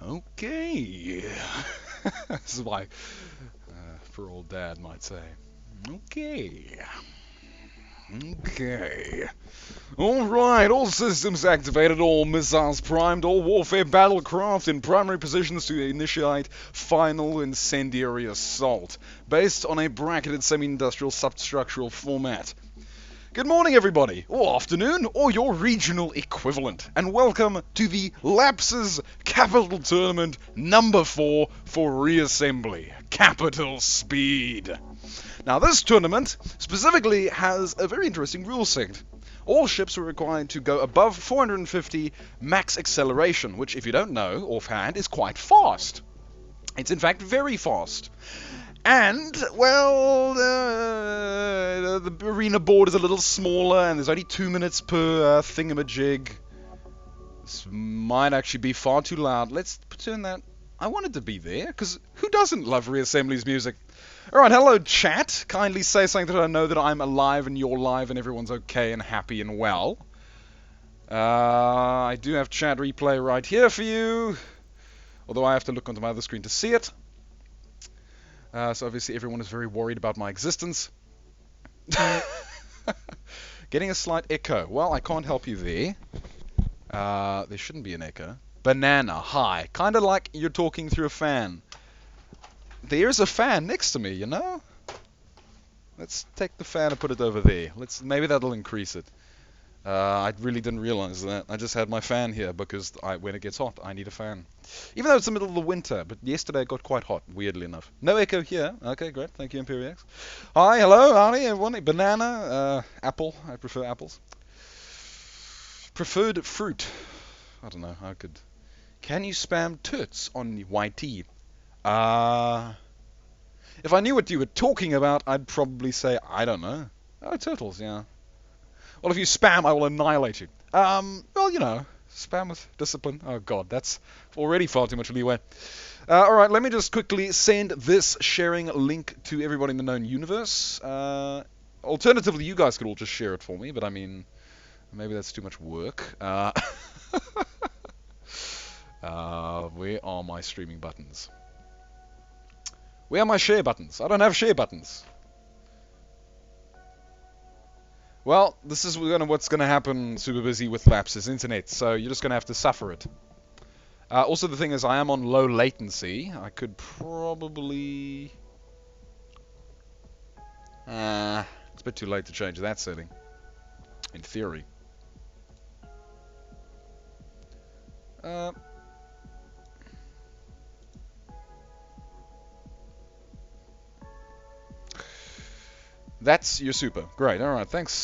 Okay. This is why poor old dad might say. Okay. Okay. Alright, all systems activated, all missiles primed, all warfare battlecraft in primary positions to initiate final incendiary assault, based on a bracketed semi-industrial substructural format. Good morning, everybody, or afternoon, or your regional equivalent, and welcome to the Lapses Capital Tournament number 4 for Reassembly, Capital Speed. Now, this tournament specifically has a very interesting rule set. All ships are required to go above 450 max acceleration, which, if you don't know offhand, is quite fast. It's in fact very fast. And, well, the arena board is a little smaller, and there's only 2 minutes per thingamajig. This might actually be far too loud. Let's turn that. I wanted to be there, because who doesn't love Reassembly's music? Alright, hello chat. Kindly say something that I know that I'm alive and you're live and everyone's okay and happy and well. I do have chat replay right here for you, although I have to look onto my other screen to see it. So obviously everyone is very worried about my existence. Getting a slight echo. Well, I can't help you there. There shouldn't be an echo. Banana, hi. Kind of like you're talking through a fan. There's a fan next to me, you know? Let's take the fan and put it over there. Maybe that'll increase it. I really didn't realize that. I just had my fan here because when it gets hot, I need a fan. Even though it's the middle of the winter, but yesterday it got quite hot, weirdly enough. No echo here. Okay, great. Thank you, Imperiex. Hi, hello, Arnie, everyone. Banana, apple. I prefer apples. Preferred fruit. I don't know. Can you spam toots on YT? If I knew what you were talking about, I'd probably say, I don't know. Oh, turtles, yeah. Well, if you spam, I will annihilate you. Well, you know, spam with discipline. Oh, God, that's already far too much leeway. Alright, let me just quickly send this sharing link to everybody in the known universe. Alternatively, you guys could all just share it for me, but I mean, maybe that's too much work. Where are my streaming buttons? Where are my share buttons? I don't have share buttons. Well, this is what's going to happen super busy with Lapses Internet, so you're just going to have to suffer it. Also, the thing is, I am on low latency. I could probably... it's a bit too late to change that setting, in theory. That's your super. Great, alright, thanks.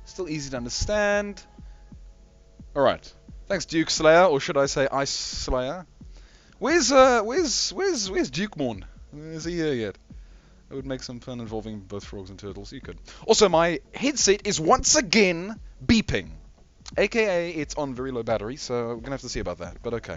Still easy to understand. Alright. Thanks, Duke Slayer, or should I say Ice Slayer? Where's Duke Morn? Is he here yet? That would make some fun involving both frogs and turtles. You could. Also, my headset is once again beeping. AKA, it's on very low battery, so we're gonna have to see about that, but okay.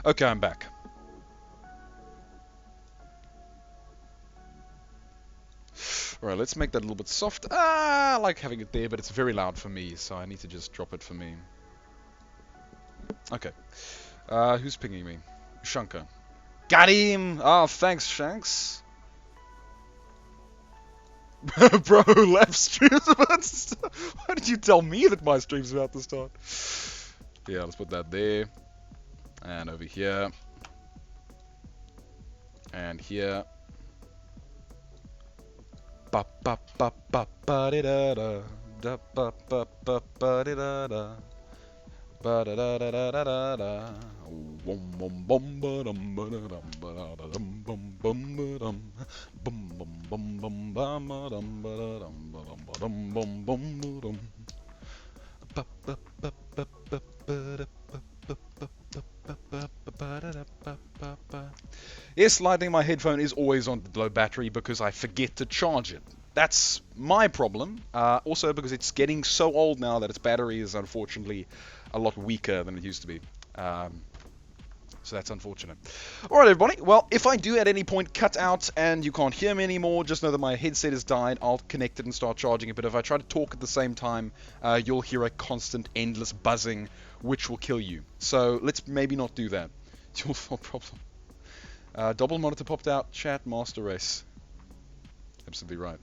Okay, I'm back. Alright, let's make that a little bit soft. I like having it there, but it's very loud for me, so I need to just drop it for me. Okay. Who's pinging me? Shankar. Got him! Oh, thanks, Shanks. Bro, left stream's about to start. Why did you tell me that my stream's about to start? Yeah, let's put that there. And over here. And here. Ba ba ba ba ba da da da da ba ba ba ba da da da ba da da da da da da da bum bum bum ba dum ba da dum ba da dum bum bum ba dum bum bum bum bum ba ma dum ba da dum ba dum ba dum bum bum ba dum ba ba ba ba ba ba da ba Yes, Lightning, my headphone is always on low battery because I forget to charge it. That's my problem. Also because it's getting so old now that its battery is unfortunately a lot weaker than it used to be. So that's unfortunate. Alright everybody, well, if I do at any point cut out and you can't hear me anymore, just know that my headset has died. I'll connect it and start charging it, but if I try to talk at the same time, you'll hear a constant, endless buzzing, which will kill you. So let's maybe not do that. It's your fault problem. Double monitor popped out, chat, master race. Absolutely right.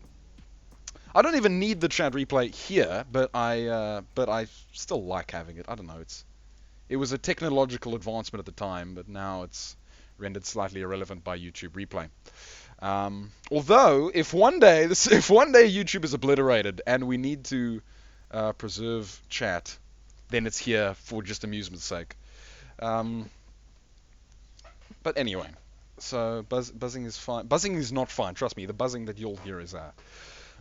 I don't even need the chat replay here, but I still like having it. I don't know, it was a technological advancement at the time, but now it's rendered slightly irrelevant by YouTube replay. Although, if one day YouTube is obliterated and we need to preserve chat, then it's here for just amusement's sake. But anyway, so buzzing is fine. Buzzing is not fine. Trust me, the buzzing that you'll hear is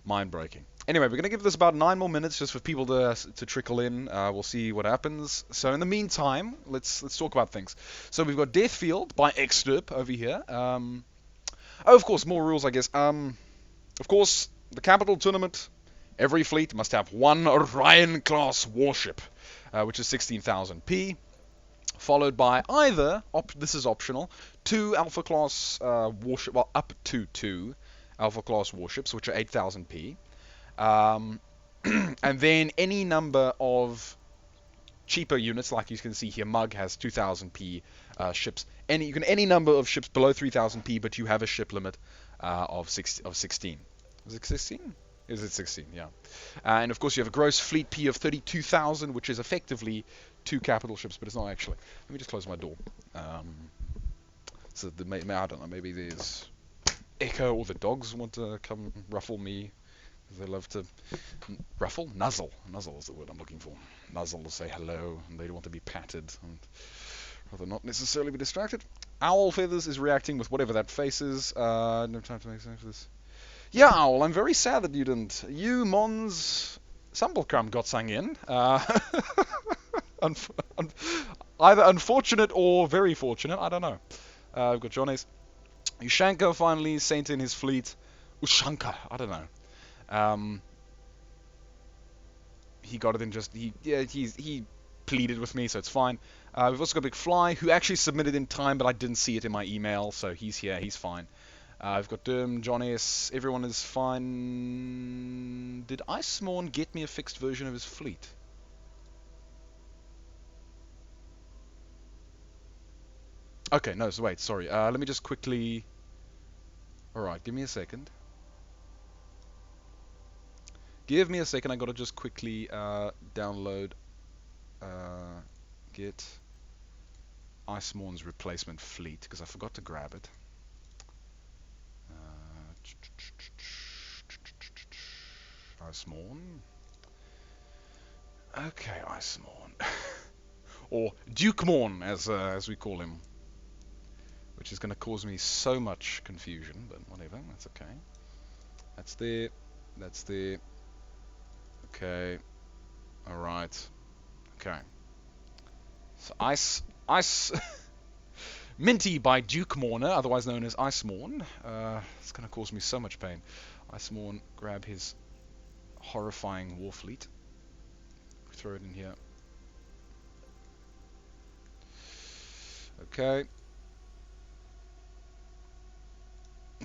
mind-breaking. Anyway, we're going to give this about 9 more minutes just for people to trickle in. We'll see what happens. So in the meantime, let's talk about things. So we've got Deathfield by Xderp over here. Oh, of course, more rules, I guess. Of course, the capital tournament, every fleet must have one Orion-class warship, which is 16,000p, followed by either, this is optional, 2 Alpha-class warship, well, up to 2 Alpha-class warships, which are 8,000p. And then any number of cheaper units, like you can see here, Mug has 2,000p ships. Any number of ships below 3,000p, but you have a ship limit of 16. Is it 16? Is it 16? Yeah. And of course you have a gross fleet P of 32,000, which is effectively 2 capital ships, but it's not actually. Let me just close my door. So I don't know. Maybe there's Echo or the dogs want to come ruffle me. They love to ruffle? Nuzzle. Nuzzle is the word I'm looking for. Nuzzle to say hello, and they want to be patted, and rather not necessarily be distracted. Owl Feathers is reacting with whatever that face is. No time to make sense of this. Yeah, Owl, I'm very sad that you didn't. You, Mons, Sumblecrum got sung in. Either unfortunate or very fortunate, I don't know. We've got Johnny's. Ushanka finally sent in his fleet. Ushanka, I don't know. He got it in just he pleaded with me, so it's fine. We've also got Big Fly, who actually submitted in time, but I didn't see it in my email, so he's here, he's fine. We've got Derm, John S, everyone is fine. Did Icemorn get me a fixed version of his fleet? Okay, no, so wait, sorry. Let me just quickly. Alright, give me a second. Give me a second, I gotta just quickly download get Icemorn's replacement fleet, because I forgot to grab it. Icemorn. Okay, Icemorn. Or Dukemorn, as we call him. Which is going to cause me so much confusion, but whatever, that's okay. That's there. That's there. Okay. Alright. Okay. So Ice Minty by Dukemorner, otherwise known as Icemorn. It's going to cause me so much pain. Icemorn, grab his horrifying war fleet. Throw it in here. Okay.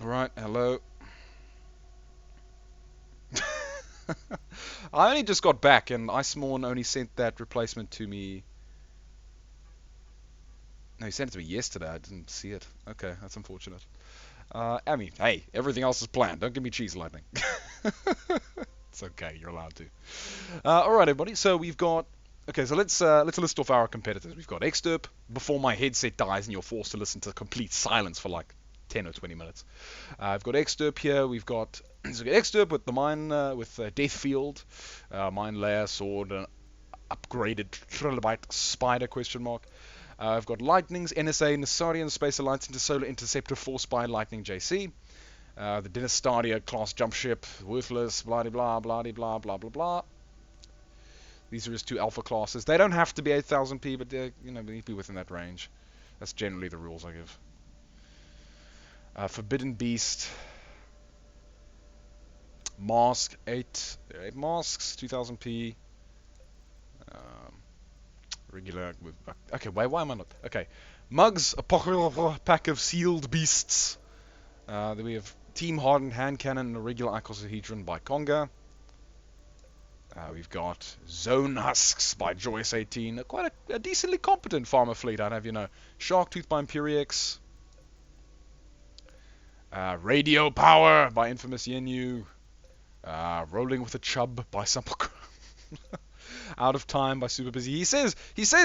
Alright, hello. I only just got back, and Icemorn only sent that replacement to me. No, he sent it to me yesterday. I didn't see it. Okay, that's unfortunate. I mean, hey, everything else is planned. Don't give me cheese, Lightning. It's okay. You're allowed to. All right, everybody. So we've got. Okay, so let's list off our competitors. We've got Xderp. Before my headset dies and you're forced to listen to complete silence for like 10 or 20 minutes. I've got Xderp here. We've got Xderp with the mine, with Deathfield, mine layer, sword, upgraded trilobite spider question mark. I've got Lightning's NSA, Nasarian Space Alliance Intersolar Interceptor Force by Lightning JC. The Dynastadia class jump ship, worthless, blah blah blah blah blah blah blah. These are just 2 alpha classes. They don't have to be 8000p, but they need to be within that range. That's generally the rules I give. Forbidden Beast. Mask, 8 masks, 2000p. Um, regular with... Okay, why am I not... Okay. Mugs, a pack of sealed beasts. Then we have Team Hardened Hand Cannon and a regular icosahedron by Conga. We've got Zone Husks by Joyce 18. Quite a decently competent farmer fleet, I'd have you know. Shark Tooth by Imperiex. Radio Power by Infamous Yenu. Rolling with a Chub by Supple. Out of Time by Super Busy. He says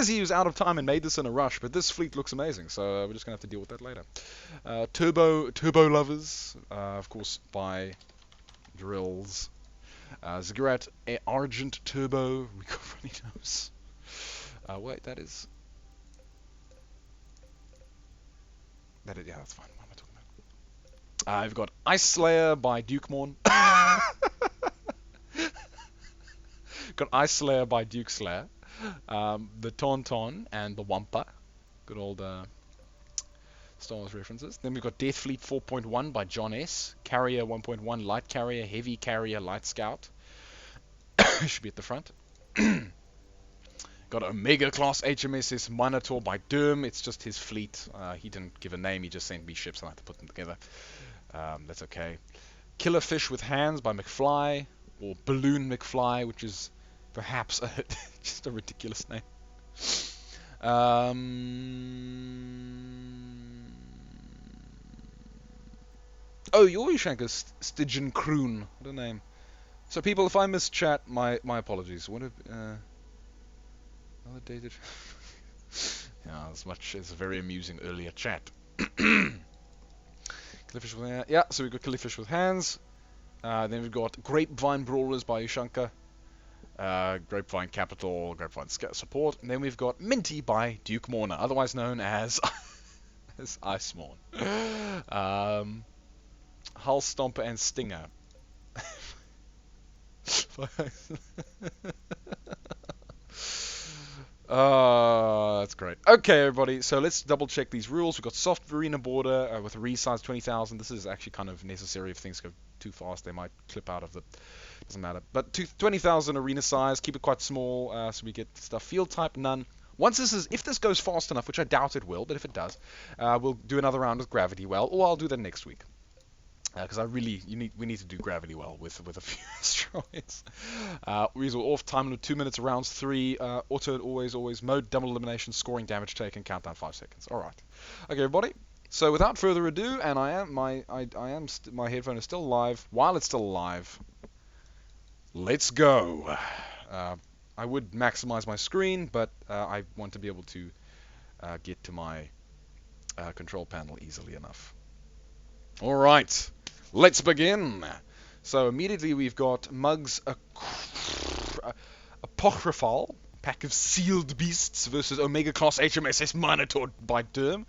he was out of time and made this in a rush, but this fleet looks amazing, so we're just gonna have to deal with that later. Turbo Lovers, of course, by Drills. Ziggurat Argent Turbo. We got funny nose. Wait, that is. Yeah, that's fine. What am I talking about? I've got Ice Slayer by Duke Morn. Got Ice Slayer by Duke Slayer. The Tauntaun and the Wampa. Good old Star Wars references. Then we've got Death Fleet 4.1 by John S. Carrier 1.1, Light Carrier, Heavy Carrier, Light Scout. Should be at the front. Got Omega Class HMSS Minotaur by Derm. It's just his fleet. He didn't give a name, he just sent me ships and I had to put them together. That's okay. Killer Fish with Hands by McFly. Or Balloon McFly, which is perhaps just a ridiculous name. Oh, Yorishanka Stygian Kroon. What a name. So people, if I miss chat, my apologies. What a another dated. Yeah, as much as a very amusing earlier chat. Killifish with hands. Yeah, so we've got Killifish with Hands. Then we've got Grapevine Brawlers by Ushanka. Grapevine Capital, Grapevine Support. And then we've got Minty by Duke Morna, otherwise known as Icemorn. Hull Stomper and Stinger. That's great. Okay, everybody, so let's double check these rules. We've got soft arena border with a resize 20,000. This is actually kind of necessary if things go too fast. They might clip out of the... Doesn't matter. But 20,000 arena size, keep it quite small so we get stuff. Field type, none. If this goes fast enough, which I doubt it will, but if it does, we'll do another round with Gravity Well, or I'll do that next week. Because we need to do Gravity Well with a few asteroids. Weasel off, time limit 2 minutes, rounds 3, auto always, mode double elimination, scoring damage taken, countdown 5 seconds. All right, okay, everybody. So without further ado, and my headphone is still live. While it's still live, let's go. I would maximize my screen, but I want to be able to get to my control panel easily enough. All right. Let's begin. So immediately we've got Mugs Apocryphal, pack of sealed beasts versus Omega Class HMSS Minotaur by Derm.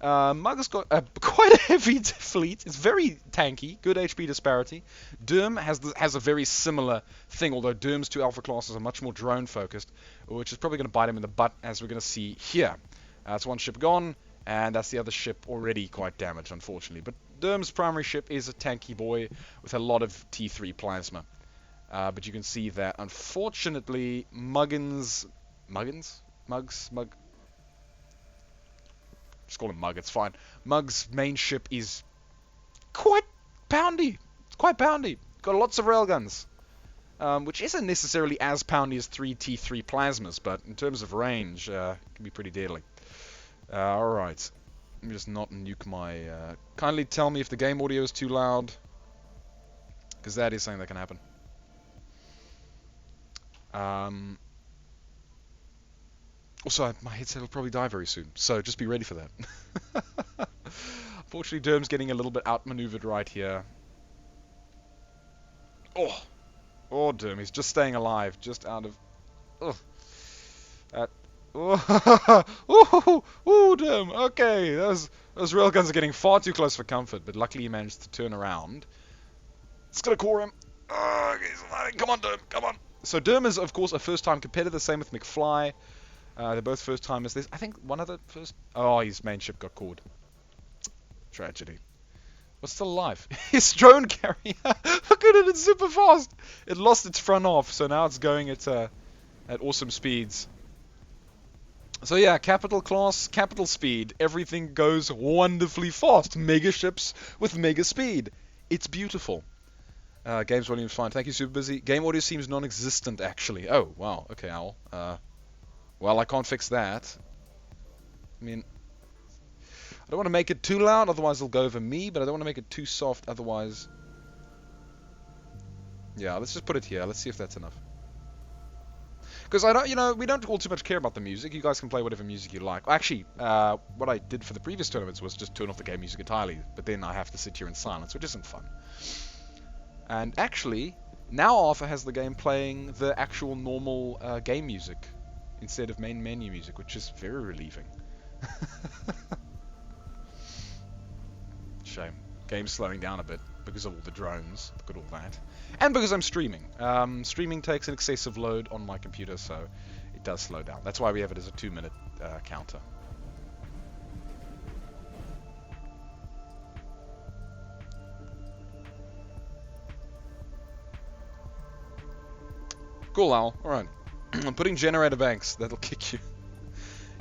Mugs got quite a heavy fleet. It's very tanky, good HP disparity. Derm has a very similar thing, although Derm's 2 alpha classes are much more drone focused, which is probably going to bite him in the butt, as we're going to see here. That's one ship gone, and that's the other ship already quite damaged, unfortunately. But Derm's primary ship is a tanky boy with a lot of T3 plasma. But you can see that, unfortunately, Mugs? Just call him Mug, it's fine. Mug's main ship is quite poundy. It's quite poundy. Got lots of railguns. Which isn't necessarily as poundy as 3 T3 plasmas, but in terms of range, it can be pretty deadly. Alright. Let me just not nuke my... kindly tell me if the game audio is too loud, because that is something that can happen. Also, my headset will probably die very soon, so just be ready for that. Unfortunately, Derm's getting a little bit outmaneuvered right here. Oh, Derm, he's just staying alive, just out of... Derm, okay, those railguns are getting far too close for comfort, but luckily he managed to turn around. It's gonna core him. Come on, Derm, come on. So Derm is, of course, a first-time competitor, same with McFly. They're both first-timers. There's, I think, one other first... Oh, his main ship got caught. Tragedy. But still alive. His drone carrier. Look at it, it's super fast. It lost its front off, so now it's going at awesome speeds. So yeah, capital class, capital speed. Everything goes wonderfully fast. Mega ships with mega speed. It's beautiful. Games volume is fine. Thank you, super busy. Game audio seems non-existent, actually. Oh, wow. Okay, Owl. Well, I can't fix that. I mean, I don't want to make it too loud, otherwise it'll go over me, but I don't want to make it too soft, otherwise... Yeah, let's just put it here. Let's see if that's enough. Because I don't, we don't all too much care about the music. You guys can play whatever music you like. Actually, what I did for the previous tournaments was just turn off the game music entirely, but then I have to sit here in silence, which isn't fun. And actually, now Arthur has the game playing the actual normal game music instead of main menu music, which is very relieving. Shame. Game's slowing down a bit because of all the drones. Look at all that. And because I'm streaming. Streaming takes an excessive load on my computer, so it does slow down. That's why we have it as a 2-minute counter. Cool, Owl. Alright. I'm putting generator banks. That'll kick you.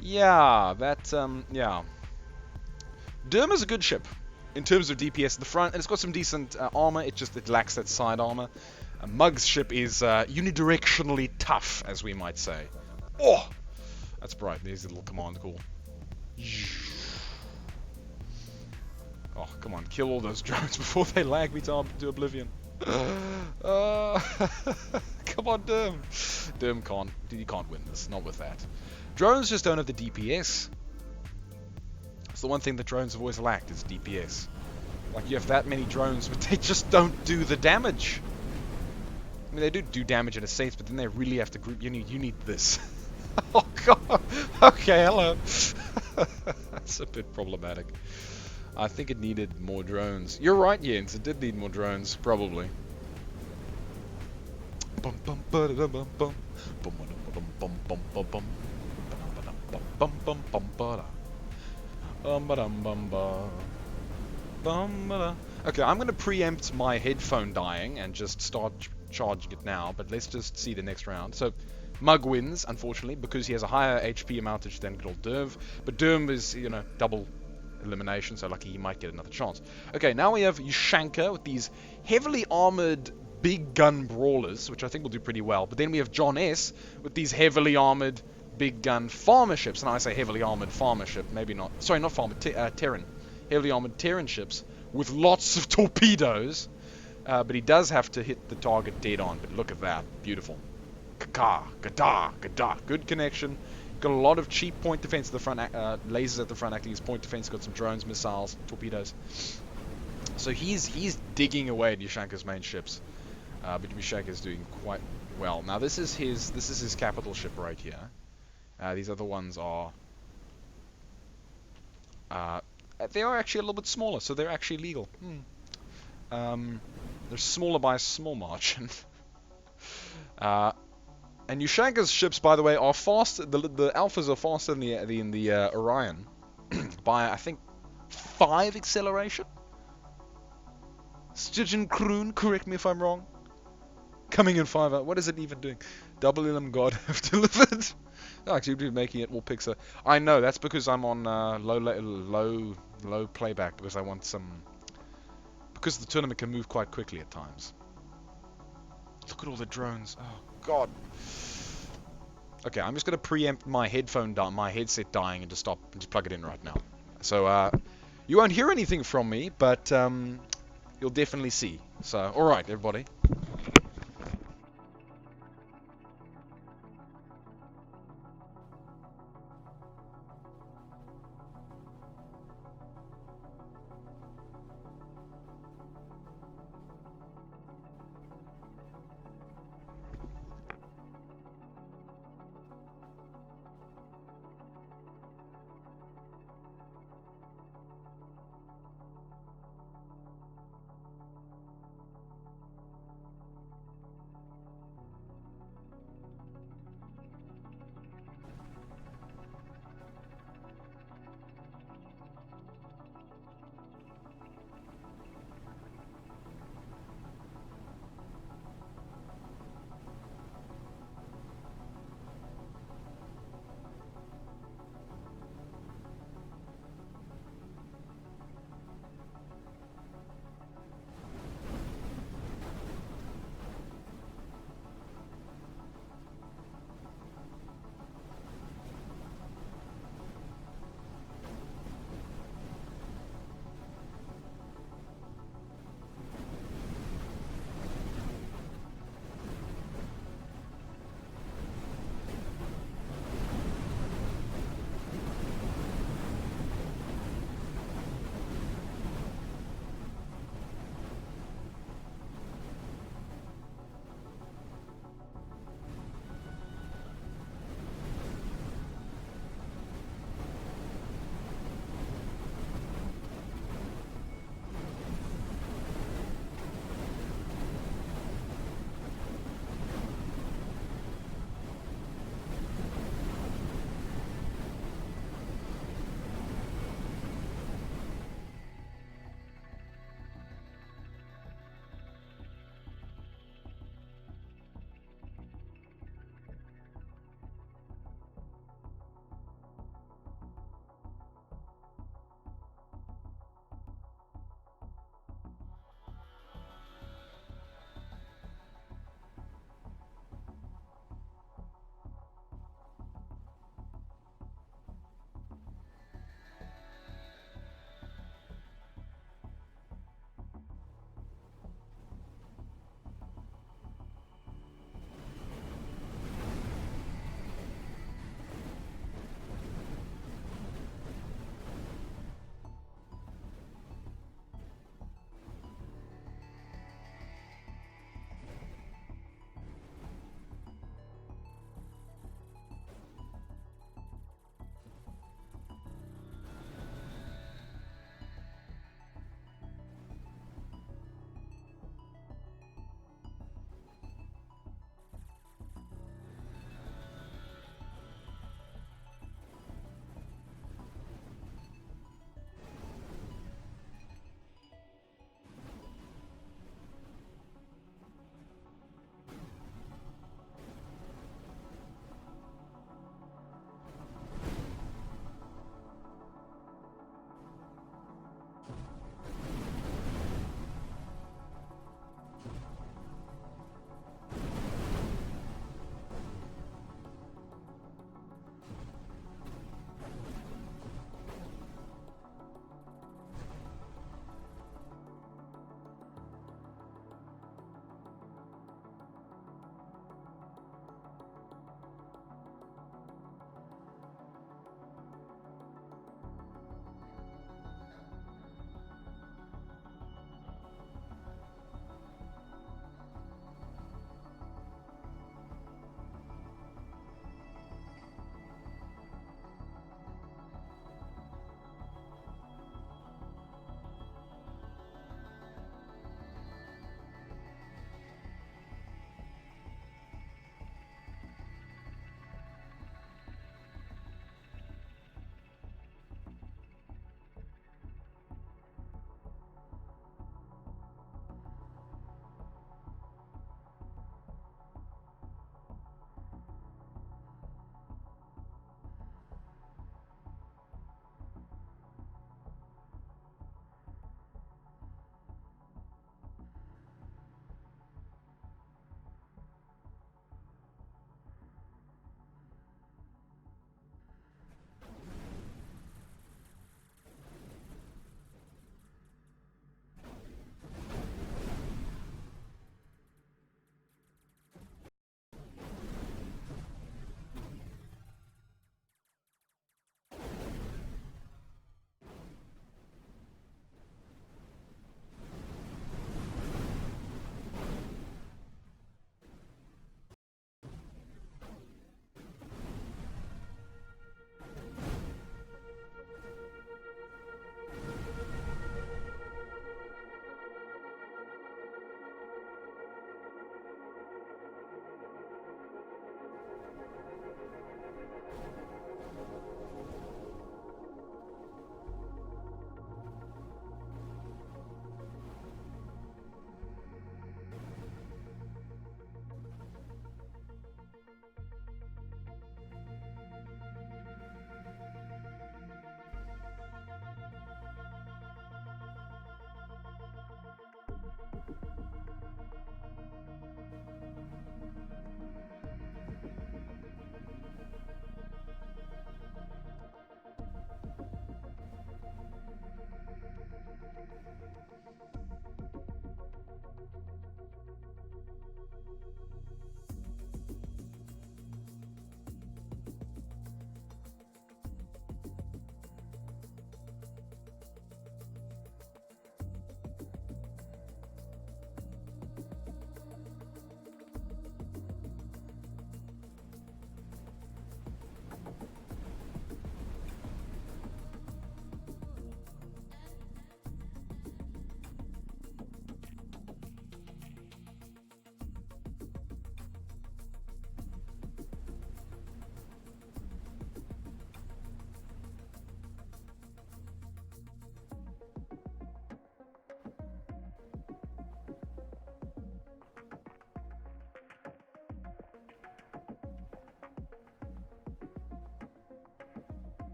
Yeah, yeah. Durm is a good ship in terms of DPS at the front, and it's got some decent armor. It lacks that side armor. Mug's ship is unidirectionally tough, as we might say. Oh, that's bright. There's a little command call. Oh, come on, kill all those drones before they lag me to oblivion. Come on, Durm. Durm you can't win this. Not with that. Drones just don't have the DPS. It's the one thing that drones have always lacked is DPS. Like, you have that many drones, but they just don't do the damage. I mean, they do damage in a sense, but then they really have to group. You need this. Oh god. Okay, hello. That's a bit problematic. I think it needed more drones. You're right, Jens. It did need more drones, probably. Okay, I'm going to preempt my headphone dying and just start charging it now, but let's just see the next round. So, Mug wins, unfortunately, because he has a higher HP amountage than good old Derv, but Derm is, double elimination, so lucky he might get another chance. Okay, now we have Ushanka with these heavily armored big gun brawlers, which I think will do pretty well, but then we have John S. with these heavily armored big gun farmer ships, and I say heavily armored farmer ship, maybe not, sorry, not farmer, Terran. Heavily armored Terran ships with lots of torpedoes, but he does have to hit the target dead on, but look at that, beautiful. Ka, gada, gada, good connection. Got a lot of cheap point defense at the front, lasers at the front acting as point defense, got some drones, missiles, torpedoes. So he's digging away at Ushanka's main ships, but Ushanka's doing quite well. Now this is his capital ship right here. These other ones are they are actually a little bit smaller, so they're actually legal. They're smaller by a small margin. And Ushanka's ships, by the way, are faster. The alphas are faster than the Orion by, I think, 5 acceleration. Stygian Kroon, correct me if I'm wrong. Coming in 5 out. What is it even doing? Double Ilum God have delivered. Oh, actually, we're making it all pixel. I know, that's because I'm on low playback, because I want some... Because the tournament can move quite quickly at times. Look at all the drones. Oh, God. Okay, I'm just going to preempt my headset dying and just plug it in right now. So, you won't hear anything from me, but you'll definitely see. So, alright, everybody.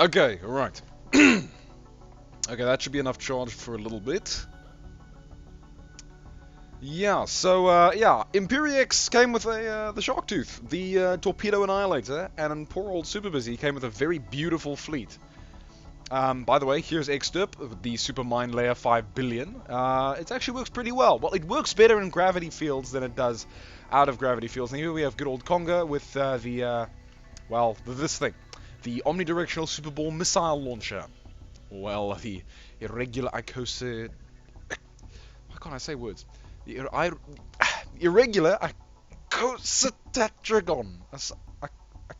Okay, alright. Okay, that should be enough charge for a little bit. Yeah, so, yeah, Imperiex came with the Shark Tooth, the Torpedo Annihilator, and poor old Super Busy came with a very beautiful fleet. By the way, here's Extirp, the Super Mine Layer 5 billion. It actually works pretty well. Well, it works better in gravity fields than it does out of gravity fields. And here we have good old Conga with this thing. The Omnidirectional Super Ball Missile Launcher. Well, the Irregular Icosa... Why can't I say words? The Irregular Icosatetragon.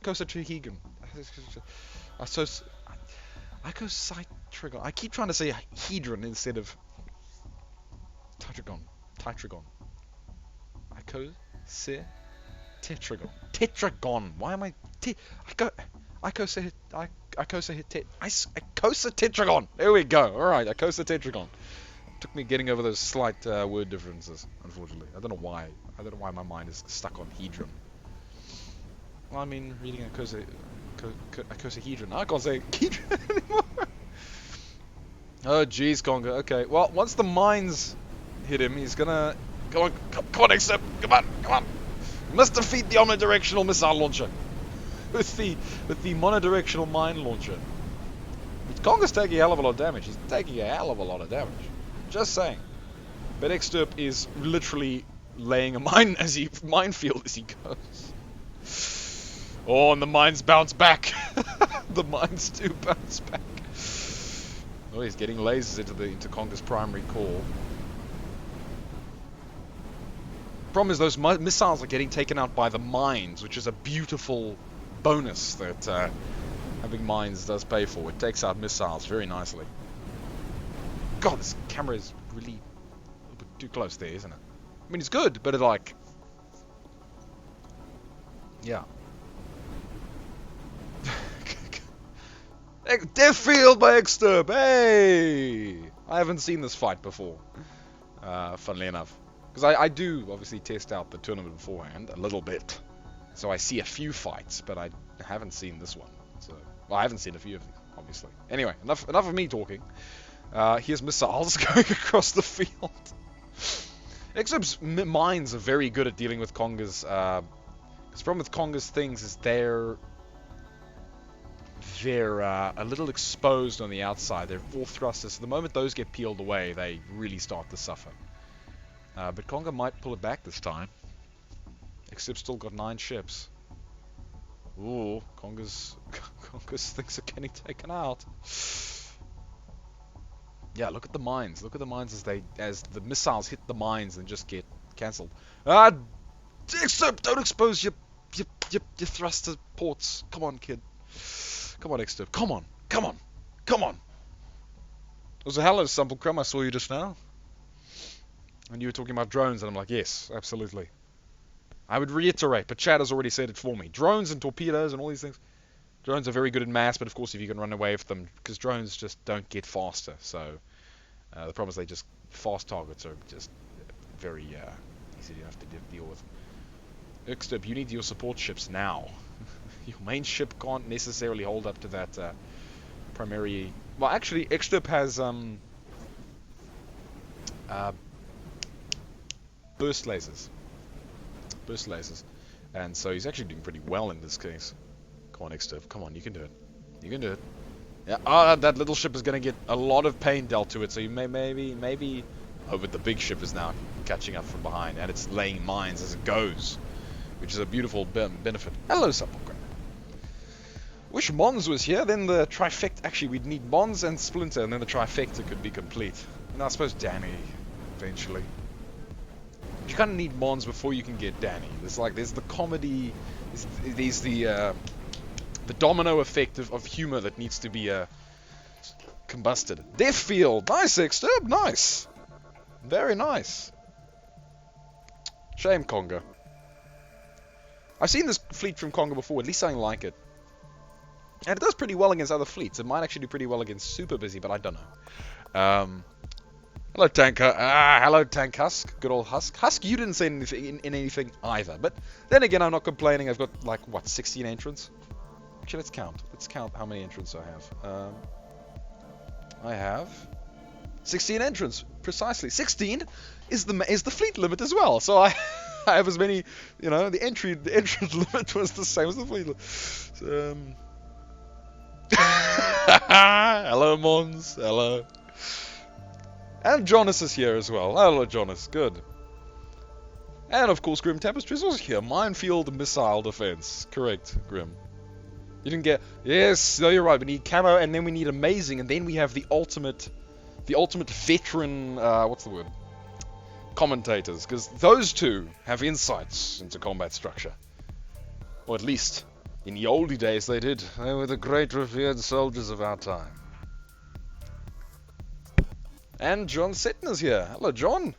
Icosatetragon. Icosatetragon. I keep trying to say hedron instead of tetragon. Tetragon. Icosatetragon. Tetragon. Why am I... Icosatetragon. There we go. Alright, Icosatetragon. Took me getting over those slight word differences, unfortunately. I don't know why. I don't know why my mind is stuck on hedron. Well, I mean, reading icosahedron. I can't say hedron anymore. Oh, jeez, Conga. Okay, well, once the mines hit him, he's gonna... Come on, Extirp. Come on. You must defeat the omnidirectional missile launcher. With the monodirectional mine launcher. Conga's taking a hell of a lot of damage. He's taking a hell of a lot of damage. Just saying. But Extirp is literally laying a minefield as he goes. Oh, and the mines bounce back. The mines do bounce back. Oh, he's getting lasers into Conga's primary core. Problem is those missiles are getting taken out by the mines, which is a beautiful bonus that having mines does pay for. It takes out missiles very nicely. God, this camera is really a little bit too close there, isn't it? I mean, it's good, but it's like... Yeah. Death Field by Extirp! Hey! I haven't seen this fight before, funnily enough. Because I do, obviously, test out the tournament beforehand, a little bit. So I see a few fights, but I haven't seen this one. So, well, I haven't seen a few of them, obviously. Anyway, enough of me talking. Here's missiles going across the field. Extirp's mines are very good at dealing with Conga's... Because the problem with Conga's things is they're a little exposed on the outside. They're full thrusters. So the moment those get peeled away, they really start to suffer. But Conga might pull it back this time. Extirp's still got 9 ships. Ooh, Conga's things are getting taken out. Yeah, look at the mines. Look at the mines as the missiles hit the mines and just get cancelled. Extirp, don't expose your thruster ports. Come on, kid. Come on, Extirp. Come on. Also, hello, Sumplecrum. I saw you just now. And you were talking about drones, and I'm like, yes, absolutely. I would reiterate, but Chad has already said it for me. Drones and torpedoes and all these things. Drones are very good in mass, but of course if you can run away with them, because drones just don't get faster. So the problem is fast targets are just very easy enough to deal with. Extirp, you need your support ships now. Your main ship can't necessarily hold up to that primary... Well, actually, Extirp has burst lasers. And so he's actually doing pretty well in this case. Come on, Extirp. Come on, you can do it. Yeah, that little ship is going to get a lot of pain dealt to it, so you maybe... Oh, but the big ship is now catching up from behind, and it's laying mines as it goes, which is a beautiful benefit. Hello, Sepulchre. Wish Mons was here, then the trifecta... Actually, we'd need Mons and Splinter, and then the trifecta could be complete. And I suppose Danny, eventually. You kind of need Mons before you can get Danny. There's the comedy, there's the domino effect of humor that needs to be combusted. Death Field, nice Extirp, nice, very nice. Shame Conga. I've seen this fleet from Conga before, at least something like it. And it does pretty well against other fleets. It might actually do pretty well against Super Busy, but I don't know. Hello, Tanker. Hello, Tank Husk. Good old Husk. Husk, you didn't say anything in anything either. But then again, I'm not complaining. I've got, like, what, 16 entrants? Actually, let's count. Let's count how many entrants I have. I have 16 entrants, precisely. 16 is the fleet limit as well. So I I have as many, the entrant limit was the same as the fleet limit. So, hello, Mons. Hello. And Jonas is here as well. Hello, Jonas. Good. And of course, Grim Tapestry is also here. Minefield Missile Defense. Correct, Grim. You didn't get... Yes, no, you're right. We need camo, and then we need amazing, and then we have the ultimate veteran, what's the word? Commentators, because those two have insights into combat structure. Or at least, in the oldie days they did. They were the great revered soldiers of our time. And John Settner's here. Hello, John.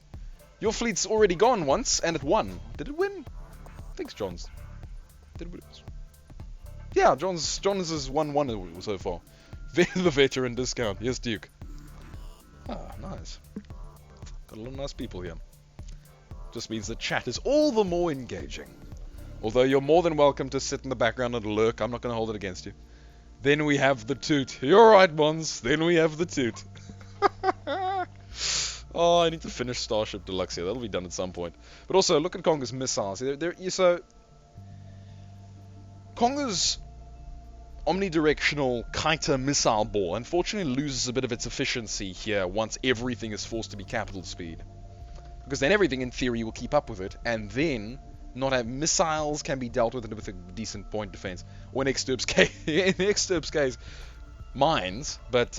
Your fleet's already gone once, and it won. Did it win? I think John's. Did it win? Yeah, John's has won one so far. The veteran discount. Yes, Duke. Ah, nice. Got a lot of nice people here. Just means the chat is all the more engaging. Although you're more than welcome to sit in the background and lurk. I'm not going to hold it against you. Then we have the toot. You're right, Mons. Then we have the toot. Oh, I need to finish Starship Deluxe here. That'll be done at some point. But also, look at Konga's missiles. So, Konga's omnidirectional Kaita missile bore unfortunately loses a bit of its efficiency here once everything is forced to be capital speed. Because then everything in theory will keep up with it, and then not have missiles can be dealt with a decent point defense. Or in Exturp's case, mines, but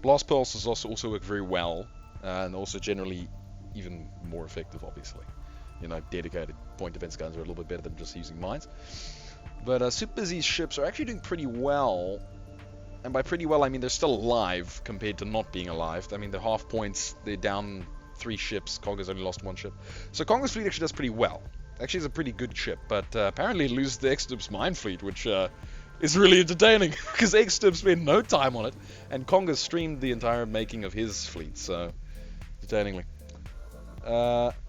blast pulses also work very well, and also generally even more effective, obviously. Dedicated point defense guns are a little bit better than just using mines. But Super Busy's ships are actually doing pretty well. And by pretty well, I mean they're still alive compared to not being alive. I mean, they're half points, they're down 3 ships. Konga's only lost 1 ship. So Konga's fleet actually does pretty well. Actually, it's a pretty good ship, but apparently it loses the Exturp's mine fleet, which is really entertaining, because Exturp spent no time on it, and Konga streamed the entire making of his fleet, so entertainingly.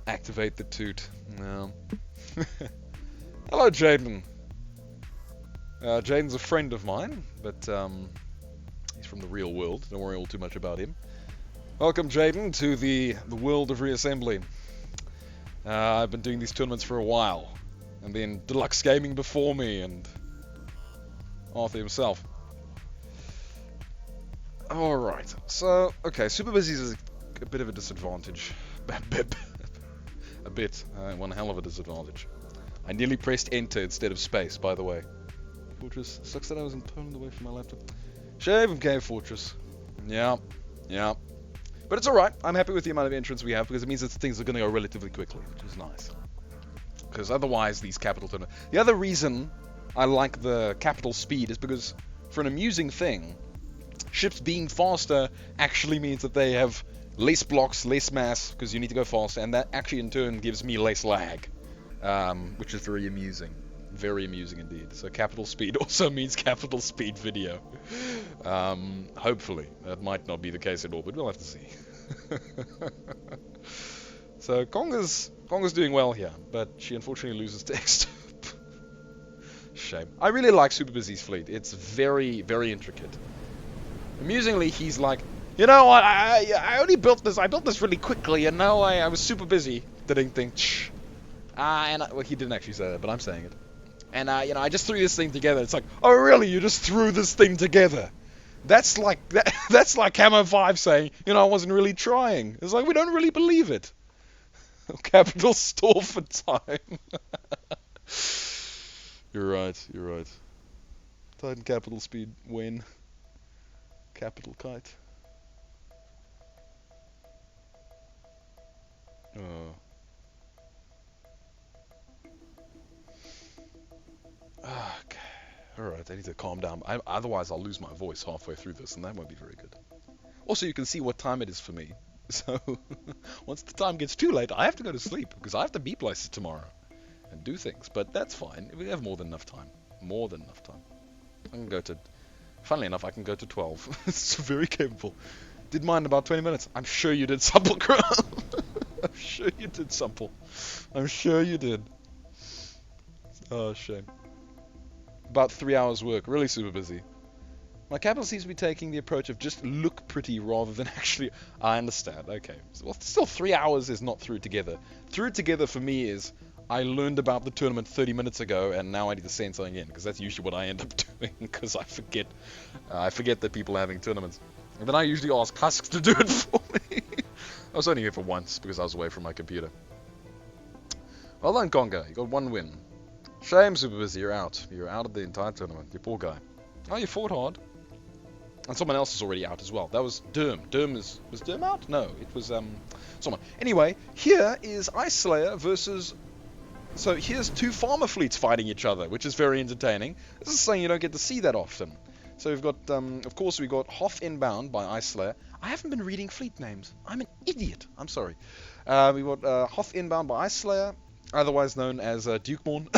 Activate the toot. No. Hello, Jaden. Jaden's a friend of mine, but he's from the real world. Don't worry all too much about him. Welcome, Jaden, to the world of Reassembly. I've been doing these tournaments for a while, and then Deluxe Gaming before me, and Arthur himself. Alright, so, okay, Super Busy is a bit of a disadvantage. A bit. One hell of a disadvantage. I nearly pressed enter instead of space, by the way. Fortress. Sucks that I wasn't turned away from my laptop. Shave of Cave Fortress. Yeah. But it's alright. I'm happy with the amount of entrants we have, because it means that things are going to go relatively quickly, which is nice. Because otherwise, these capital tournaments... The other reason I like the capital speed is because, for an amusing thing, ships being faster actually means that they have less blocks, less mass, because you need to go faster, and that actually in turn gives me less lag, which is very amusing. Very amusing indeed. So capital speed also means capital speed video. Hopefully. That might not be the case at all, but we'll have to see. So Konga's doing well here, but she unfortunately loses to Exturp. Shame. I really like Super Busy's fleet. It's very, very intricate. Amusingly, he's like, you know what, I only built this, I built this really quickly, and now I was super busy. Didn't think, well, he didn't actually say that, but I'm saying it. And, I just threw this thing together. It's like, oh really, you just threw this thing together? That's like Camo 5 saying, I wasn't really trying. It's like, we don't really believe it. Capital store for time. You're right. Titan capital speed when? Capital kite. Okay. Alright, I need to calm down. Otherwise I'll lose my voice halfway through this, and that won't be very good. Also, you can see what time it is for me. So, once the time gets too late, I have to go to sleep, because I have to be places tomorrow. And do things, but that's fine. We have more than enough time. More than enough time. I can go to... Funnily enough, I can go to 12. It's very capable. Did mine in about 20 minutes. I'm sure you did, Supple. I'm sure you did, Supple. I'm sure you did. Oh, shame. About 3 hours work. Really super busy. My capital seems to be taking the approach of just look pretty rather than actually... I understand, okay. Well, still 3 hours is not through together. Through together for me is, I learned about the tournament 30 minutes ago and now I need to send something in, because that's usually what I end up doing, because I forget that people are having tournaments. And then I usually ask Husks to do it for me. I was only here for once, because I was away from my computer. Well done, Conga. You got 1 win. Shame, Super Busy, you're out. You're out of the entire tournament. You poor guy. Oh, you fought hard. And someone else is already out as well. That was Derm. Was Derm out? No, it was someone. Anyway, here is Ice Slayer versus... So here's 2 farmer fleets fighting each other, which is very entertaining. This is something you don't get to see that often. So we've got, of course, we've got Hoth Inbound by Ice Slayer. I haven't been reading fleet names. I'm an idiot. I'm sorry. We've got Hoth Inbound by Ice Slayer, otherwise known as Dukemorn.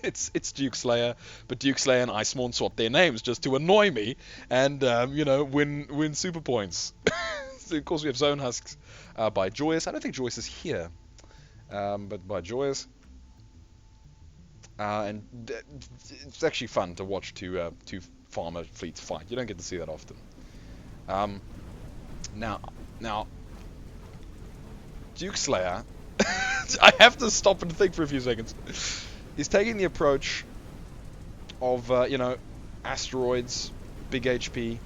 It's Duke Slayer, but Duke Slayer and Icemorn swap their names just to annoy me and, you know, win super points. So of course we have Zone Husks by Joyous. I don't think Joyous is here, but by Joyous. And it's actually fun to watch two farmer fleets fight. You don't get to see that often. Now, Duke Slayer. I have to stop and think for a few seconds. He's taking the approach of, you know, asteroids, big HP,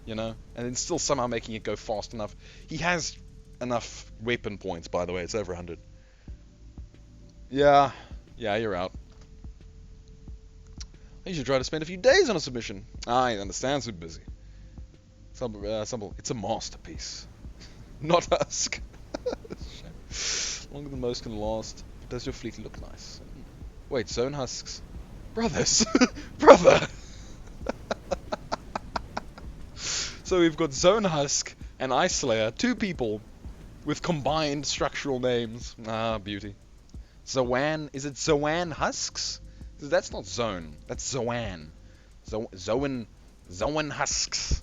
you know, and then still somehow making it go fast enough. He has enough weapon points, by the way. It's over 100. Yeah, you're out. You should try to spend a few days on a submission. I understand, super busy. It's a masterpiece. Not Husk. Longer than most can last. Does your fleet look nice? Wait, Zone Husks. Brothers! Brother! So we've got Zone Husk and Ice Slayer, 2 people with combined structural names. Ah, beauty. Zoan. Is it Zoan Husks? That's not Zone. That's Zoan. Zoan Husks.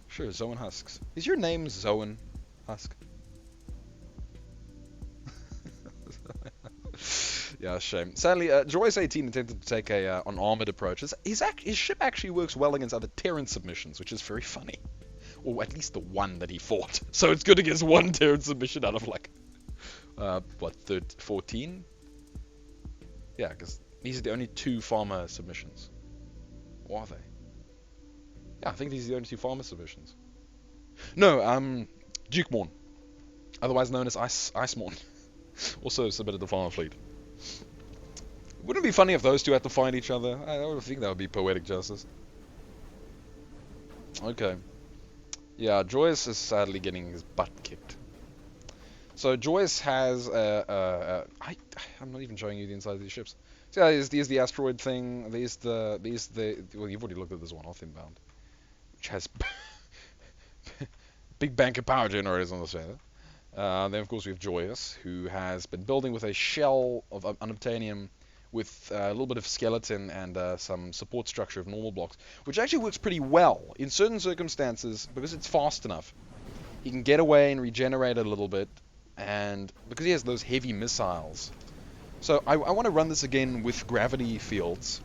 Sure, Zoan Husks. Is your name Zoan Husk? Yeah, shame. Sadly, Joyce 18 attempted to take an armored approach. His ship actually works well against other Terran submissions, which is very funny. Or at least the one that he fought. So it's good against 1 Terran submission out of like, 14? Yeah, because these are the only 2 farmer submissions. Or are they? Yeah, I think these are the only 2 farmer submissions. No, Dukemorn. Otherwise known as Icemorn. Also submitted the farmer fleet. Wouldn't it be funny if those 2 had to find each other? I would think that would be poetic justice. Okay. Yeah, Joyce is sadly getting his butt kicked. So Joyce has I'm not even showing you the inside of these ships. So yeah, there's the asteroid thing. Well, you've already looked at this one, Hoth Inbound, which has big bank of power generators on the center. Then of course we have Joyous, who has been building with a shell of unobtainium with a little bit of skeleton and some support structure of normal blocks, which actually works pretty well in certain circumstances because it's fast enough. He can get away and regenerate a little bit, and because he has those heavy missiles. So I want to run this again with gravity fields,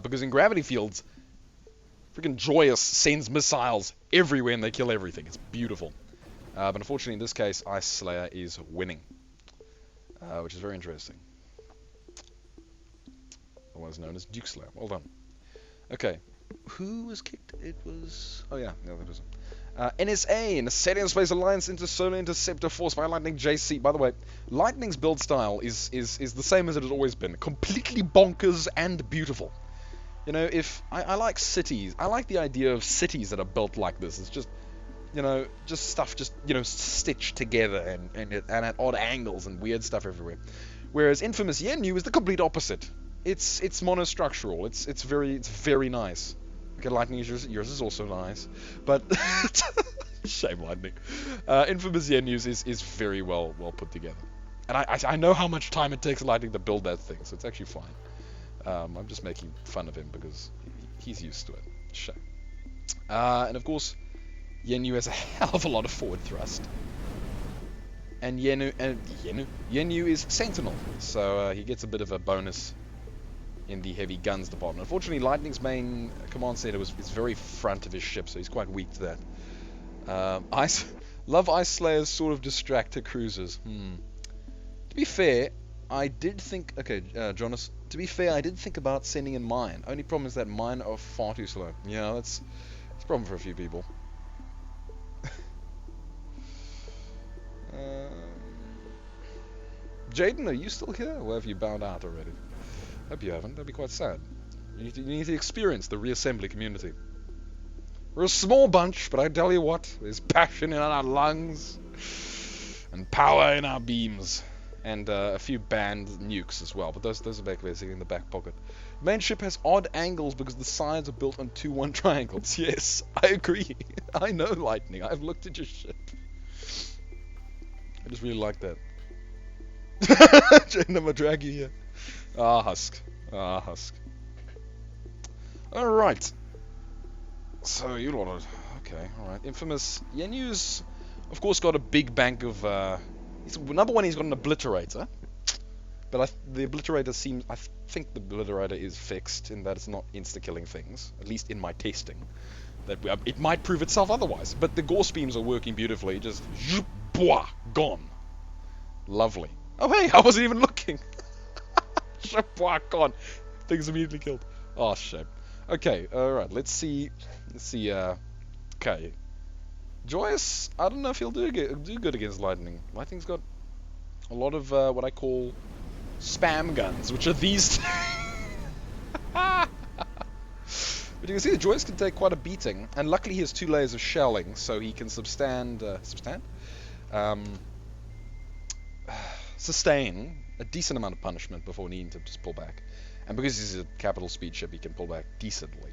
because in gravity fields, freaking Joyous sends missiles everywhere and they kill everything. It's beautiful. But unfortunately in this case, Ice Slayer is winning, which is very interesting. Otherwise known as Duke Slayer. Well done. Okay. Who was kicked? It was... Oh yeah, that was it. NSA, Nasadian Space Alliance Intersolar Interceptor Force by Lightning JC. By the way, Lightning's build style is the same as it has always been. Completely bonkers and beautiful. You know, if... I like cities. I like the idea of cities that are built like this. It's just... You know, just stuff just, you know, stitched together and at odd angles and weird stuff everywhere. Whereas Infamous Yenu is the complete opposite. It's monostructural. It's very nice. Okay, Lightning, yours is also nice, but shame Lightning. Infamous Yenu is very well put together, and I know how much time it takes Lightning to build that thing, so it's actually fine. I'm just making fun of him because he's used to it. Shame. And of course, Yenu has a hell of a lot of forward thrust. And Yenu is Sentinel, so he gets a bit of a bonus in the heavy guns department. Unfortunately, Lightning's main command center is very front of his ship, so he's quite weak to that. Love Ice Slayer's sort of distractor cruisers. To be fair, I did think... Okay, Jonas. To be fair, I did think about sending in mine. Only problem is that mine are far too slow. Yeah, that's a problem for a few people. Jaden, are you still here? Or have you bowed out already? Hope you haven't. That'd be quite sad. You need to experience the Reassembly community. We're a small bunch, but I tell you what, there's passion in our lungs and power in our beams. And a few banned nukes as well, but those are basically in the back pocket. Main ship has odd angles because the sides are built on 2-1 triangles. Yes, I agree. I know, Lightning. I've looked at your ship. I just really like that. Jaden, drag you here. Ah, Husk. Ah, Husk. Alright. So, you lot are... Okay, alright. Infamous Yenu's, of course, got a big bank of... number one, he's got an obliterator. But the obliterator seems... I think the obliterator is fixed in that it's not insta-killing things. At least in my testing. That it might prove itself otherwise. But the Gorse beams are working beautifully. Just... Boah, gone. Lovely. Oh, hey, I wasn't even looking. Boah, gone. Things immediately killed. Oh, shit. Okay, alright, let's see... okay. Joyous, I don't know if he'll do good against Lightning. Lightning's got a lot of what I call spam guns, which are these. But you can see that Joyous can take quite a beating, and luckily he has 2 layers of shelling, so he can sustain a decent amount of punishment before needing to just pull back. And because he's a capital speed ship, he can pull back decently.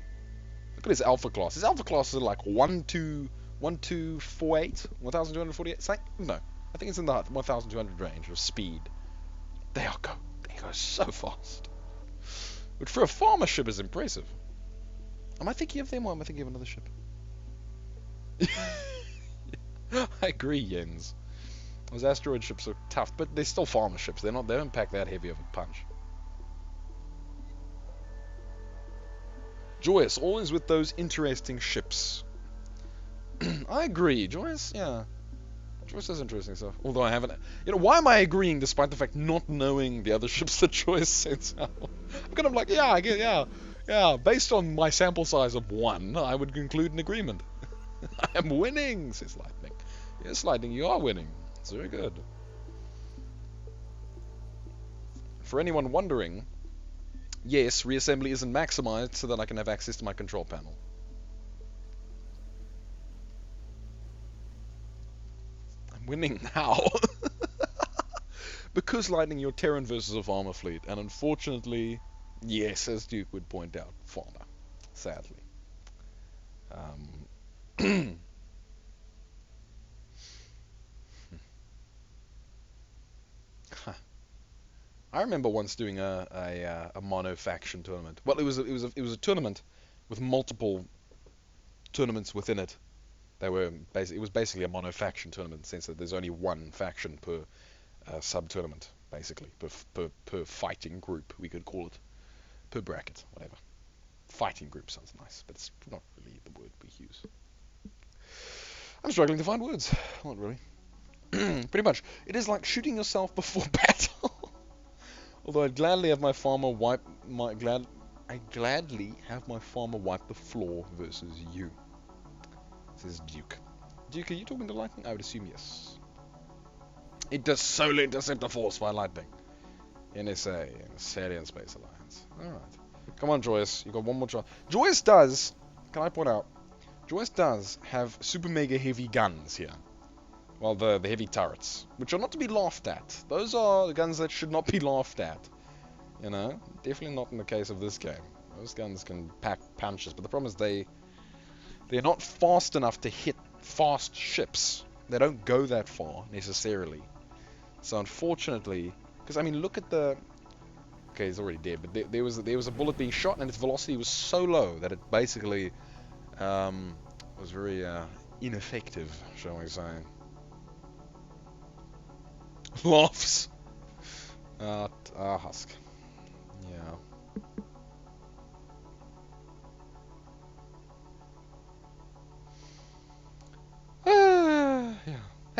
Look at his alpha class. His alpha class is like 1248, 1248. No, I think it's in the 1200 range of speed. They go so fast. Which for a farmer ship is impressive. Am I thinking of them or am I thinking of another ship? I agree, Jens. Those asteroid ships are tough, but they're still farmer ships. They don't pack that heavy of a punch. Joyous, always with those interesting ships. I agree, Joyous, yeah. Joyous is interesting stuff. Although I haven't... why am I agreeing despite the fact not knowing the other ships that Joyous sends out? I'm kind of like, yeah. Based on my sample size of 1, I would conclude an agreement. I am winning, says Lightning. Yes, Lightning, you are winning. It's very good. For anyone wondering... Yes, reassembly isn't maximized so that I can have access to my control panel. I'm winning now. Because, Lightning, you're Terran versus a farmer fleet. And unfortunately, yes, as Duke would point out, farmer. Sadly. I remember once doing a mono faction tournament. Well, it was a tournament with multiple tournaments within it. It was basically a mono faction tournament in the sense that there's only one faction per sub tournament, basically per fighting group, we could call it, per bracket, whatever. Fighting group sounds nice, but it's not really the word we use. I'm struggling to find words. Not really. Pretty much, it is like shooting yourself before battle. Although I'd gladly have my farmer wipe the floor versus you. Says Duke. Duke, are you talking to Lightning? I would assume yes. It does solely intercept the force by Lightning. NSA, Syrian Space Alliance. Alright. Come on, Joyous. You got one more try. Joyous does, can I point out, Joyous does have super mega heavy guns here. Well, the heavy turrets, which are not to be laughed at. Those are the guns that should not be laughed at. Definitely not in the case of this game. Those guns can pack punches, but the problem is they're not fast enough to hit fast ships. They don't go that far, necessarily. So unfortunately, because I mean, look at the... Okay, he's already dead, but there was a bullet being shot, and its velocity was so low that it basically was very ineffective, shall we say. Laughs. Husk. Yeah.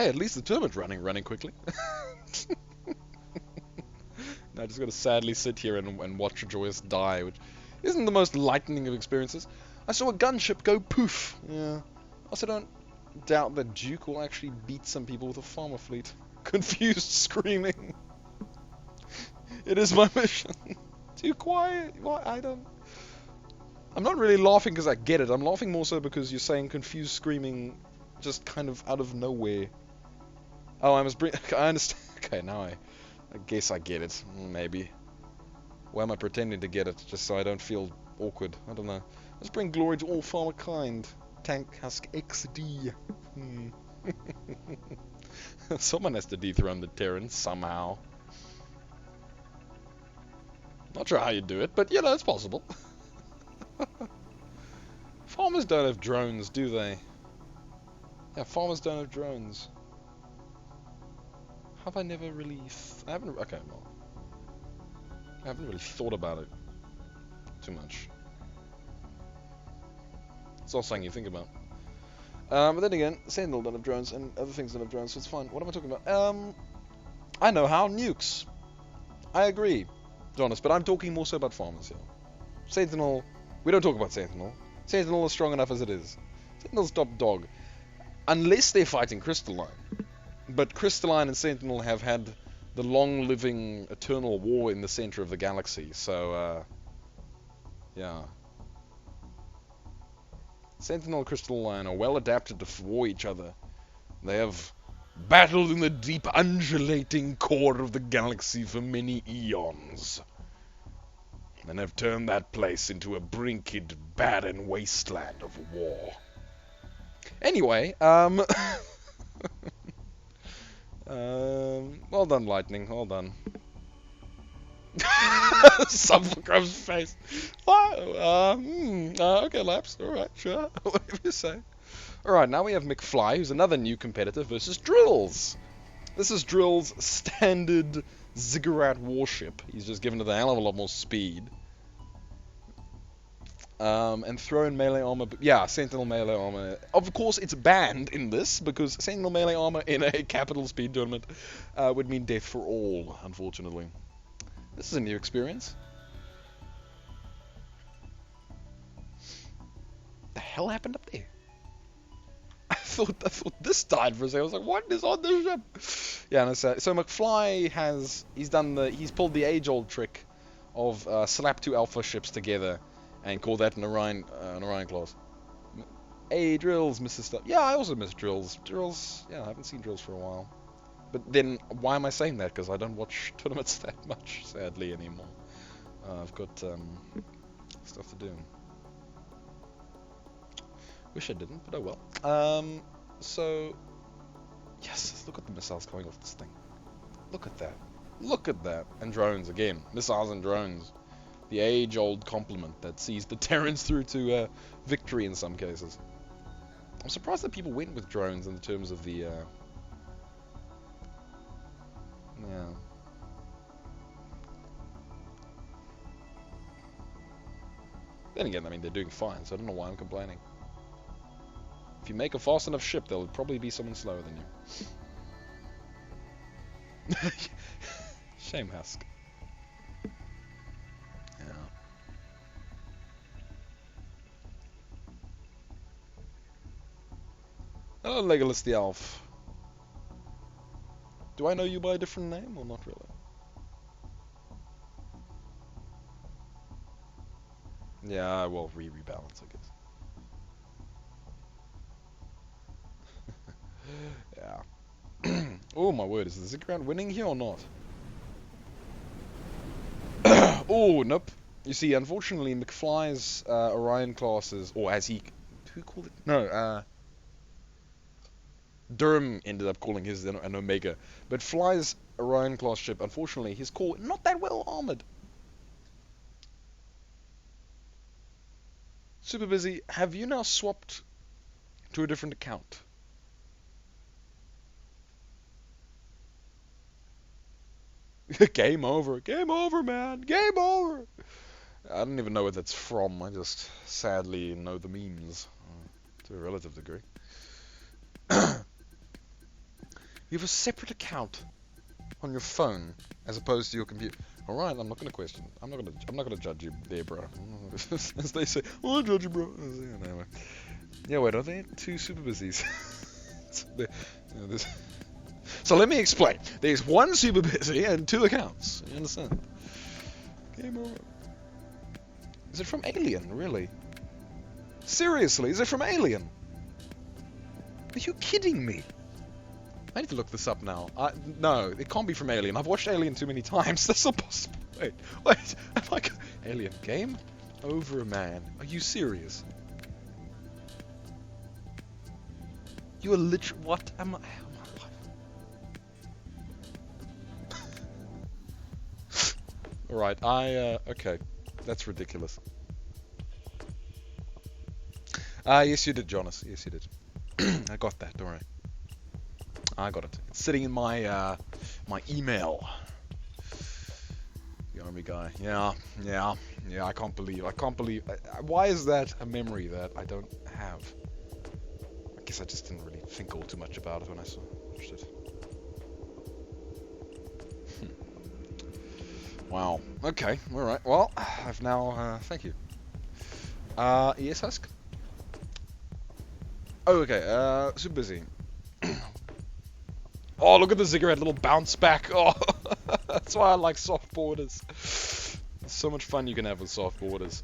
Hey, at least the tournament's running quickly. Now I just gotta sadly sit here and watch Joyous die, which isn't the most lightning of experiences. I saw a gunship go poof. Yeah. Also don't doubt that Duke will actually beat some people with a farmer fleet. Confused screaming. It is my mission. Too quiet. What? I'm not really laughing because I get it. I'm laughing more so because you're saying confused screaming just kind of out of nowhere. Oh, I must bring... I understand. Okay, now I guess I get it. Maybe. Why am I pretending to get it? Just so I don't feel awkward. I don't know. Let's bring glory to all farmer kind. Tank Husk XD. Someone has to dethrone the Terran somehow. Not sure how you do it, but you know, it's possible. Farmers don't have drones, do they? Yeah, farmers don't have drones. Have I never really... I haven't... Okay, well... I haven't really thought about it too much. It's not something you think about. But then again, Sentinel don't have drones, and other things don't have drones, so it's fine. What am I talking about? I know how. Nukes. I agree, Jonas, but I'm talking more so about farmers here. Sentinel... We don't talk about Sentinel. Sentinel is strong enough as it is. Sentinel's top dog. Unless they're fighting Crystalline. But Crystalline and Sentinel have had the long-living eternal war in the center of the galaxy, so, yeah. Sentinel and Crystalline are well adapted to war each other. They have battled in the deep undulating core of the galaxy for many eons. And have turned that place into a brinked, barren wasteland of war. Anyway, well done, Lightning. Well done. Sepulcrum's face. Okay, Laps. Alright, sure. Whatever you say. Alright, now we have McFly, who's another new competitor, versus Drills. This is Drills' standard Ziggurat warship. He's just given it a hell of a lot more speed. And throw in melee armor. Yeah, Sentinel melee armor. Of course, it's banned in this, because Sentinel melee armor in a capital speed tournament would mean death for all, unfortunately. This is a new experience. The hell happened up there? I thought this died for a second. I was like, what is on this ship? Yeah, no, so McFly he's pulled the age-old trick of slap two alpha ships together and call that an Orion class. Hey, Drills, Mr. Stuff. Yeah, I also miss Drills. Drills, yeah, I haven't seen Drills for a while. But then, why am I saying that? Because I don't watch tournaments that much, sadly, anymore. I've got stuff to do. Wish I didn't, but oh well. So, yes, look at the missiles coming off this thing. Look at that. Look at that. And drones, again. Missiles and drones. The age-old compliment that sees the Terrans through to victory in some cases. I'm surprised that people went with drones in terms of the... yeah. Then again, I mean, they're doing fine, so I don't know why I'm complaining. If you make a fast enough ship, there'll probably be someone slower than you. Shame Husk. Yeah. Hello, Legolas the Elf. Do I know you by a different name, or not really? Yeah, well, rebalance, I guess. Yeah. Oh my word, is the Ziggurat winning here or not? Oh, nope. You see, unfortunately, McFly's Orion classes, or as he... Who called it? No, Durham ended up calling his an Omega. But Fly's Orion class ship, unfortunately, his core not that well armored. Super busy. Have you now swapped to a different account? Game over. Game over, man. Game over. I don't even know where that's from. I just sadly know the memes to a relative degree. You have a separate account on your phone as opposed to your computer. All right, I'm not gonna question. I'm not gonna judge you there, bro. As they say, oh, I judge you, bro. Anyway. Yeah, wait, are there two super busies? So let me explain. There's one super busy and two accounts. You understand? Game over. Is it from Alien, really? Seriously, is it from Alien? Are you kidding me? I need to look this up now. No, it can't be from Alien. I've watched Alien too many times. That's not possible. Wait. Am I... Alien game? Over a man. Are you serious? You are literally... What am I... Alright, okay. That's ridiculous. Yes you did, Jonas. Yes you did. I got that, don't worry. I got it. It's sitting in my my email. The army guy. Yeah. I can't believe. Why is that a memory that I don't have? I guess I just didn't really think all too much about it when I watched it. Wow. Okay. All right. Well, I've now. Thank you. Yes, Husk. Oh, okay. Super busy. Oh, look at the cigarette, little bounce back. Oh, that's why I like soft borders. There's so much fun you can have with soft borders.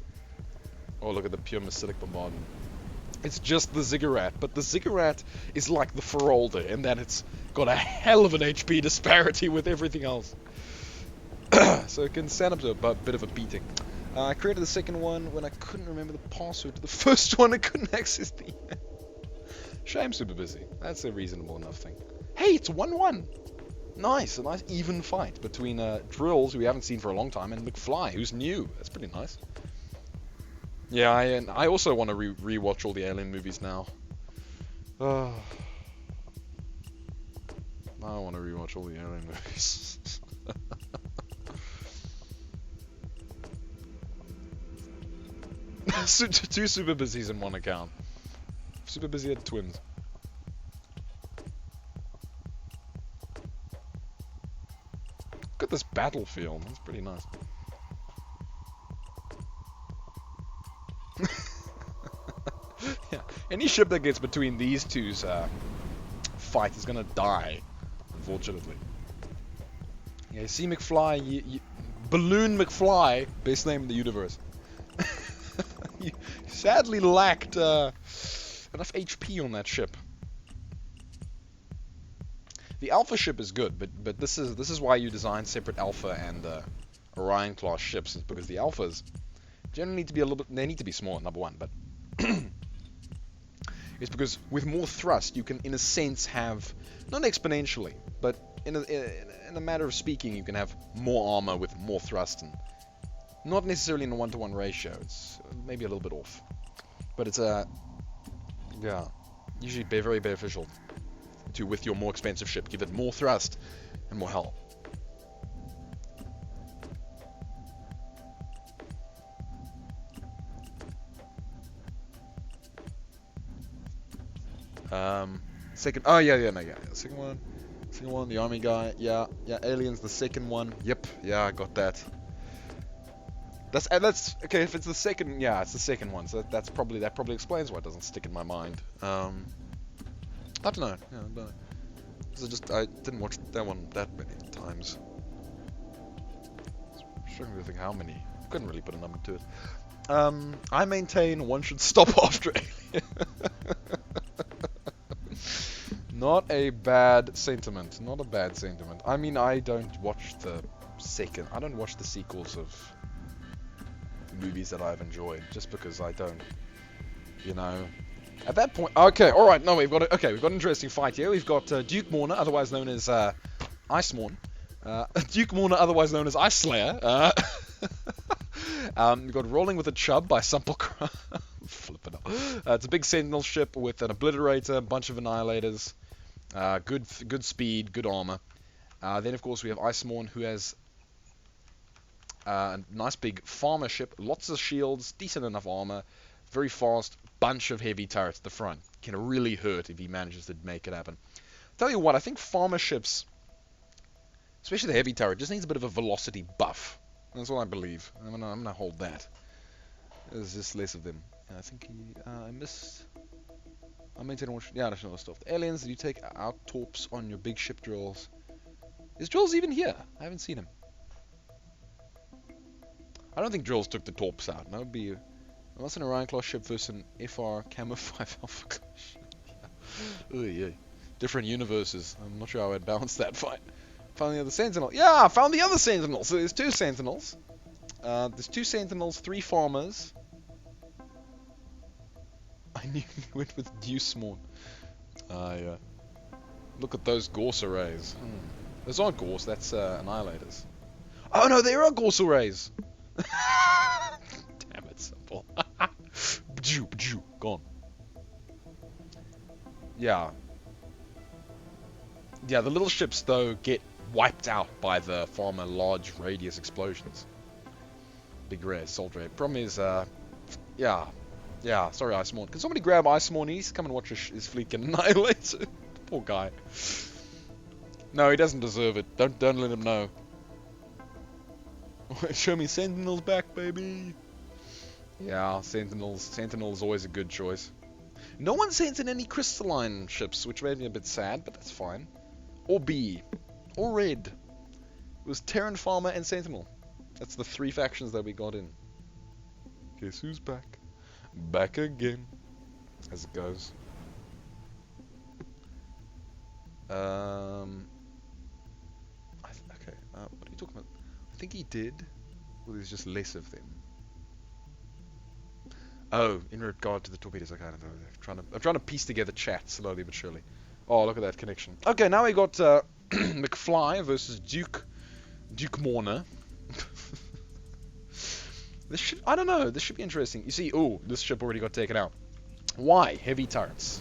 Oh, look at the pure Mesitic bombardment. It's just the ziggurat, but the ziggurat is like the Ferolder in that it's got a hell of an HP disparity with everything else. So it can stand up to a bit of a beating. I created the second one when I couldn't remember the password to the first one. I couldn't access the email. Shame super busy. That's a reasonable enough thing. Hey, it's 1-1. Nice, a nice even fight between Drills, who we haven't seen for a long time, and McFly, who's new. That's pretty nice. Yeah, I also want to rewatch all the Alien movies now. I want to rewatch all the Alien movies. Two super busies in one account. Super busy had twins. Look at this battlefield. That's pretty nice. Yeah, any ship that gets between these two's fight is gonna die, unfortunately. Yeah, see McFly, Balloon McFly, best name in the universe. You sadly lacked enough HP on that ship. The Alpha ship is good, but this is why you design separate Alpha and Orion class ships, is because the Alphas generally need to be a little bit. They need to be smaller, number one, but it's because with more thrust you can, in a sense, have not exponentially, but in a matter of speaking, you can have more armor with more thrust, and not necessarily in a 1-to-1 ratio. It's maybe a little bit off, but it's yeah, usually very beneficial to, with your more expensive ship, give it more thrust and more hull. Second, oh yeah, second one, the army guy, yeah, aliens, the second one, yep, yeah, I got that. That's okay. If it's the second, yeah, it's the second one. So that probably explains why it doesn't stick in my mind. I don't know. Yeah, no. I didn't watch that one that many times. I'm struggling to think how many. Couldn't really put a number to it. I maintain one should stop after Alien. Not a bad sentiment. Not a bad sentiment. I mean, I don't watch the sequels of movies that I've enjoyed, just because I don't, at that point. Okay, all right. No, we've got an interesting fight here. We've got Duke Morna, otherwise known as Icemourn. Duke Morna, otherwise known as Ice Slayer. We've got Rolling with a Chub by Supple. Flip it up. It's a big Sentinel ship with an Obliterator, a bunch of Annihilators, good speed, good armor. Then of course we have Icemourn, who has a nice big farmer ship, lots of shields, decent enough armor, very fast, bunch of heavy turrets at the front. Can really hurt if he manages to make it happen. Tell you what, I think farmer ships, especially the heavy turret, just needs a bit of a velocity buff. That's what I believe. I'm gonna hold that. There's just less of them. Yeah, I think I missed. I meant to watch. Yeah, additional stuff. The aliens, did you take out torps on your big ship drills? Is Drills even here? I haven't seen him. I don't think Drills took the torps out. That would be. Unless an Orion class ship versus an FR Camo 5 Alpha class. Yeah. Different universes. I'm not sure how I'd balance that fight. Found the other Sentinel. Yeah, I found the other Sentinel. So there's 2 Sentinels. There's 2 Sentinels, 3 farmers. I knew you went with Deuce Morn. Yeah. Look at those Gorse arrays. Those aren't Gorse, that's Annihilators. Oh no, they are Gorse arrays! Damn it, simple. Gone. Yeah. Yeah, the little ships, though, get wiped out by the farmer large radius explosions. Big ray, assault ray. Problem is, yeah, sorry, Icemourn. Can somebody grab Icemourn? He needs to come and watch his fleet get annihilated. Poor guy. No, he doesn't deserve it. Don't let him know. Show me Sentinels back, baby. Yeah, Sentinel's always a good choice. No one sent in any crystalline ships, which made me a bit sad, but that's fine. Or B. Or Red. It was Terran Farmer and Sentinel. That's the 3 factions that we got in. Guess who's back? Back again. As it goes. Okay, what are you talking about? I think he did. Well, there's just less of them. Oh, in regard to the torpedoes, okay, I'm trying to piece together chat slowly but surely. Oh, look at that connection. Okay, now we got McFly versus Duke Mourner. I don't know, this should be interesting. You see, this ship already got taken out. Why? Heavy turrets.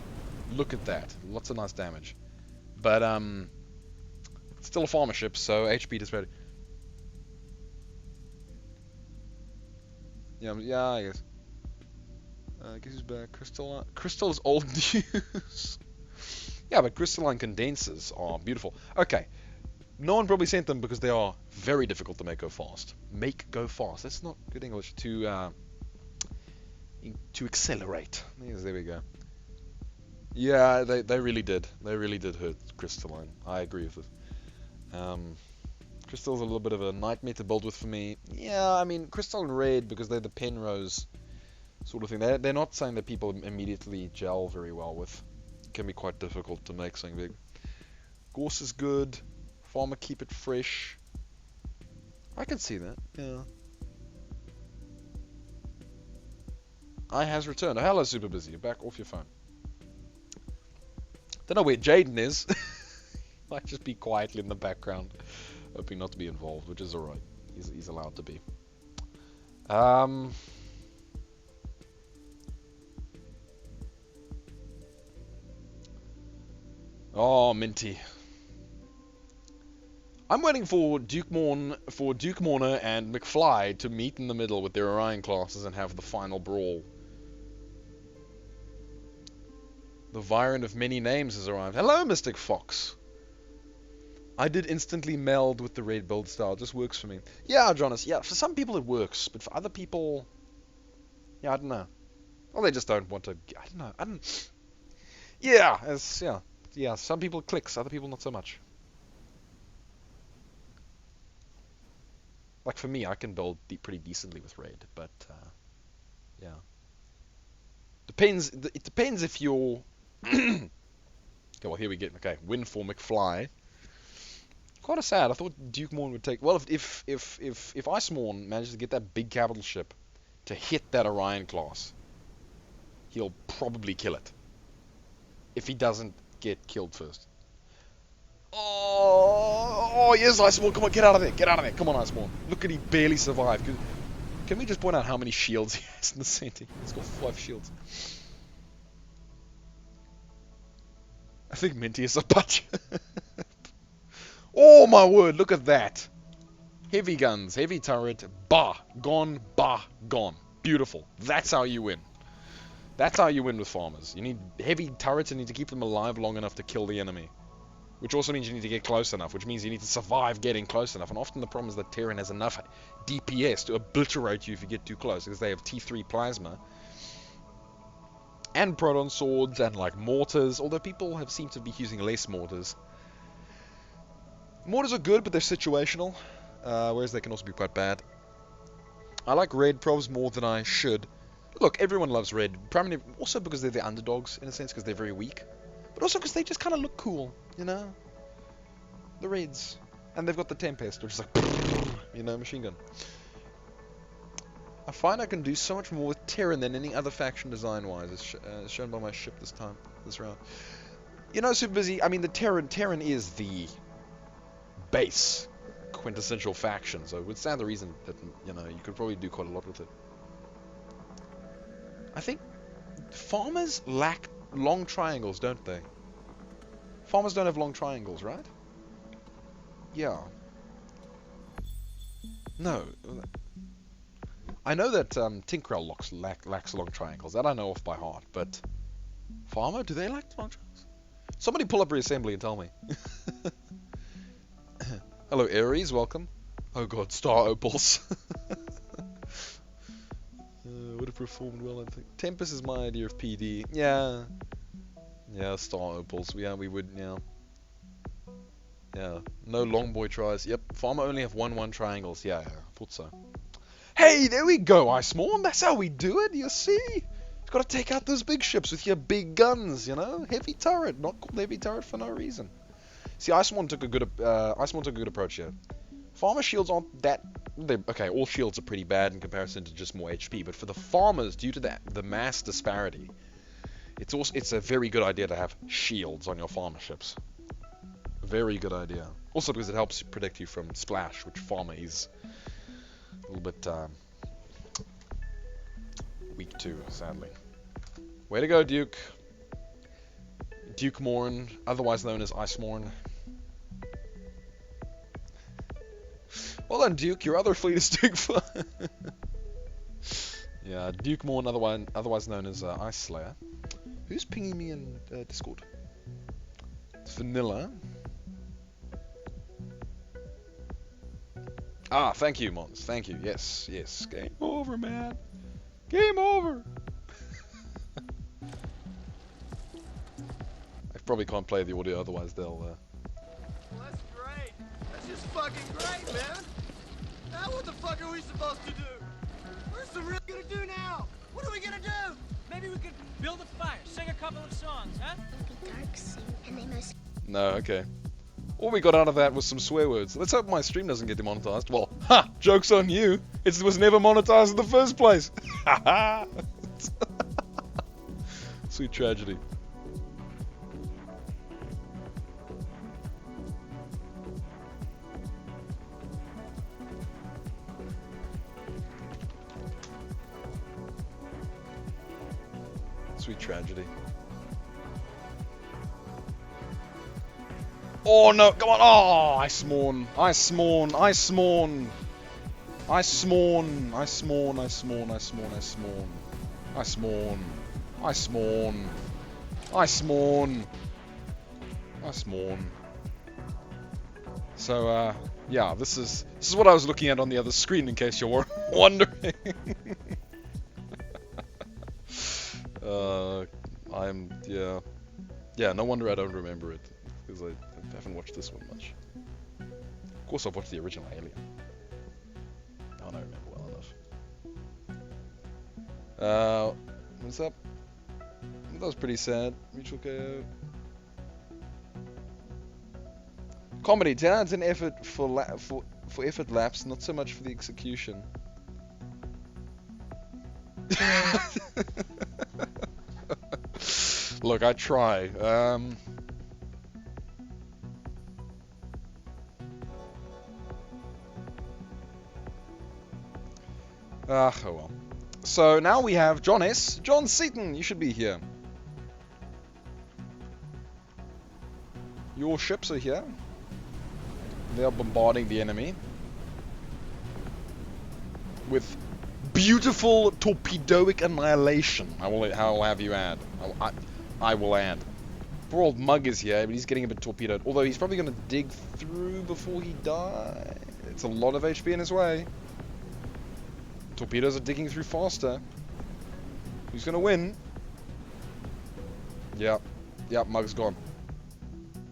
Look at that. Lots of nice damage. But, it's still a farmer ship, so HP disparity. Yeah, I guess. Guess who's back? Crystal's old news. Yeah, but crystalline condensers are beautiful. Okay. No one probably sent them because they are very difficult to make go fast. Make go fast. That's not good English. To accelerate. Yes, there we go. Yeah, they really did. They really did hurt crystalline. I agree with it. Crystal's a little bit of a nightmare to build with for me. Yeah, I mean, Crystal and Red, because they're the Penrose sort of thing. They're not something that people immediately gel very well with. It can be quite difficult to make something big. Gorse is good. Farmer, keep it fresh. I can see that, yeah. I has returned. Oh, hello, Super Busy. You're back off your phone. Don't know where Jaden is. Might just be quietly in the background, hoping not to be involved, which is alright. He's allowed to be. Oh, Minty. I'm waiting for Duke Mourner and McFly to meet in the middle with their Orion classes and have the final brawl. The Viren of many names has arrived. Hello, Mystic Fox. I did instantly meld with the red build style. It just works for me. Yeah, Jonas. Yeah, for some people it works, but for other people, yeah, I don't know. Well, they just don't want to. I don't know. I don't. Yeah, yeah. Some people it clicks, other people not so much. Like for me, I can build pretty decently with red, but yeah. It depends if you're. Okay, well here we get. Okay, win for McFly. Quite a sad. I thought Duke Mourn would take. Well, if Icemourn manages to get that big capital ship to hit that Orion class, he'll probably kill it. If he doesn't get killed first. Oh yes, Icemourn, come on, get out of there, come on, Icemourn. Look at he barely survived. Can we just point out how many shields he has in the center? He's got 5 shields. I think Minty is a butcher. Oh my word, look at that. Heavy guns, heavy turret, gone. Beautiful. That's how you win. That's how you win with farmers. You need heavy turrets and you need to keep them alive long enough to kill the enemy. which also means you need to get close enough, which means you need to survive getting close enough. And often the problem is that Terran has enough DPS to obliterate you if you get too close, because they have T3 plasma and proton swords and like mortars, although people have seemed to be using less mortars. Mortars are good, but they're situational, whereas they can also be quite bad. I like red provs more than I should. Look, everyone loves red, primarily also because they're the underdogs, in a sense, because they're very weak. But also because they just kind of look cool, you know? The reds. And they've got the Tempest, which is like, you know, machine gun. I find I can do so much more with Terran than any other faction design-wise, as shown by my ship this round. You know, Super Busy, I mean, the Terran is the base quintessential faction, so it would stand the reason that, you know, you could probably do quite a lot with it. I think farmers lack long triangles, don't they? Farmers don't have long triangles, right? Yeah. No. I know that Tinkerell lacks long triangles. That I know off by heart, but Farmer, do they lack long triangles? Somebody pull up Reassembly and tell me. Hello, Ares, welcome. Oh god, Star Opals. Would have performed well, I think. Tempest is my idea of PD. Yeah. Yeah, Star Opals. Yeah, we would, yeah. Yeah. No long boy tries. Yep. Farmer only have 1-1 triangles. Yeah, thought so. Hey, there we go, Iceborne. That's how we do it, you see? You've got to take out those big ships with your big guns, you know? Heavy turret, not called heavy turret for no reason. See, Iceborne took a good approach here. Farmer shields aren't that... Okay, all shields are pretty bad in comparison to just more HP, but for the farmers, due to the mass disparity, it's a very good idea to have shields on your farmer ships. Very good idea. Also because it helps protect you from splash, which farmer is a little bit weak too, sadly. Way to go, Duke. Duke Morn, otherwise known as Iceborne. Well done, Duke. Your other fleet is doing fine. Yeah, Duke Morn, otherwise known as Ice Slayer. Who's pinging me in Discord? It's Vanilla. Ah, thank you, Mons. Thank you. Yes, yes. Game over, man. Game over. I probably can't play the audio, otherwise they'll... Well, that's great. That's just fucking great, man. Now what the fuck are we supposed to do? Where's the real gonna do now? What are we gonna do? Maybe we could build a fire, sing a couple of songs, huh? It'll be dark soon, and they must... No, okay. All we got out of that was some swear words. Let's hope my stream doesn't get demonetized. Well, ha! Joke's on you. It was never monetized in the first place. Ha Sweet tragedy. Sweet tragedy. Oh no, come on! Oh, Iceborne! Iceborne! Iceborne! Iceborne! Iceborne! Iceborne! Iceborne! Iceborne! Iceborne! Iceborne! Iceborne! So, yeah, this is what I was looking at on the other screen, in case you're wondering. Yeah, no wonder I don't remember it, because I haven't watched this one much. Of course I've watched the original Alien. I don't remember well enough. What's up? That was pretty sad. Mutual KO. Comedy, 10 out of 10 effort for effort laps, not so much for the execution. Look, I try. Oh well. So now we have John S. John Seaton, you should be here. Your ships are here. They are bombarding the enemy with beautiful torpedoic annihilation. I will have you add. I will add. Poor old Mug is here, but he's getting a bit torpedoed. Although he's probably going to dig through before he dies. It's a lot of HP in his way. Torpedoes are digging through faster. Who's going to win? Yep. Yep, Mug's gone.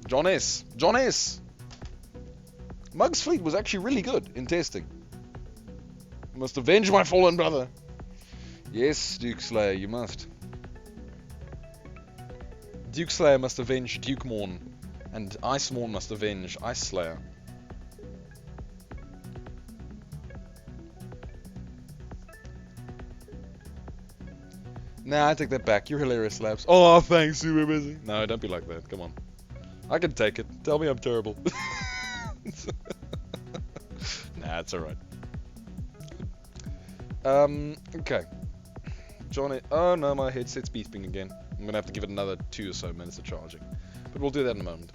John S. John S. Mug's fleet was actually really good in testing. Must avenge my fallen brother. Yes, Duke Slayer, you must. Duke Slayer must avenge Duke Morn, and Ice Morn must avenge Ice Slayer. Nah, I take that back. You're hilarious, Labs. Oh, thanks, super busy. No, don't be like that. Come on. I can take it. Tell me I'm terrible. Nah, it's alright. Okay. Johnny. Oh no, my headset's beeping again. I'm gonna have to give it another 2 or so minutes of charging. But we'll do that in a moment.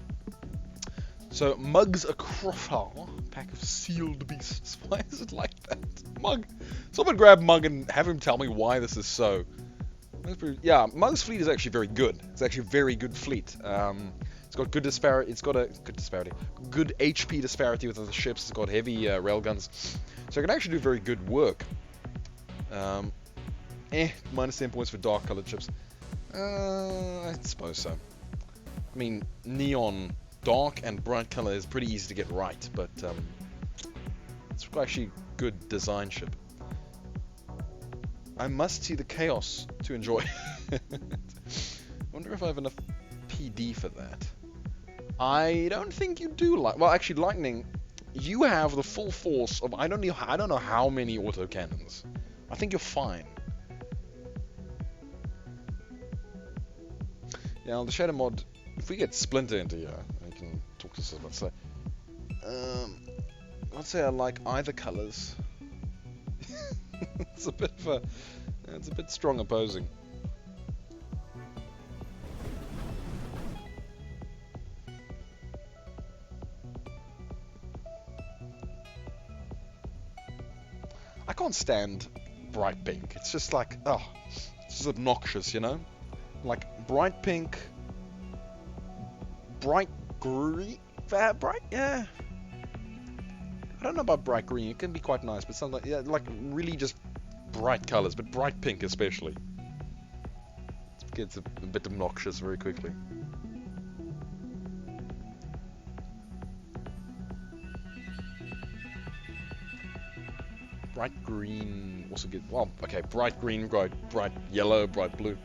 So, Mug's a Crofar, pack of sealed beasts. Why is it like that? Mug. Someone grab Mug and have him tell me why this is so. Yeah, Mug's fleet is actually very good. It's actually a very good fleet. It's got good disparity. It's got a good HP disparity with other ships. It's got heavy railguns, so it can actually do very good work. Minus 10 points for dark-colored ships. I suppose so. I mean, neon, dark and bright color is pretty easy to get right, but it's actually good design ship. I must see the chaos to enjoy. I wonder if I have enough PD for that. I don't think you do. Well, actually, Lightning, you have the full force of I don't know how many autocannons. I think you're fine. Yeah, the Shadow mod. If we get Splinter into here, I can talk to us about so. I'd say I like either colors. It's a bit strong opposing. I can't stand bright pink. It's just like, oh, it's just obnoxious, you know? Like bright pink, bright green, yeah. I don't know about bright green. It can be quite nice, but something like, yeah, like really just bright colors, but bright pink especially. It gets a bit obnoxious very quickly. Bright green also good. Well, okay, bright green, bright yellow, bright blue.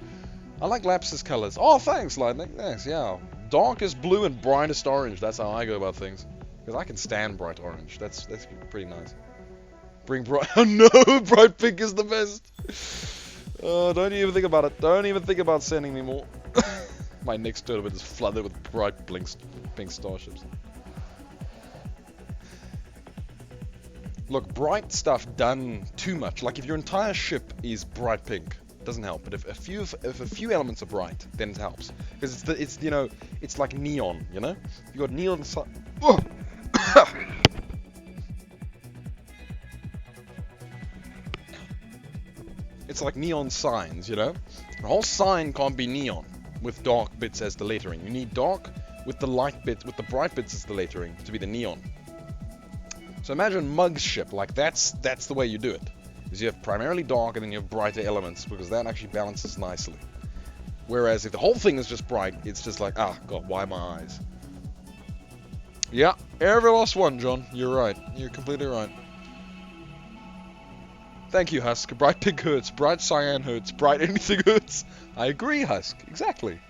I like Laps's colors. Oh, thanks, Lightning. Thanks, yeah. Darkest blue and brightest orange. That's how I go about things. Because I can stand bright orange. That's pretty nice. Bring bright... Oh no! Bright pink is the best! Oh, don't even think about it. Don't even think about sending me more. My next tournament is flooded with bright pink starships. Look, bright stuff done too much. Like if your entire ship is bright pink, doesn't help. But if a few elements are bright, then it helps. Because it's like neon, you know? You got neon. It's like neon signs, you know? The whole sign can't be neon with dark bits as the lettering. You need dark with the light bits, with the bright bits as the lettering to be the neon. So imagine Mug's ship, like that's the way you do it. Is you have primarily dark and then you have brighter elements because that actually balances nicely. Whereas if the whole thing is just bright, it's just like, ah, God, why my eyes? Yeah, every last one, John. You're right. You're completely right. Thank you, Husk. Bright pink hurts, bright cyan hurts, bright anything hurts. I agree, Husk. Exactly.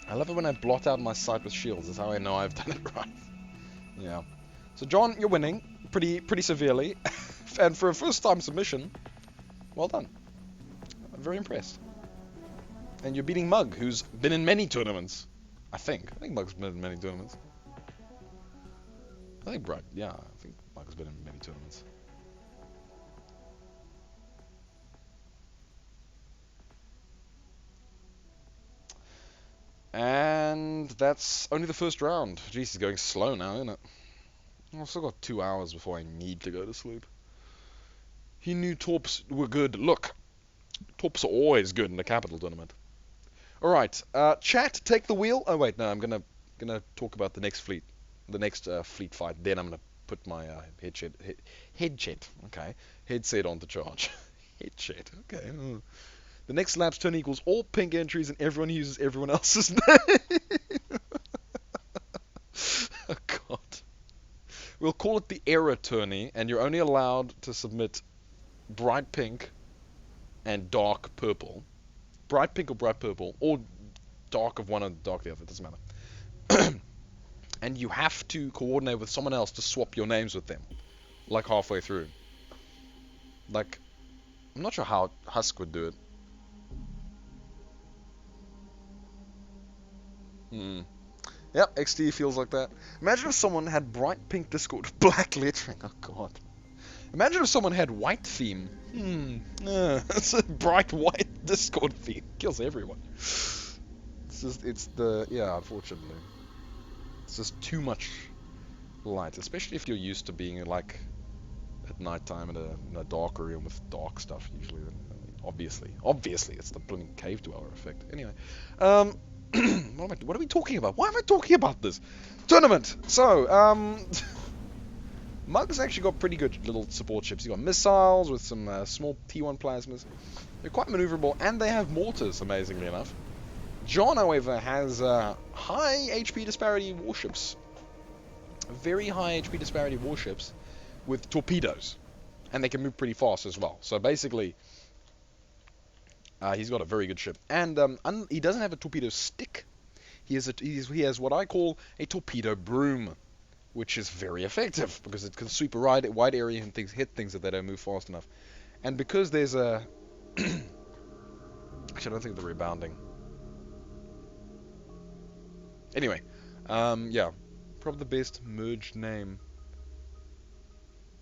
I love it when I blot out my sight with shields. That's how I know I've done it right. Yeah. So, John, you're winning pretty severely. And for a first-time submission, well done. I'm very impressed. And you're beating Mug, who's been in many tournaments. I think Mug's been in many tournaments. I think Mug's been in many tournaments. And that's only the first round. Jeez, he's going slow now, isn't it? I've still got 2 hours before I need to go to sleep. He knew Torps were good. Look, Torps are always good in the capital tournament. All right, chat, take the wheel. Oh wait, no, I'm gonna talk about the next fleet, fleet fight. Then I'm gonna put my headset on to charge. Headset, okay. The next lap's turn equals all pink entries, and everyone uses everyone else's name. Oh God. We'll call it the error tourney, and you're only allowed to submit bright pink and dark purple. Bright pink or bright purple, or dark of one and dark the other, it doesn't matter. And you have to coordinate with someone else to swap your names with them, like halfway through. Like, I'm not sure how Husk would do it. Yep, XD feels like that. Imagine if someone had bright pink Discord with black lettering. Oh God. Imagine if someone had white theme. It's a bright white Discord theme. Kills everyone. Unfortunately. It's just too much light, especially if you're used to being like at nighttime in a dark room with dark stuff usually. Obviously, it's the blooming cave dweller effect. Anyway, what are we talking about? Why am I talking about this tournament? So, Mug's actually got pretty good little support ships. He's got missiles with some small T1 plasmas. They're quite maneuverable, and they have mortars, amazingly enough. John, however, has high HP disparity warships. Very high HP disparity warships with torpedoes. And they can move pretty fast as well. So basically, he's got a very good ship. And he doesn't have a torpedo stick. He has what I call a torpedo broom, which is very effective because it can sweep a wide area and hit things if they don't move fast enough. And because there's a... Actually, I don't think they're rebounding. Anyway, yeah. Probably the best merged name.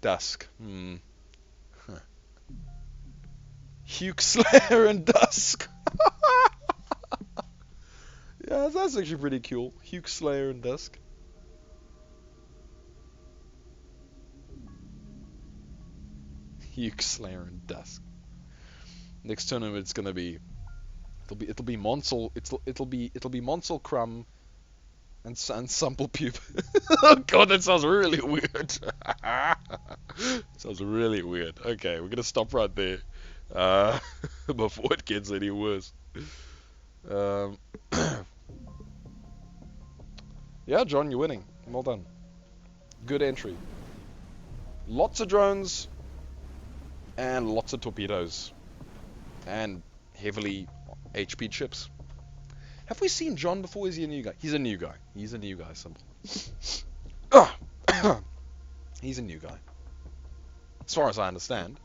Dusk. Huh. Hugh Slayer and Dusk. Yeah, that's actually pretty cool. Hugh Slayer and Dusk. Hugh Slayer and Dusk. Next tournament it's gonna be it'll be Monsel it'll be Monsel Crumb and Sample Pube. Oh God, that sounds really weird. Sounds really weird. Okay, we're gonna stop right there before it gets any worse. Yeah, John, you're winning. Well done. Good entry. Lots of drones and lots of torpedoes and heavily HP chips. Have we seen John before? Is he a new guy? He's a new guy. He's a new guy, Simple. He's a new guy. As far as I understand.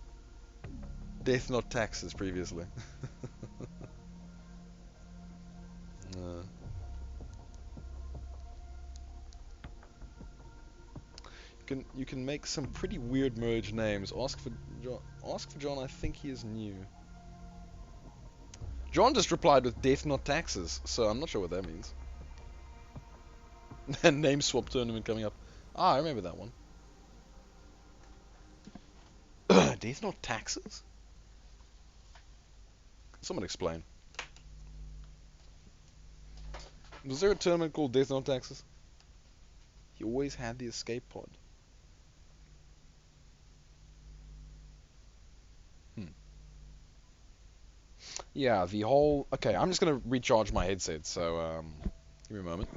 Death not taxes previously. You can make some pretty weird merge names. Ask for John. I think he is new. John just replied with death not taxes, so I'm not sure what that means. And name swap tournament coming up. Ah, I remember that one. Death not taxes? Someone explain. Was there a tournament called Death not taxes? He always had the escape pod. Yeah, the whole... Okay, I'm just going to recharge my headset, so give me a moment.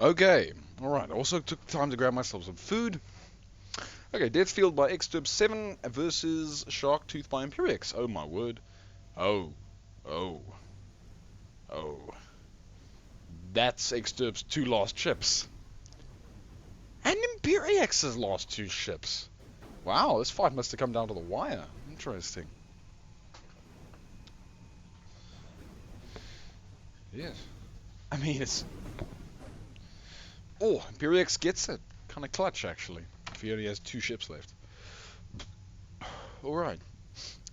Okay, alright, also took time to grab myself some food. Okay, Death's Field by Exturb 7 versus Shark Tooth by Imperiex. Oh my word. Oh. Oh. Oh. That's Exturb's 2 last ships. And Imperix's last 2 ships. Wow, this fight must have come down to the wire. Interesting. Yes. I mean, it's... Oh, Imperiex gets it. Kind of clutch, actually. If he only has 2 ships left. Alright.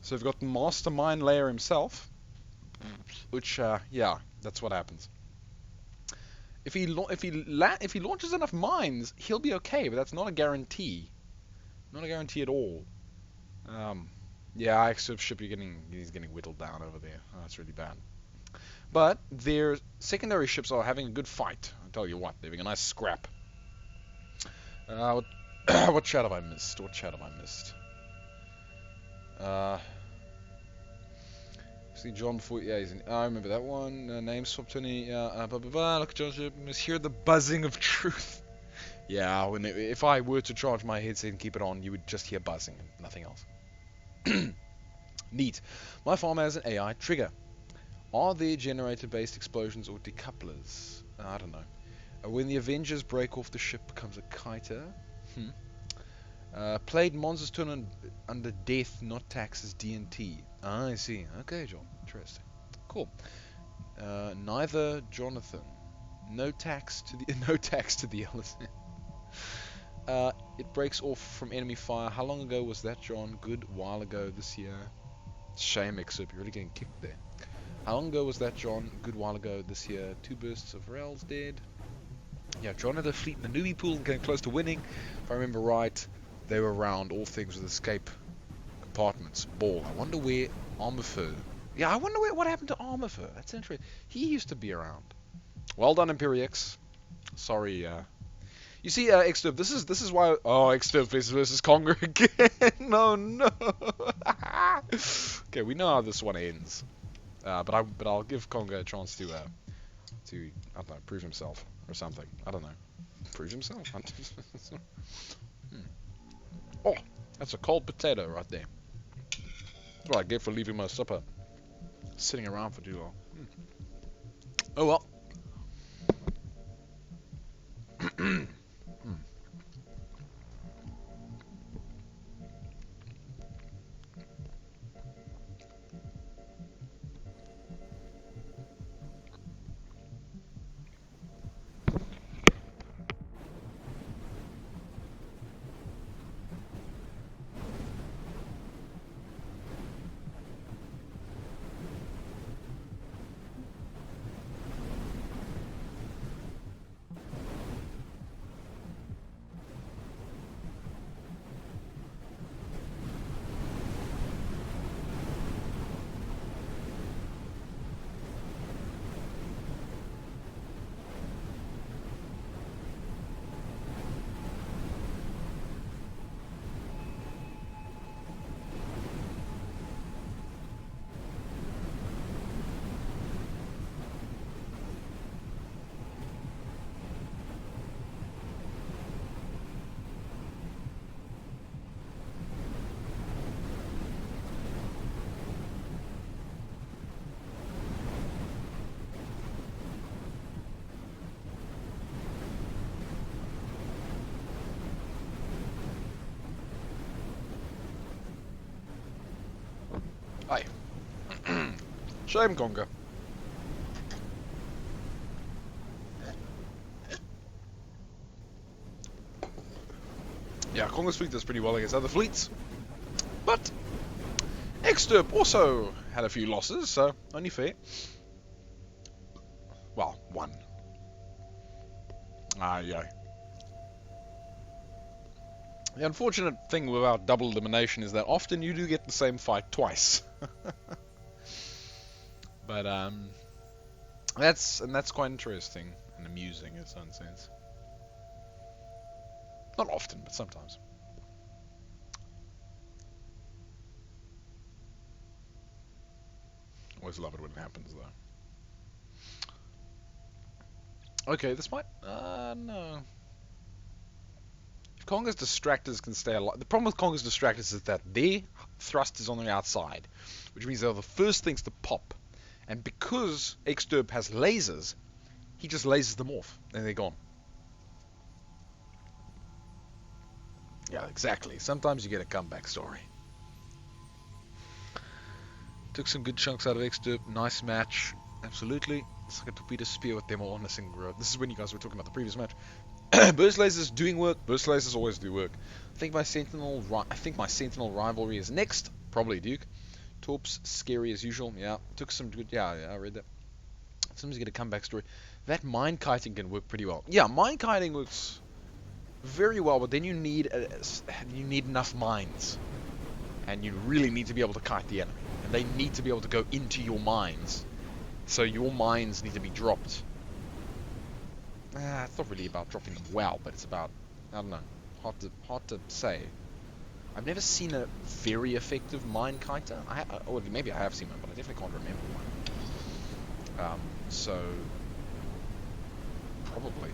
So we've got the Mastermind Layer himself. Which, yeah, that's what happens. If he launches enough mines, he'll be okay, but that's not a guarantee. Not a guarantee at all. Yeah, Exturb ship, he's getting whittled down over there. Oh, that's really bad. But their secondary ships are having a good fight. I'll tell you what, they're having a nice scrap. What, what chat have I missed? What chat have I missed? See John before, yeah, I remember that one. Name swap 20, blah blah blah. Look at John's ship. Must hear the buzzing of truth. Yeah, if I were to charge my headset and keep it on, you would just hear buzzing and nothing else. Neat. My farm has an AI trigger. Are there generator-based explosions or decouplers? I don't know. When the Avengers break off, the ship becomes a kiter. Played Monsters Tournament under death, not taxes D&T. Ah, I see. Okay, John. Interesting. Cool. Neither Jonathan. No tax to the no tax to the LSM. It breaks off from enemy fire. How long ago was that, John? Good while ago this year. Shame, Exurb. You're really getting kicked there. How long ago was that, John? Good while ago this year. 2 bursts of rails dead. Yeah, John had a fleet in the newbie pool and getting close to winning. If I remember right, they were around all things with escape compartments. Ball. I wonder where Armorfur... Yeah, I wonder what happened to Armorfur. That's interesting. He used to be around. Well done, Imperiex. Sorry, You see, Exturb, this is why... Oh, Exturb versus Conger again. No, no. Okay, we know how this one ends. But I'll give Conger a chance to I don't know, prove himself or something. I don't know. Prove himself? Oh, that's a cold potato right there. That's what I get for leaving my supper sitting around for too long. Oh well. Hi. Shame, Conger. Yeah, Conger's fleet does pretty well against other fleets. But Exturb also had a few losses, so only fair. Well, one. Yeah. The unfortunate thing about double elimination is that often you do get the same fight twice. But that's quite interesting and amusing in some sense. Not often, but sometimes. Always love it when it happens, though. Okay, this might... no. If Conga's distractors can stay alive... The problem with Conga's distractors is that their thrust is on the outside, which means they're the first things to pop. And because Exturb has lasers, he just lasers them off, and they're gone. Yeah, exactly. Sometimes you get a comeback story. Took some good chunks out of Exturb. Nice match. Absolutely. It's like a torpedo spear with them all on a single road. This is when you guys were talking about the previous match. Burst lasers doing work. Burst lasers always do work. I think my Sentinel rivalry is next. Probably Duke. Torps scary as usual. Yeah. Took some good. Yeah, I read that. Sometimes you get a comeback story. That mine kiting can work pretty well. Yeah, mine kiting works very well, but then you need enough mines, and you really need to be able to kite the enemy, and they need to be able to go into your mines. So your mines need to be dropped. It's not really about dropping them well, but it's about, I don't know, hard to say. I've never seen a very effective mine kiter. Or maybe I have seen one, but I definitely can't remember one. So probably.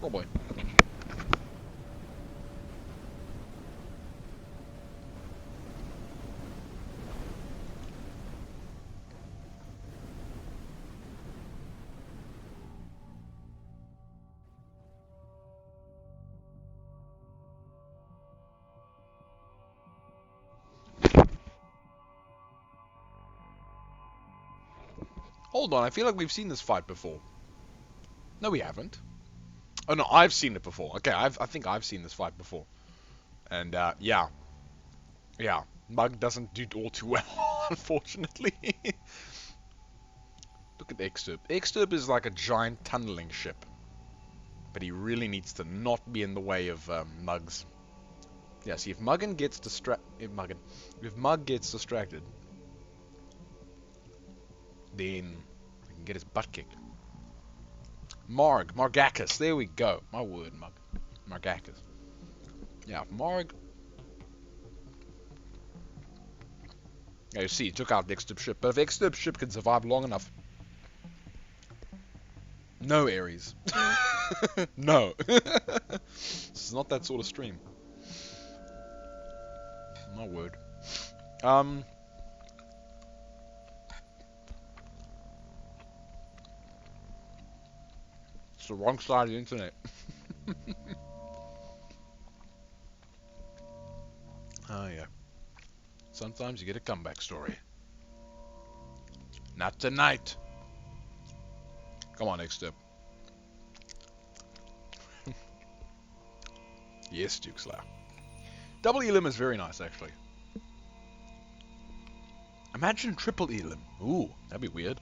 Probably. Hold on, I feel like we've seen this fight before. No, we haven't. Oh no, I've seen it before. Okay, I think I've seen this fight before. And yeah, Mug doesn't do all too well, unfortunately. Look at Exturb. Exturb is like a giant tunneling ship, but he really needs to not be in the way of Mug's. Yeah, see, if Mug gets distracted, then he can get his butt kicked. Margakis, there we go. My word, Mug. Margakis. Yeah, Marg. Yeah, you see, he took out the Exturb ship, but if Exturb ship can survive long enough, no Ares. No. This is not that sort of stream. My word. It's the wrong side of the internet. Oh yeah. Sometimes you get a comeback story. Not tonight. Come on, next step. Yes, Duke Slayer. Double Elim is very nice, actually. Imagine triple Elim. Ooh, that'd be weird.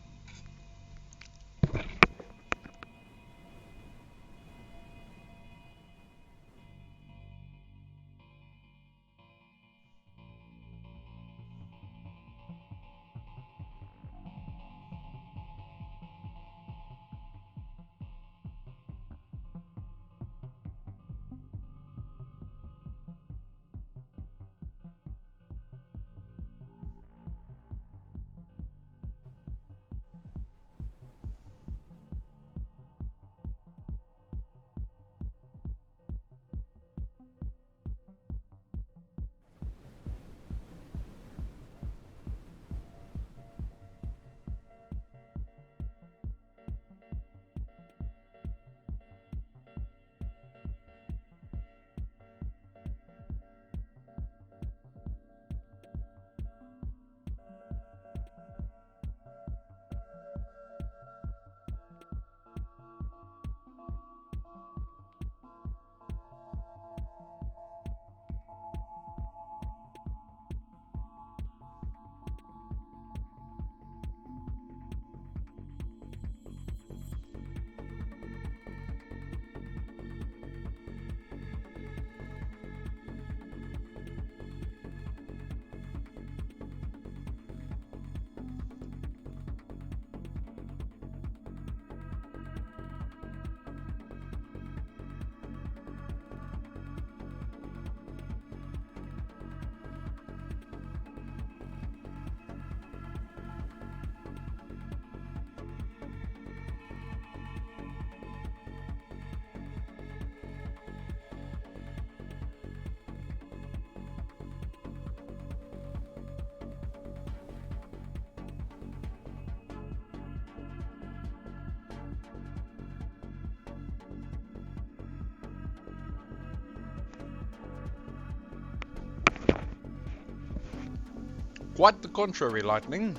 Quite the contrary, Lightning.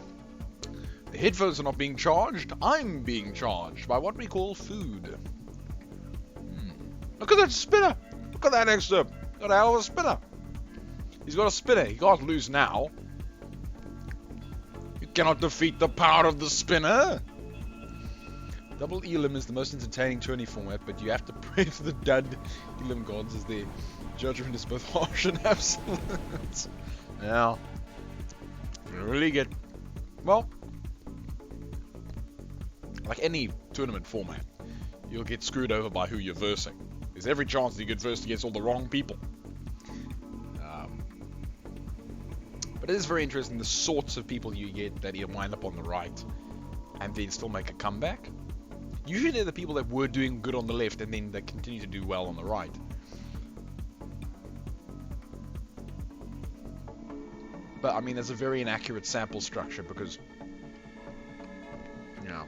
The headphones are not being charged. I'm being charged by what we call food. Look at that spinner. Look at that extra. Got a hell of a spinner. He's got a spinner. He can't lose now. You cannot defeat the power of the spinner. Double Elim is the most entertaining tourney format, but you have to pray to the dud Elim gods as their judgment is both harsh and absolute. Yeah. You really get... Well, like any tournament format, you'll get screwed over by who you're versing. There's every chance that you get versed against all the wrong people. But it is very interesting the sorts of people you get that wind up on the right and then still make a comeback. Usually they're the people that were doing good on the left and then they continue to do well on the right. But I mean, there's a very inaccurate sample structure because, you know,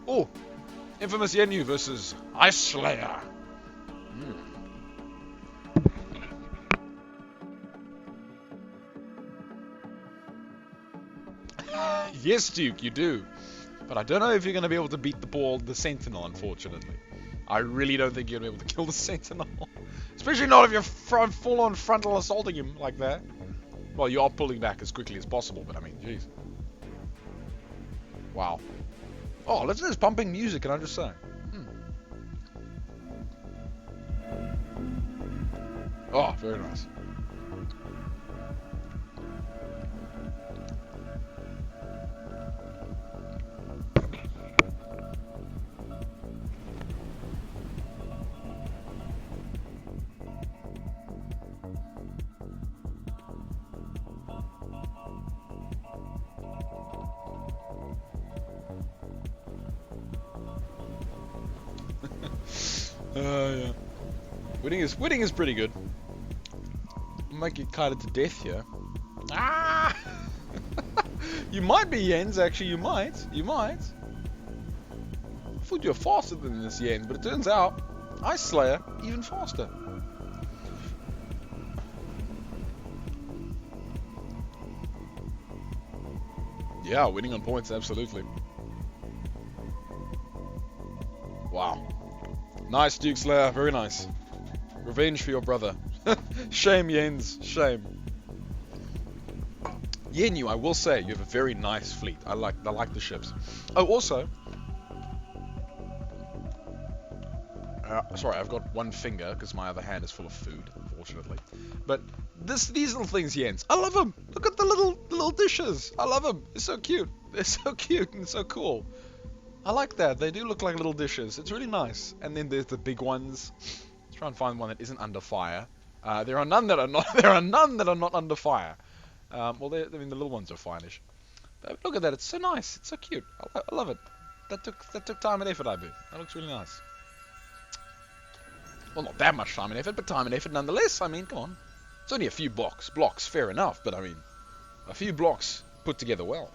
oh, infamous Yenu versus Ice Slayer. Yes, Duke, you do. But I don't know if you're going to be able to beat the Sentinel, unfortunately. I really don't think you're going to be able to kill the Sentinel. Especially not if you're full-on frontal assaulting him like that. Well, you are pulling back as quickly as possible, but I mean, jeez. Wow. Oh, listen to this pumping music, can I just say? Oh, very nice. Yeah. Winning is pretty good. Might get kited to death here. Ah! You might be, Jens, actually, you might. I thought you were faster than this, Jens, but it turns out Ice Slayer even faster. Yeah, winning on points, absolutely. Wow. Nice, Duke Slayer, very nice. Revenge for your brother. Shame, Jens, shame. Yenu, I will say, you have a very nice fleet. I like the ships. Oh, also... sorry, I've got one finger, because my other hand is full of food, unfortunately. But these little things, Jens, I love them! Look at the little dishes! I love them! They're so cute! They're so cute and so cool. I like that. They do look like little dishes. It's really nice. And then there's the big ones. Let's try and find one that isn't under fire. There are none that are not. There are none that are not under fire. Well, I mean, the little ones are fine-ish. But look at that. It's so nice. It's so cute. I love it. That took time and effort, I bet. That looks really nice. Well, not that much time and effort, but time and effort nonetheless. I mean, come on. It's only a few blocks. Blocks, fair enough. But I mean, a few blocks put together well.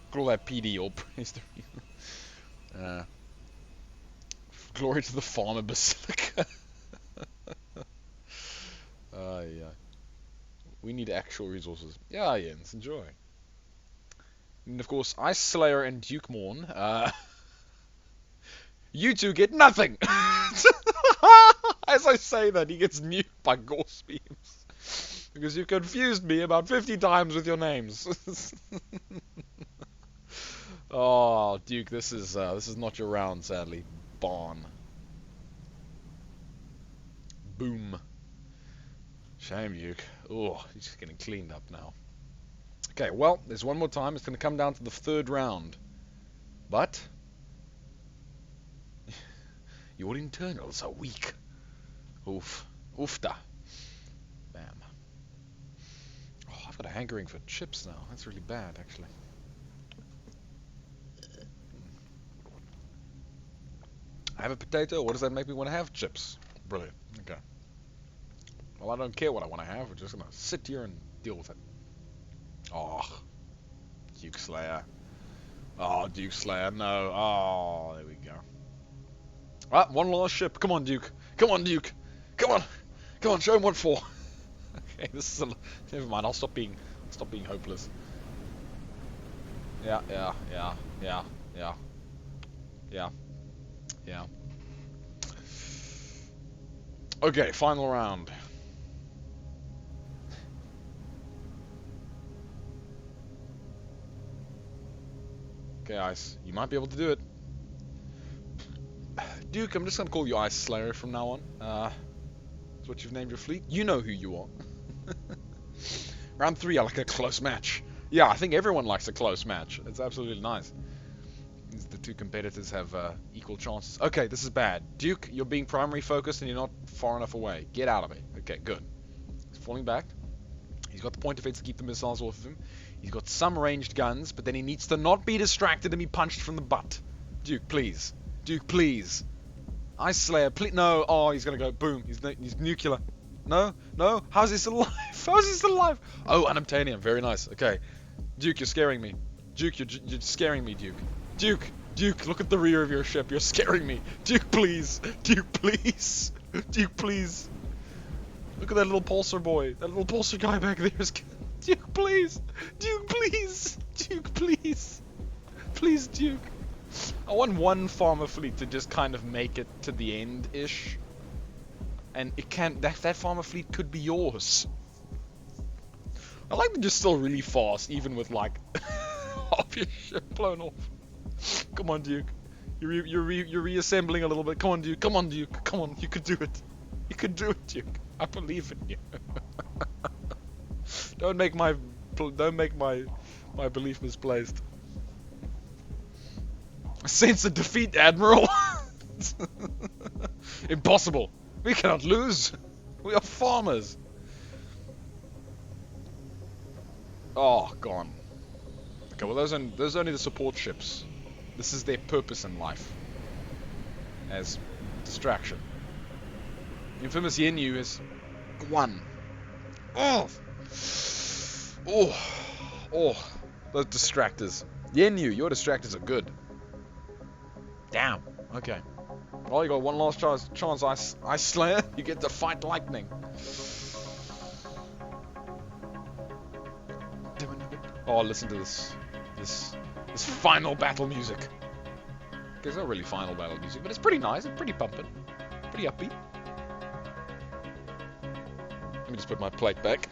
Look at all that PD all praised. Glory to the farmer basilica. Yeah. We need actual resources. Yeah, Jens, enjoy. And of course, Ice Slayer and Duke Morn. You two get nothing! As I say that, he gets nuked by Gauss beams. Because you confused me about 50 times with your names. Oh, Duke, this is not your round, sadly. Barn. Boom. Shame, Duke. Oh, he's just getting cleaned up now. Okay, well, there's one more time. It's going to come down to the third round. But your internals are weak. Oof. Oofta. Bam. Oh, I've got a hankering for chips now. That's really bad, actually. I have a potato. What does that make me want to have? Chips. Brilliant. Okay. Well, I don't care what I want to have. We're just going to sit here and deal with it. Oh. Duke Slayer. Oh, Duke Slayer. No. Oh, there we go. Ah, one last ship. Come on, Duke. Come on, Duke. Come on. Come on, show him what for. Okay, this is a... Never mind, I'll stop being hopeless. Yeah. Okay, final round. Okay, Ice, you might be able to do it. Duke, I'm just gonna call you Ice Slayer from now on. That's what you've named your fleet. You know who you are. Round 3, I like a close match. Yeah, I think everyone likes a close match. It's absolutely nice. Means the two competitors have equal chances. Okay, this is bad. Duke, you're being primary focused and you're not far enough away. Get out of it. Okay, good. He's falling back. He's got the point defense to keep the missiles off of him. He's got some ranged guns, but then he needs to not be distracted and be punched from the butt. Duke, please. Duke, please. Ice Slayer, please. No. Oh, he's gonna go. Boom. He's nuclear. No. No. How's he still alive? How's he still alive? Oh, unobtainium. Very nice. Okay. Duke, you're scaring me. Duke, you're scaring me, Duke. Duke, look at the rear of your ship. You're scaring me. Duke, please. Duke, please. Duke, please. Look at that little pulsar boy. That little pulsar guy back there is... Duke, please. Duke, please. Duke, please. Please, Duke. I want one farmer fleet to just kind of make it to the end-ish. And it can't... That farmer fleet could be yours. I like that you're still really fast, even with, like, half your ship blown off. Come on, Duke. You're reassembling a little bit. Come on, Duke. Come on, Duke. Come on. You could do it. You could do it, Duke. I believe in you. Don't make my belief misplaced. Sense of defeat, Admiral. Impossible. We cannot lose. We are farmers. Oh, gone. Okay, well those are only the support ships. This is their purpose in life. As distraction. Infamous Yenyu is 1. Oh! Those distractors. Yenyu, your distractors are good. Damn. Okay. Well, you got one last chance, Ice Slayer. You get to fight lightning. Oh, listen to this final battle music. Okay, it's not really final battle music, but it's pretty nice. It's pretty pumping. Pretty upbeat. Let me just put my plate back.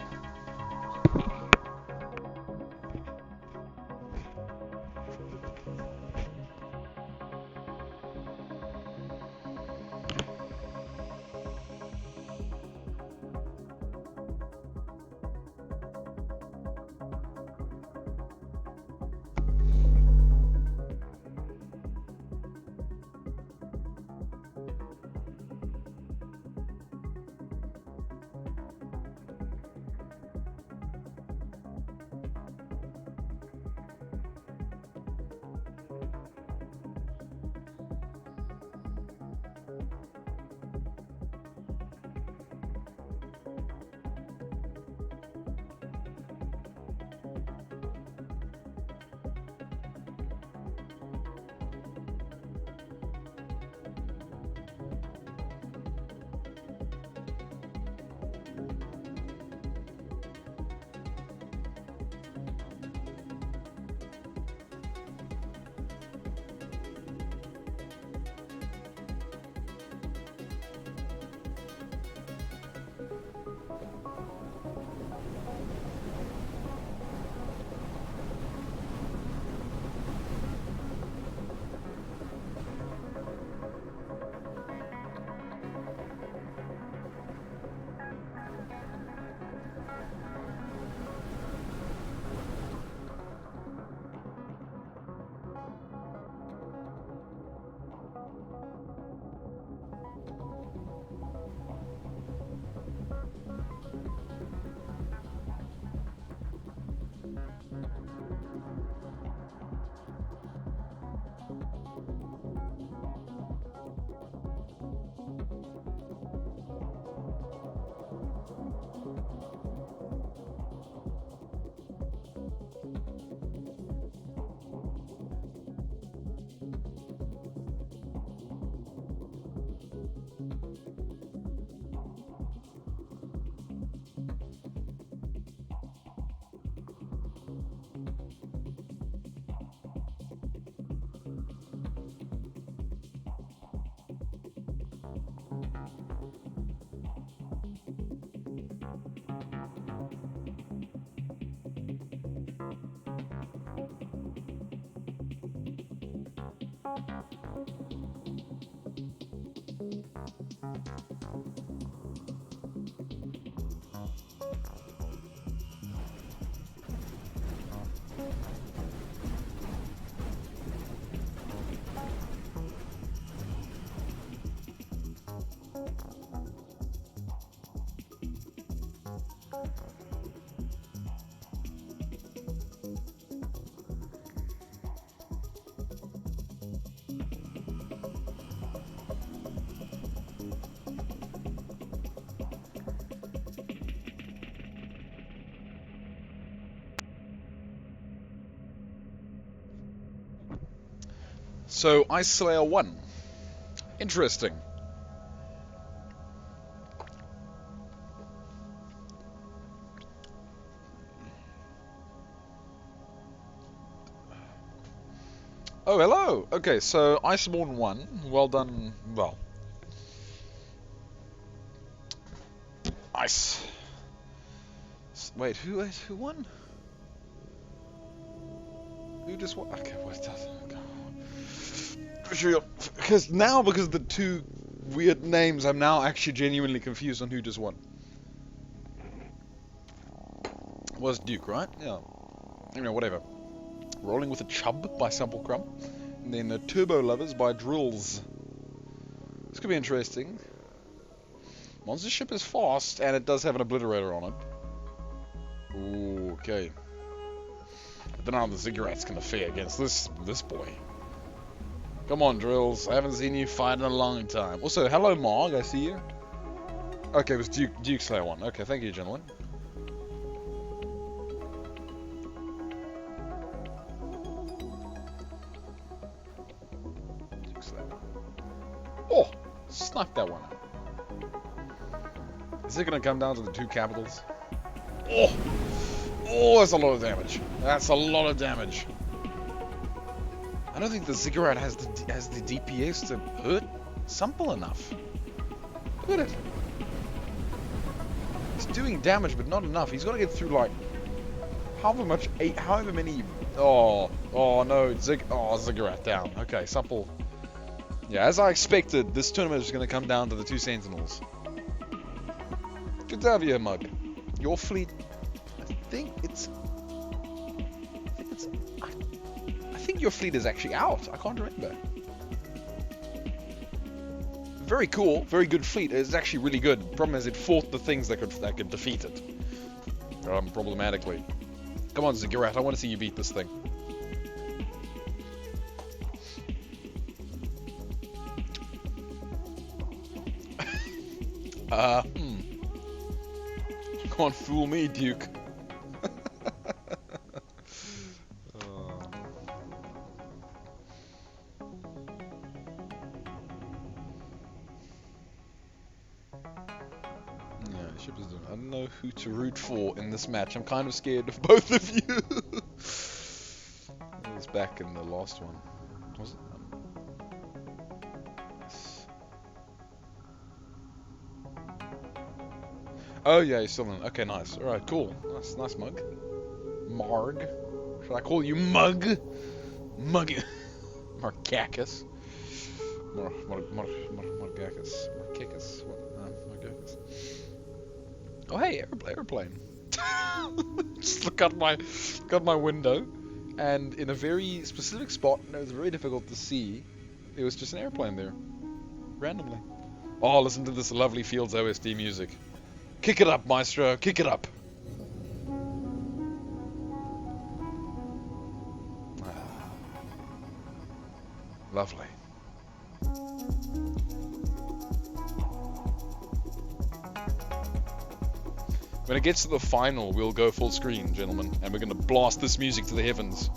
So, Ice Slayer won. Interesting. Oh, hello! Okay, so Iceborne won. Well done. Well. Ice. Wait, who won? Who just won? Okay, what does because now, because of the two weird names, I'm now actually genuinely confused on who just won. It was Duke, right? Yeah. You know, whatever. Rolling with a Chub by Sample and then Turbo Lovers by Drills. This could be interesting. Monster Ship is fast, and it does have an obliterator on it. Ooh, okay. I don't know how the Ziggurat's gonna fare against this boy. Come on, Drills. I haven't seen you fight in a long time. Also, hello, Marg. I see you. Okay, it was Duke Slayer one. Okay, thank you, gentlemen. Duke Slayer. Oh, sniped that one. Is it gonna come down to the two capitals? Oh, that's a lot of damage. That's a lot of damage. I don't think the Ziggurat has the DPS to hurt Sample enough. Look at it. It's doing damage, but not enough. He's got to get through like however many. Oh no, Ziggurat down. Okay, Sample. Yeah, as I expected, this tournament is going to come down to the two Sentinels. Good to have you here, Mug. Your fleet, I think your fleet is actually out. I can't remember. Very cool, very good fleet. It's actually really good. Problem is, it fought the things that could defeat it. Problematically. Come on, Ziggurat. I want to see you beat this thing. Can't fool me, Duke. I don't know who to root for in this match. I'm kind of scared of both of you. It was back in the last one. Was it? Yes. Oh yeah, he's still in. Okay, nice. Alright, cool. Nice mug. Marg. Should I call you Mug? Mug. Margacus. Margacus. Margacus. What? Margacus. Oh hey, airplane. Just look out my window, and in a very specific spot, and it was very difficult to see, it was just an airplane there. Randomly. Oh, listen to this lovely Fields OSD music. Kick it up, maestro, kick it up. Lovely. When it gets to the final, we'll go full screen, gentlemen, and we're going to blast this music to the heavens.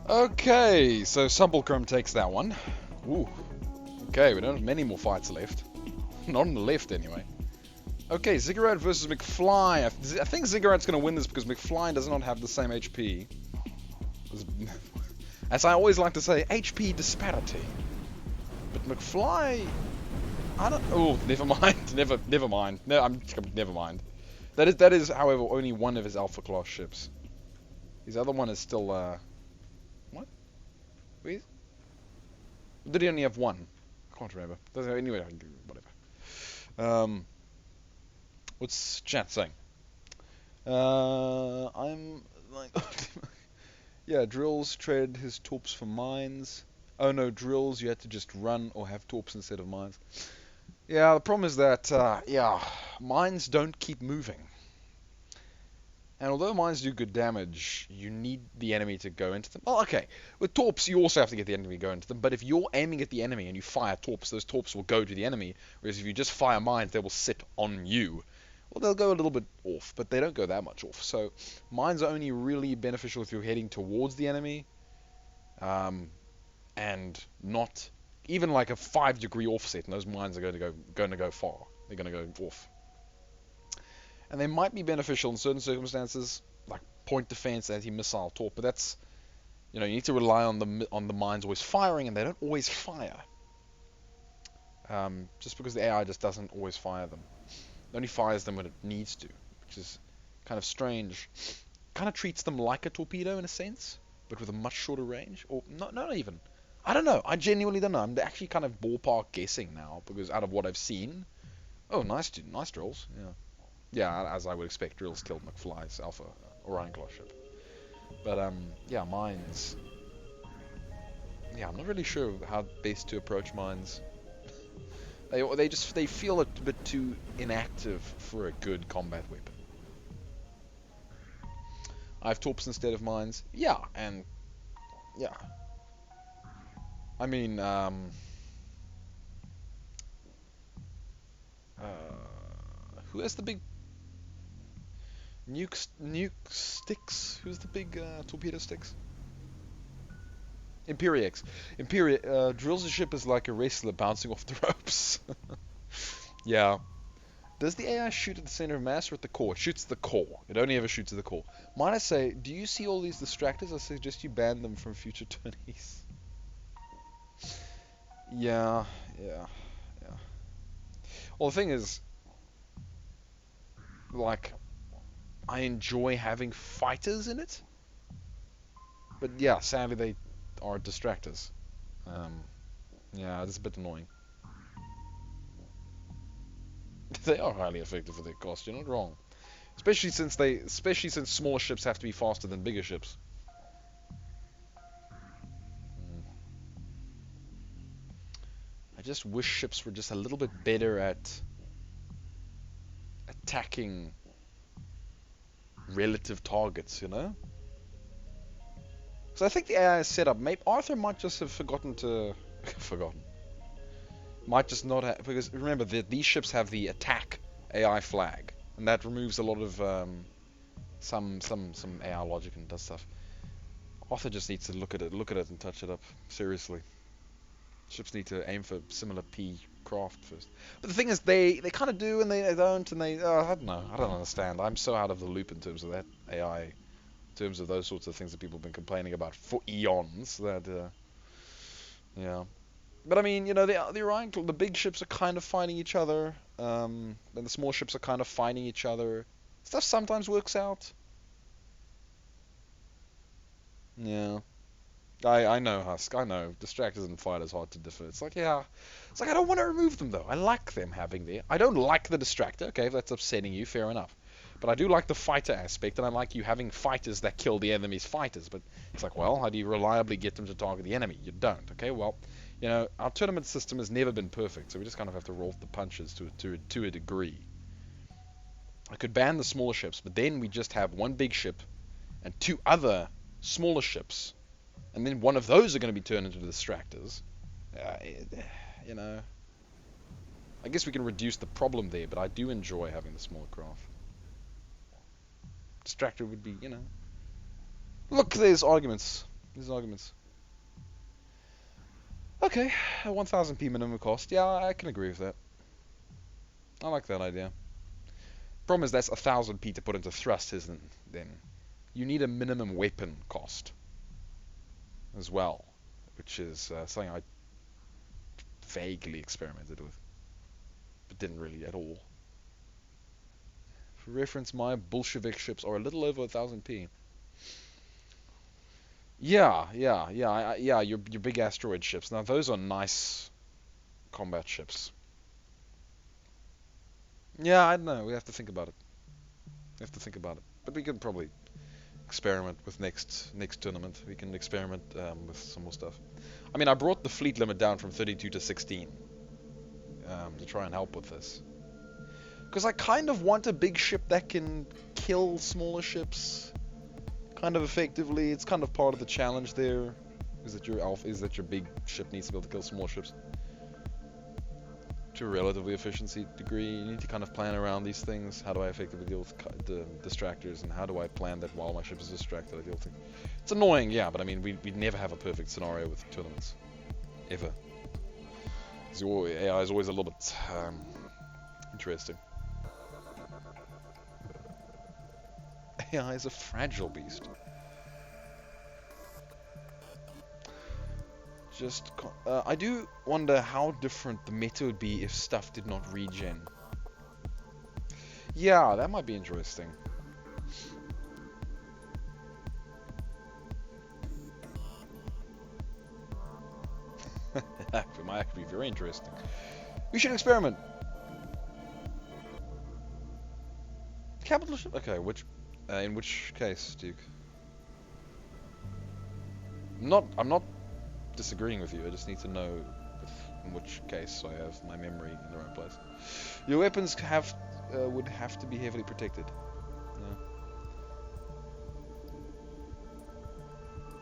Okay, so Sumbulcrum takes that one. Ooh. Okay, we don't have many more fights left. Not on the left, anyway. Okay, Ziggurat versus McFly. I think Ziggurat's going to win this because McFly does not have the same HP. As I always like to say, HP disparity. But McFly... I don't... Oh, never mind. Never mind. No, never mind. That is, however, only one of his Alpha Class ships. His other one is still, what? Wait? Did he only have one? I can't remember. Anyway, whatever. What's chat saying? I'm like... Yeah, drills traded his torps for mines. Oh no, drills you had to just run or have torps instead of mines. Yeah, the problem is that, yeah, mines don't keep moving. And although mines do good damage, you need the enemy to go into them. Well, okay, with torps you also have to get the enemy to go into them, but if you're aiming at the enemy and you fire torps, those torps will go to the enemy, whereas if you just fire mines, they will sit on you. Well, they'll go a little bit off, but they don't go that much off. So mines are only really beneficial if you're heading towards the enemy, and not even like a 5-degree offset, and those mines are going to go far. They're going to go off. And they might be beneficial in certain circumstances, like point defense, anti-missile torp, but that's, you know, you need to rely on the mines always firing, and they don't always fire. Just because the AI just doesn't always fire them. It only fires them when it needs to, which is kind of strange. Kind of treats them like a torpedo in a sense, but with a much shorter range. Or not even. I don't know. I genuinely don't know. I'm actually kind of ballpark guessing now, because out of what I've seen. Oh, nice drills. Yeah. Yeah, as I would expect, drills killed McFly's Alpha Orion class ship. But yeah, mines. Yeah, I'm not really sure how best to approach mines. They feel a bit too inactive for a good combat weapon. I have torps instead of mines. Yeah, and yeah. I mean, who has the big nuke sticks? Who's the big torpedo sticks? Imperiex. Drills the ship as like a wrestler bouncing off the ropes. Yeah. Does the AI shoot at the center of mass or at the core? It shoots at the core. It only ever shoots at the core. Might I say, do you see all these distractors? I suggest you ban them from future tourneys. Yeah. Well, the thing is, like, I enjoy having fighters in it. But yeah, sadly they are distractors. Yeah, it's a bit annoying. They are highly effective for their cost, you're not wrong. Especially since smaller ships have to be faster than bigger ships. I just wish ships were just a little bit better at attacking relative targets, you know? So I think the AI is set up. Maybe Arthur might just have forgotten. Might just not have, because remember that these ships have the attack AI flag, and that removes a lot of some AI logic and does stuff. Arthur just needs to look at it and touch it up seriously. Ships need to aim for similar P craft first. But the thing is, they kind of do and they don't, and I don't know. I don't understand. I'm so out of the loop in terms of that AI, in terms of those sorts of things that people have been complaining about for eons. That yeah. But I mean, you know, the Orion, the big ships are kind of fighting each other, and the small ships are kind of fighting each other. Stuff sometimes works out. Yeah. I know, Husk, I know. Distractors and fighters hard to differ. It's like, yeah. It's like, I don't want to remove them, though. I like them having there. I don't like the distractor. Okay, if that's upsetting you, fair enough. But I do like the fighter aspect, and I like you having fighters that kill the enemy's fighters. But it's like, well, how do you reliably get them to target the enemy? You don't. Okay, well, you know, our tournament system has never been perfect, so we just kind of have to roll the punches to a degree. I could ban the smaller ships, but then we just have one big ship and two other smaller ships, and then one of those are going to be turned into distractors. You know, I guess we can reduce the problem there, but I do enjoy having the smaller craft. Distractor would be, you know. Look, there's arguments. Okay, 1000p minimum cost. Yeah, I can agree with that. I like that idea. Problem is that's 1,000p to put into thrust, isn't it? Then you need a minimum weapon cost as well, which is something I vaguely experimented with, but didn't really at all. For reference, my Bolshevik ships are a little over 1,000p. Yeah, your big asteroid ships. Now those are nice combat ships. Yeah, I don't know. We have to think about it. But we can probably experiment with next tournament. We can experiment with some more stuff. I mean, I brought the fleet limit down from 32 to 16 to try and help with this. Because I kind of want a big ship that can kill smaller ships kind of effectively. It's kind of part of the challenge there. Is that your big ship needs to be able to kill small ships to a relatively efficiency degree. You need to kind of plan around these things. How do I effectively deal with the distractors, and how do I plan that while my ship is distracted I deal with it? It's annoying, yeah, but I mean we'd never have a perfect scenario with tournaments. Ever. AI is always a little bit interesting. AI is a fragile beast. I do wonder how different the meta would be if stuff did not regen. Yeah, that might be interesting. It might actually be very interesting. We should experiment. Capital ship? Okay, in which case, Duke? I'm not disagreeing with you. I just need to know in which case so I have my memory in the right place. Your weapons would have to be heavily protected.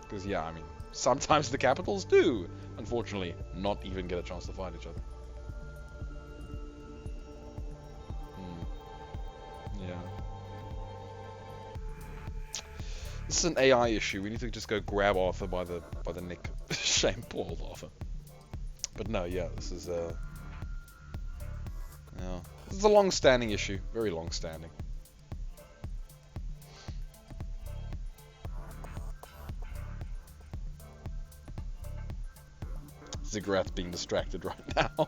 Because yeah, I mean, sometimes the capitals do, unfortunately, not even get a chance to fight each other. Yeah. This is an AI issue. We need to just go grab Arthur by the neck. Shame, poor old Arthur. But no, yeah, this is a long-standing issue. Very long-standing. Ziggurat's being distracted right now.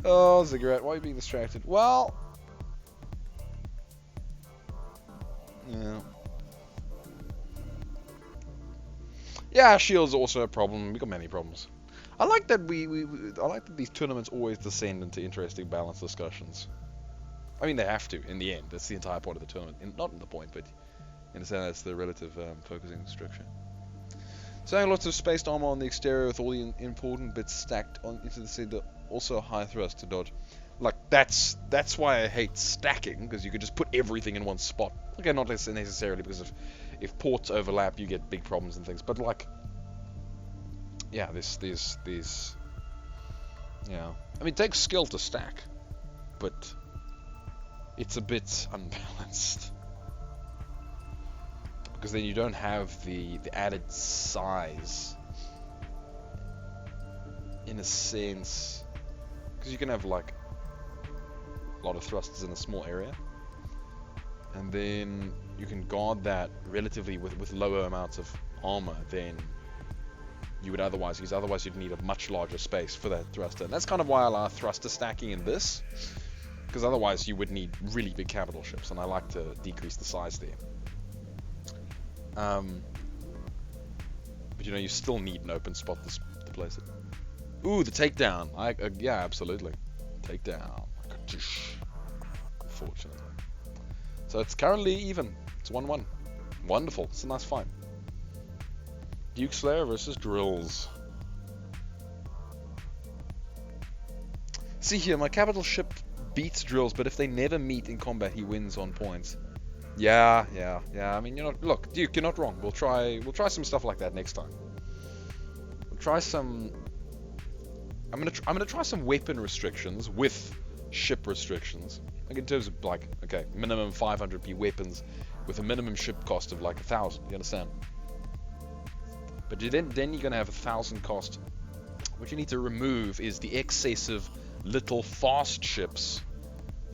Oh, Ziggurat, why are you being distracted? Well, yeah. Yeah, shield's also a problem. We got many problems. I like that I like that these tournaments always descend into interesting balance discussions. I mean, they have to in the end. That's the entire point of the tournament. Not in the point, but in a sense, that's the relative focusing structure. So lots of spaced armor on the exterior with all the important bits stacked into the center. Also high thrust to dodge. Like that's why I hate stacking, because you could just put everything in one spot. Okay, not necessarily because if ports overlap, you get big problems and things. But like, yeah, these yeah. I mean, it takes skill to stack, but it's a bit unbalanced. Because then you don't have the added size, in a sense, because you can have like a lot of thrusters in a small area, and then you can guard that relatively with lower amounts of armor than you would otherwise use. Otherwise you'd need a much larger space for that thruster, and that's kind of why I allow thruster stacking in this, because otherwise you would need really big capital ships, and I like to decrease the size there. But you know, you still need an open spot to place it. Ooh, the takedown. Yeah, absolutely. Takedown. Unfortunately. So it's currently even. It's 1-1. Wonderful. It's a nice fight. Duke Slayer versus Drills. See here, my capital ship beats Drills, but if they never meet in combat, he wins on points. Yeah. I mean, look, Duke, you're not wrong. We'll try some stuff like that next time. We'll try some. I'm gonna try some weapon restrictions with ship restrictions. Like in terms of like, okay, minimum 500p weapons with a minimum ship cost of like 1,000. You understand? But then you're gonna have 1,000 cost. What you need to remove is the excessive little fast ships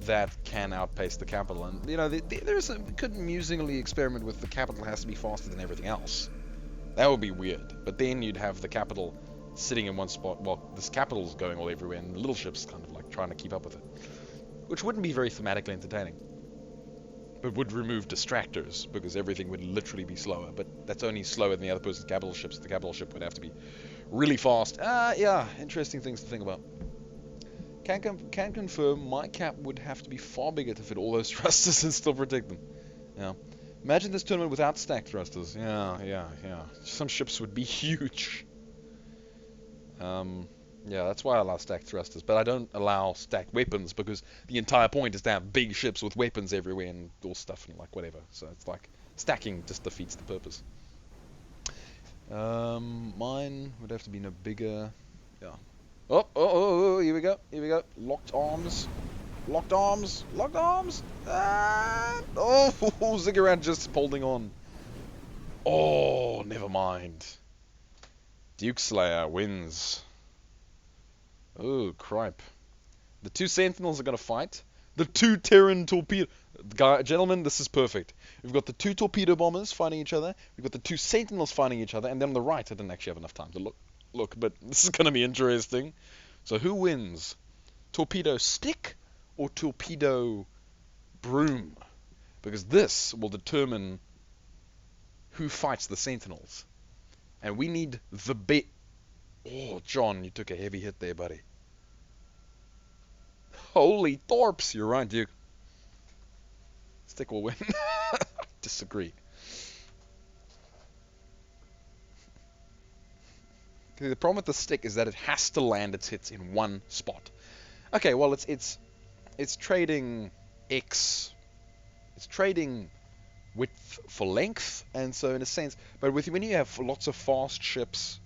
that can outpace the capital. And you know, could musingly experiment with the capital has to be faster than everything else. That would be weird. But then you'd have the capital sitting in one spot. Well, this capital's going all everywhere, and the little ships kind of like trying to keep up with it, which wouldn't be very thematically entertaining. But would remove distractors, because everything would literally be slower. But that's only slower than the other person's capital ships. The capital ship would have to be really fast. Yeah, interesting things to think about. Can confirm my cap would have to be far bigger to fit all those thrusters and still protect them. Yeah. Imagine this tournament without stacked thrusters. Yeah. Some ships would be huge. Yeah, that's why I allow stacked thrusters, but I don't allow stacked weapons because the entire point is to have big ships with weapons everywhere and all stuff and like whatever. So it's like stacking just defeats the purpose. Mine would have to be no bigger. Yeah. Oh, here we go. Locked arms. Oh, Ziggurat just holding on. Oh, never mind. Duke Slayer wins. Oh, cripe. The two Sentinels are going to fight. The two Terran torpedo... Gentlemen, this is perfect. We've got the two torpedo bombers fighting each other. We've got the two Sentinels fighting each other. And then on the right, I didn't actually have enough time to look, but this is going to be interesting. So who wins? Torpedo stick or torpedo broom? Because this will determine who fights the Sentinels. And we need the bit. Oh, John, you took a heavy hit there, buddy. Holy Thorps, you're right, Duke. Stick will win. Disagree. The problem with the stick is that it has to land its hits in one spot. Okay, well it's trading X. It's trading width for length, and so in a sense, but when you have lots of fast ships,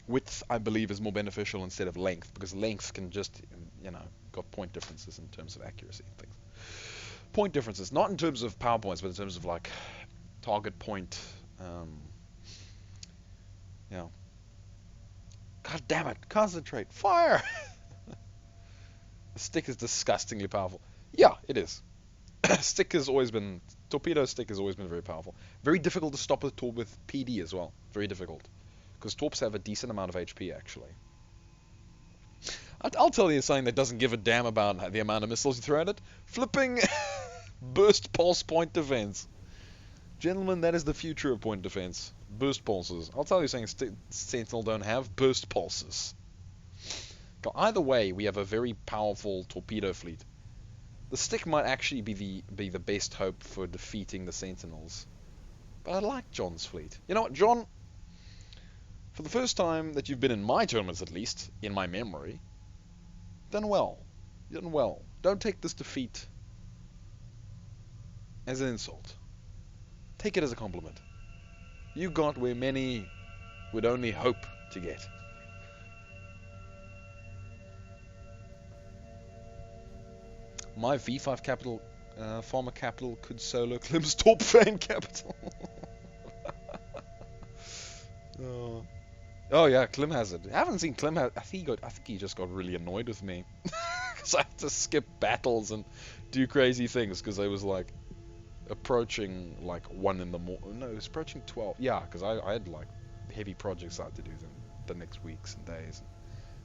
width I believe is more beneficial instead of length, because length can just, you know, got point differences in terms of accuracy and things. Point differences, not in terms of power points, but in terms of like target point. Yeah. God damn it! Concentrate! Fire! The stick is disgustingly powerful. Yeah, it is. Stick has always been... Torpedo stick has always been very powerful. Very difficult to stop with PD as well. Very difficult. Because torps have a decent amount of HP, actually. I'll tell you something that doesn't give a damn about the amount of missiles you throw at it. Flipping burst pulse point defense. Gentlemen, that is the future of point defense. Burst pulses. I'll tell you something Sentinel don't have. Burst pulses. Either way, we have a very powerful torpedo fleet. The stick might actually be the best hope for defeating the Sentinels. But I like John's fleet. You know what, John? For the first time that you've been in my tournaments, at least, in my memory, done well. You've done well. Don't take this defeat as an insult. Take it as a compliment. You got where many would only hope to get. My V5 capital, farmer capital could solo Klim's top fan capital. Oh yeah, Klim has it. I haven't seen Klim. I think he just got really annoyed with me because I had to skip battles and do crazy things because I was like approaching like 1 in the morning. No, it was approaching 12. Yeah, because I had like heavy projects I had to do the next weeks and days.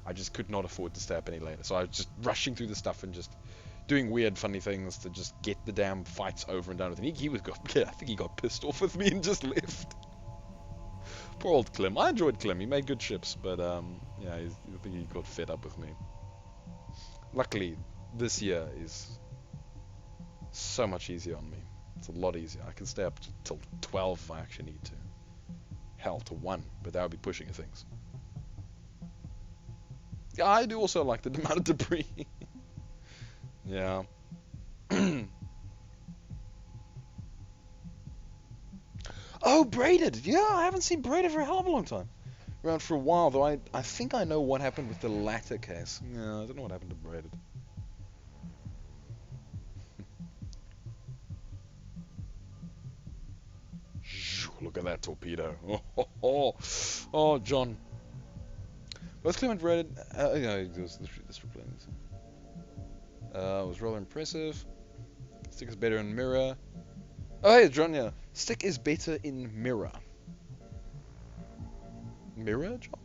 I just could not afford to stay up any later, so I was just rushing through the stuff and just doing weird, funny things to just get the damn fights over and done with. And I think he got pissed off with me and just left. Poor old Klim. I enjoyed Klim. He made good ships, but yeah, I think he got fed up with me. Luckily, this year is so much easier on me. It's a lot easier. I can stay up till 12 if I actually need to. Hell, to 1, but that would be pushing things. Yeah, I do also like the amount of debris. Yeah. Oh, braided! Yeah, I haven't seen braided for a hell of a long time. Around for a while, though I think I know what happened with the latter case. Yeah, I don't know what happened to braided. Look at that torpedo. Oh, John. Both Clement braided. Yeah, this replays. Was rather impressive. Stick is better in mirror. Oh, hey, John, yeah. Stick is better in mirror. Mirror, John?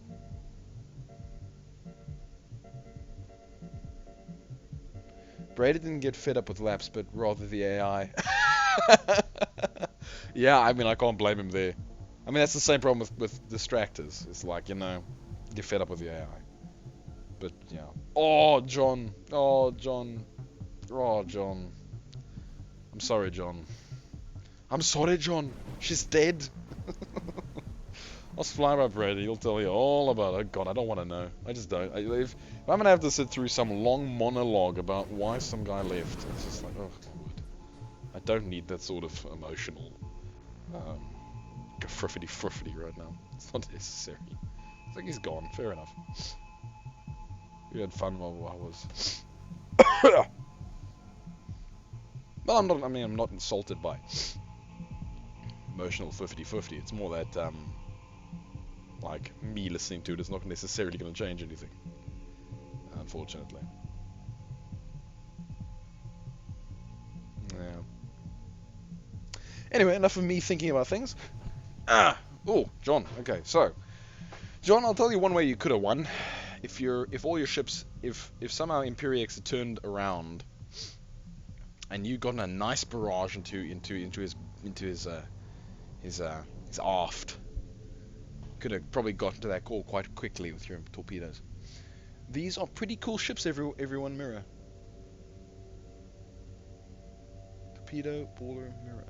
Brady didn't get fed up with laps, but rather the AI. Yeah, I mean, I can't blame him there. I mean, that's the same problem with distractors. It's like, you know, get fed up with the AI. But, yeah. Oh, John. Oh, John. Oh, John. I'm sorry, John. I'm sorry, John. She's dead. I'll fly by Brady. He'll tell you all about it. God, I don't want to know. I just don't. If I'm going to have to sit through some long monologue about why some guy left, it's just like, oh, God. I don't need that sort of emotional friffity right now. It's not necessary. It's like he's gone. Fair enough. We had fun while I was. Well, I'm not insulted by emotional 50-50. It's more that, like, me listening to it is not necessarily going to change anything. Unfortunately. Yeah. Anyway, enough of me thinking about things. Oh, John. Okay, so, John, I'll tell you one way you could have won. If all your ships, if somehow Imperiex had turned around, and you gotten a nice barrage into his aft, could have probably gotten to that call quite quickly with your torpedoes. These are pretty cool ships, everyone. Mirror. Torpedo, baller, mirror.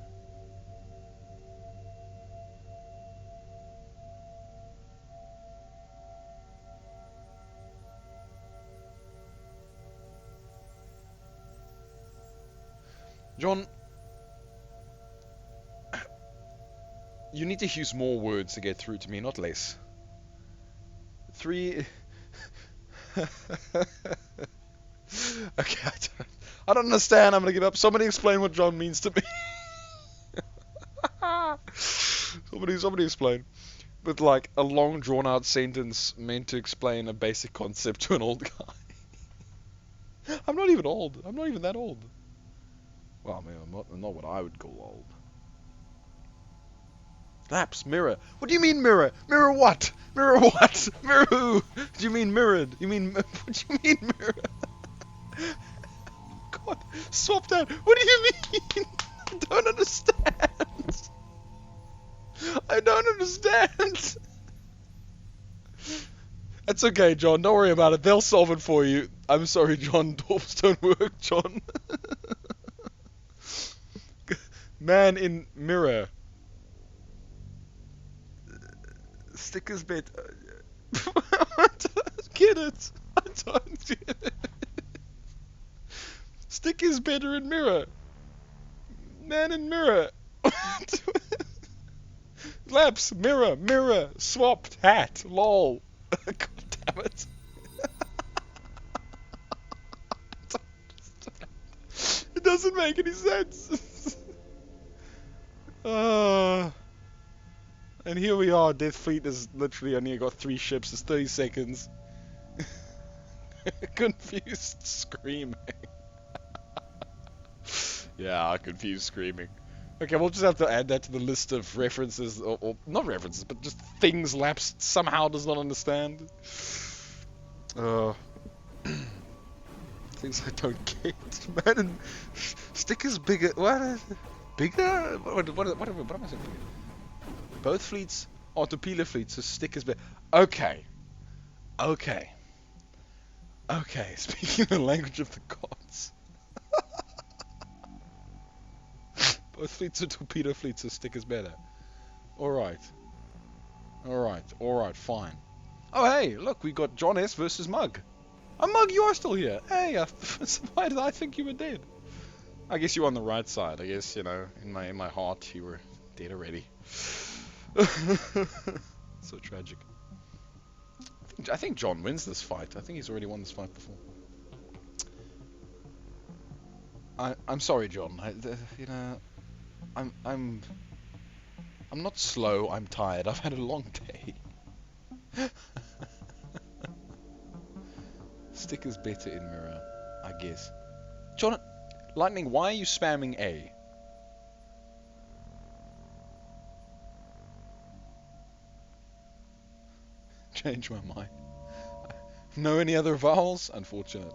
John, you need to use more words to get through to me, not less. 3... Okay, I don't understand. I'm gonna give up. Somebody explain what John means to me. Somebody explain. With like a long drawn out sentence meant to explain a basic concept to an old guy. I'm not even old. I'm not even that old. Well, I mean, I'm not what I would call old. Laps, mirror. What do you mean mirror? Mirror what? Mirror what? Mirror who? Do you mean mirrored? You mean, what do you mean mirror? God, swap that. What do you mean? I don't understand. I don't understand. It's okay, John. Don't worry about it. They'll solve it for you. I'm sorry, John. Dwarfs don't work, John. Man in mirror. Stickers bit. I don't get it. I don't get it. Stick is better in mirror. Man in mirror. Laps, mirror, swapped, hat, lol. God damn it. It doesn't make any sense. And here we are, Death Fleet has literally only got 3 ships, it's 30 seconds. Confused screaming. Yeah, confused screaming. Okay, we'll just have to add that to the list of references, or not references, but just things Laps somehow does not understand. Things I don't get. Man, and stickers bigger. What? Bigger? What am I saying? Both fleets are torpedo fleets, so stickers bigger. Okay. Speaking the language of the gods. Both fleets are torpedo fleets, so stickers better. Alright, fine. Oh hey, look, we got John S versus Mug. Oh Mug, you are still here. Hey, why did I think you were dead? I guess you were on the right side. I guess, you know, in my heart you were dead already. So tragic. I think John wins this fight. I think he's already won this fight before. I'm sorry, John. You know, I'm not slow. I'm tired. I've had a long day. Stick is better in mirror, I guess. John, Lightning, why are you spamming A? Change my mind. Know any other vowels? Unfortunate.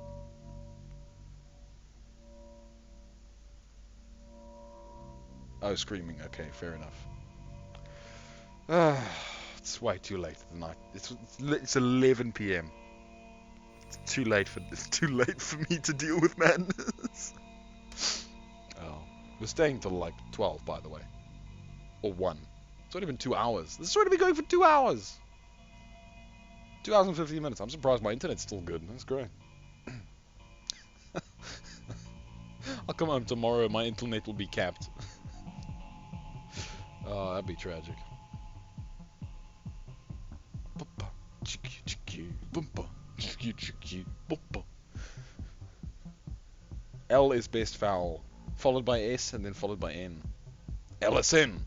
Oh, screaming. Okay, fair enough. It's way too late at night. It's 11 p.m. It's too late for me to deal with madness. Oh, we're staying till like 12, by the way, or 1. It's not even 2 hours. This is already been going for 2 hours. 2 hours and 15 minutes. I'm surprised my internet's still good. That's great. I'll come home tomorrow. My internet will be capped. Oh, that'd be tragic. L is best vowel, followed by S and then followed by N. LSN.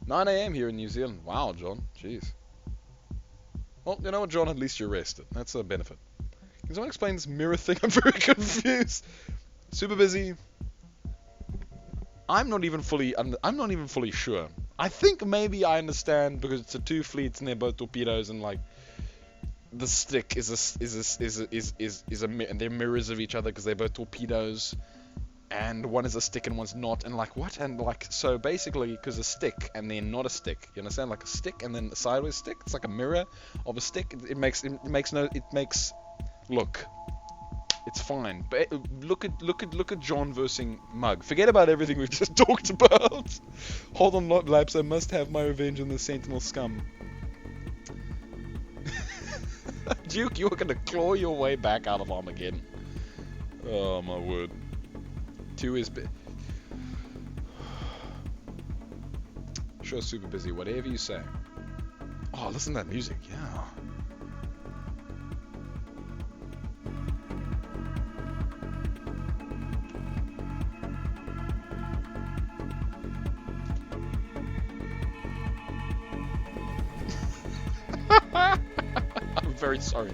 9 a.m. here in New Zealand. Wow, John. Jeez. Well, you know what, John? At least you're rested. That's a benefit. Can someone explain this mirror thing? I'm very confused. Super busy. I'm not even fully sure. I think maybe I understand because it's the 2 fleets and they're both torpedoes and like the stick is a and they're mirrors of each other because they're both torpedoes, and one is a stick and one's not, and like what? And like so basically because a stick and then not a stick, you understand? Like a stick and then a sideways stick. It's like a mirror of a stick. It makes look. It's fine, but look at John versus Mug. Forget about everything we've just talked about. Hold on, Laps. I must have my revenge on the Sentinel scum. Duke, you're gonna claw your way back out of Armageddon. Oh my word. 2 is sure, super busy. Whatever you say. Oh, listen to that music. Yeah. I'm very sorry.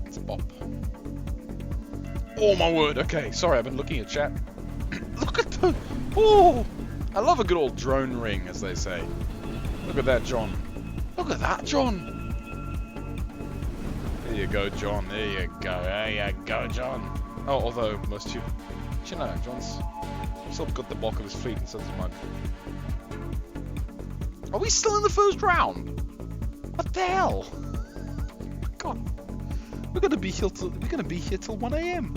It's a bop. Oh my word, okay, sorry, I've been looking at chat. Look at the... Oh! I love a good old drone ring, as they say. Look at that, John. Look at that, John! There you go, John, there you go. There you go, John. Oh, although, most you know, John's still got the bulk of his fleet and so does Mug. Are we still in the first round? What the hell? God. We're gonna be here till 1 a.m.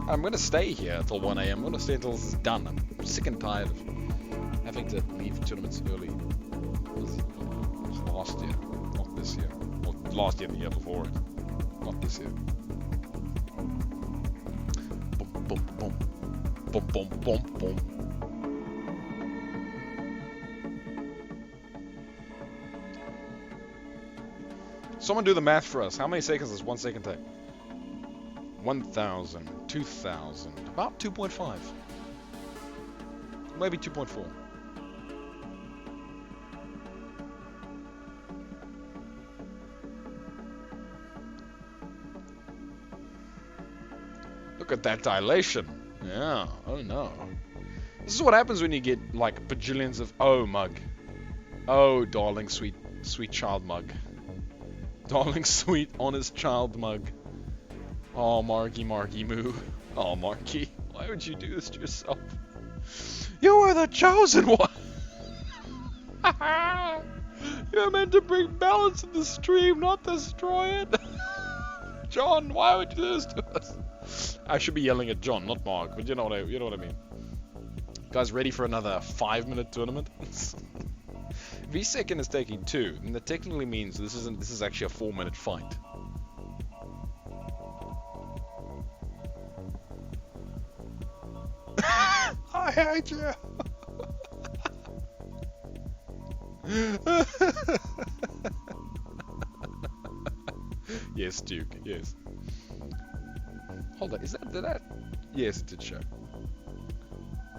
I'm gonna stay here till 1 a.m. I'm gonna stay until this is done. I'm sick and tired of having to leave tournaments early. It was last year, not this year. Well, last year, the year before it, not this year. Boom, boom, boom, boom, boom, boom, boom. Someone do the math for us. How many seconds does 1 second take? 1,000, 2,000, about 2.5. Maybe 2.4. Look at that dilation. Yeah, oh no. This is what happens when you get like bajillions of... Oh, Mug. Oh, darling, sweet child Mug. Darling, sweet, honest child Mug. Oh, Marky moo. Oh, Marky, why would you do this to yourself? You were the chosen one! You're meant to bring balance to the stream, not destroy it. John, why would you do this to us? I should be yelling at John, not Mark, but you know what I mean. Guys, ready for another 5-minute tournament? V-second is taking 2, and that technically means this is actually a 4-minute fight. I hate you. Yes, Duke. Yes. Hold on. Is that? Yes, it did show.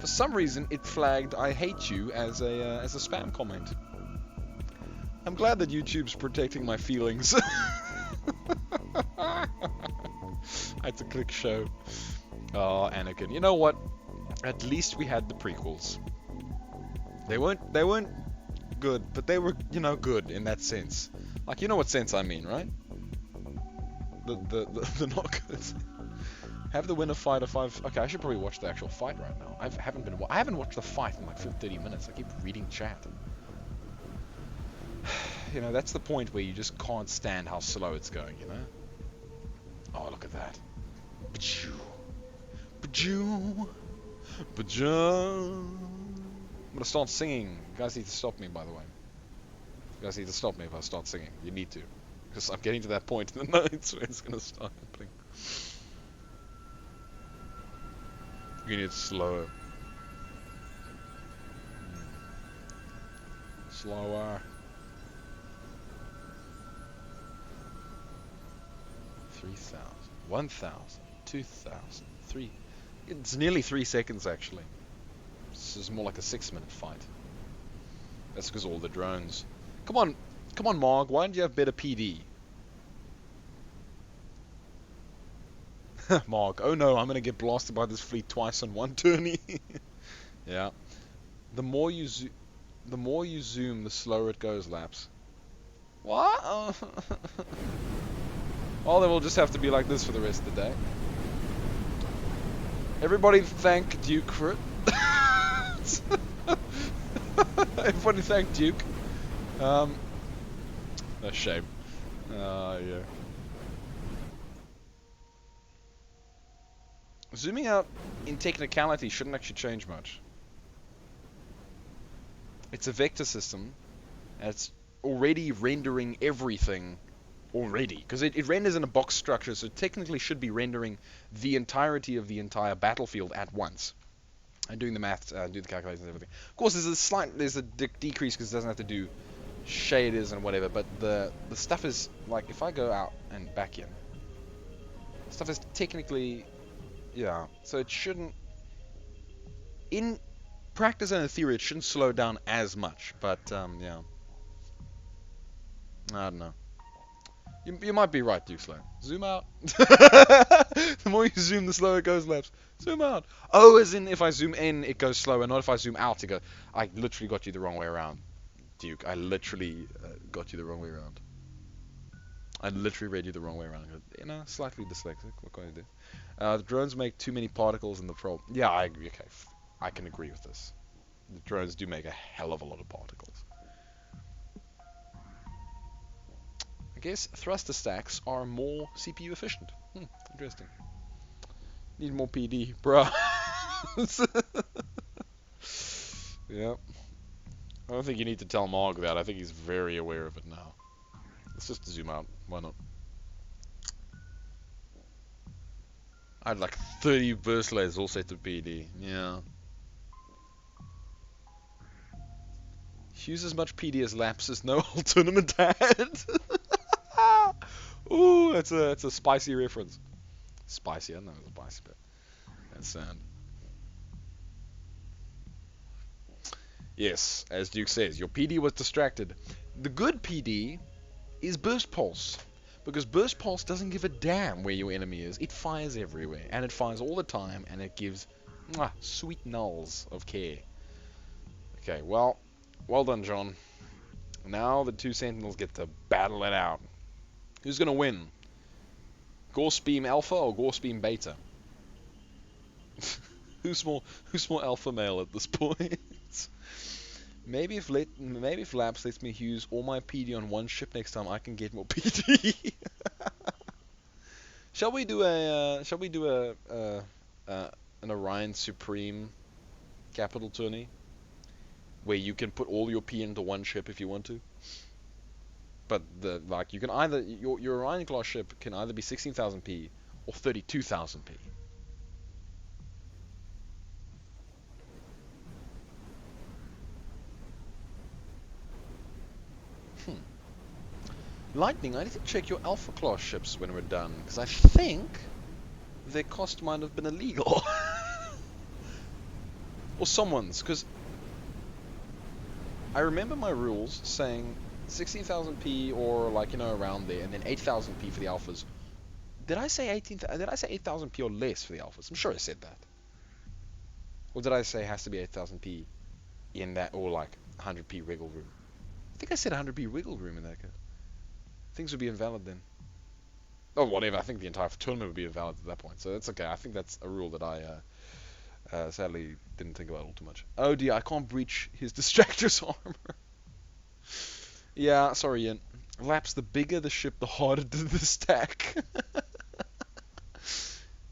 For some reason, it flagged "I hate you" as a spam comment. I'm glad that YouTube's protecting my feelings. I had to click show. Oh, Anakin. You know what? At least we had the prequels. They weren't good, but they were, good in that sense. Like, you know what sense I mean, right? The not good. Have the winner fight a 5. Okay, I should probably watch the actual fight right now. I haven't watched the fight in like 30 minutes. I keep reading chat. That's the point where you just can't stand how slow it's going, Oh, look at that. Ba-choo. Ba-choo. Ba-choo. I'm gonna start singing. You guys need to stop me, by the way. You guys need to stop me if I start singing. You need to. Because I'm getting to that point in the nights where it's gonna start happening. You need it slower. Slower. 3,000, 1,000, 2,000, 3. It's nearly 3 seconds actually. This is more like a 6-minute fight. That's because all the drones. Come on, Marg. Why don't you have better PD? Marg. Oh no, I'm gonna get blasted by this fleet twice on one tourney. Yeah. The more you zoom, the slower it goes, Laps. What? Well, then we'll just have to be like this for the rest of the day. Everybody thank Duke for it. Everybody thank Duke. A shame. Yeah. Zooming out in technicality shouldn't actually change much. It's a vector system, and it's already rendering everything already. Because it renders in a box structure, so it technically should be rendering the entirety of the entire battlefield at once. And doing the maths, do the calculations and everything. Of course, there's a decrease because it doesn't have to do shaders and whatever, but the stuff is, like, if I go out and back in, stuff is technically, yeah, so it shouldn't, in practice and in theory, it shouldn't slow down as much, but, yeah. I don't know. You might be right, Duke Slow. Zoom out. The more you zoom, the slower it goes, Laps. Zoom out. Oh, as in if I zoom in, it goes slower, not if I zoom out, it goes... I literally got you the wrong way around, Duke. I literally got you the wrong way around. I literally read you the wrong way around. Slightly dyslexic. What can I do? The drones make too many particles in the problem. Yeah, I can agree with this. The drones do make a hell of a lot of particles. I guess thruster stacks are more CPU efficient. Interesting. Need more PD, bruh. Yeah. I don't think you need to tell Marg that. I think he's very aware of it now. Let's just zoom out. Why not? I had like 30 burst layers all set to PD. Yeah. Use as much PD as Laps as no whole tournament had. Ooh, that's a spicy reference. Spicy, I don't know it's spicy, but that's sound. Yes, as Duke says, your PD was distracted. The good PD is Burst Pulse, because Burst Pulse doesn't give a damn where your enemy is. It fires everywhere, and it fires all the time, and it gives sweet nulls of care. Okay, well done, John. Now the two Sentinels get to battle it out. Who's gonna win? Gorse Beam Alpha or Gorse Beam Beta? Who's more alpha male at this point? Maybe if Laps lets me use all my PD on one ship next time, I can get more PD. Shall we do an Orion Supreme capital tourney where you can put all your P into one ship if you want to? But you can either your Orion class ship can either be 16,000 P or 32,000 P. Lightning, I need to check your Alpha Class ships when we're done, because I think their cost might have been illegal. Or someone's, because I remember my rules saying 16,000p or like, you know, around there, and then 8,000p for the Alphas. Did I say 8,000p or less for the Alphas? I'm sure I said that. Or did I say it has to be 8,000p in that, or like 100p wiggle room? I think I said 100p wiggle room in that case. Things would be invalid then. Oh, whatever. I think the entire tournament would be invalid at that point. So that's okay. I think that's a rule that I sadly didn't think about all too much. Oh dear, I can't breach his distractor's armor. Yeah, sorry, Ian. Laps, the bigger the ship, the harder the stack.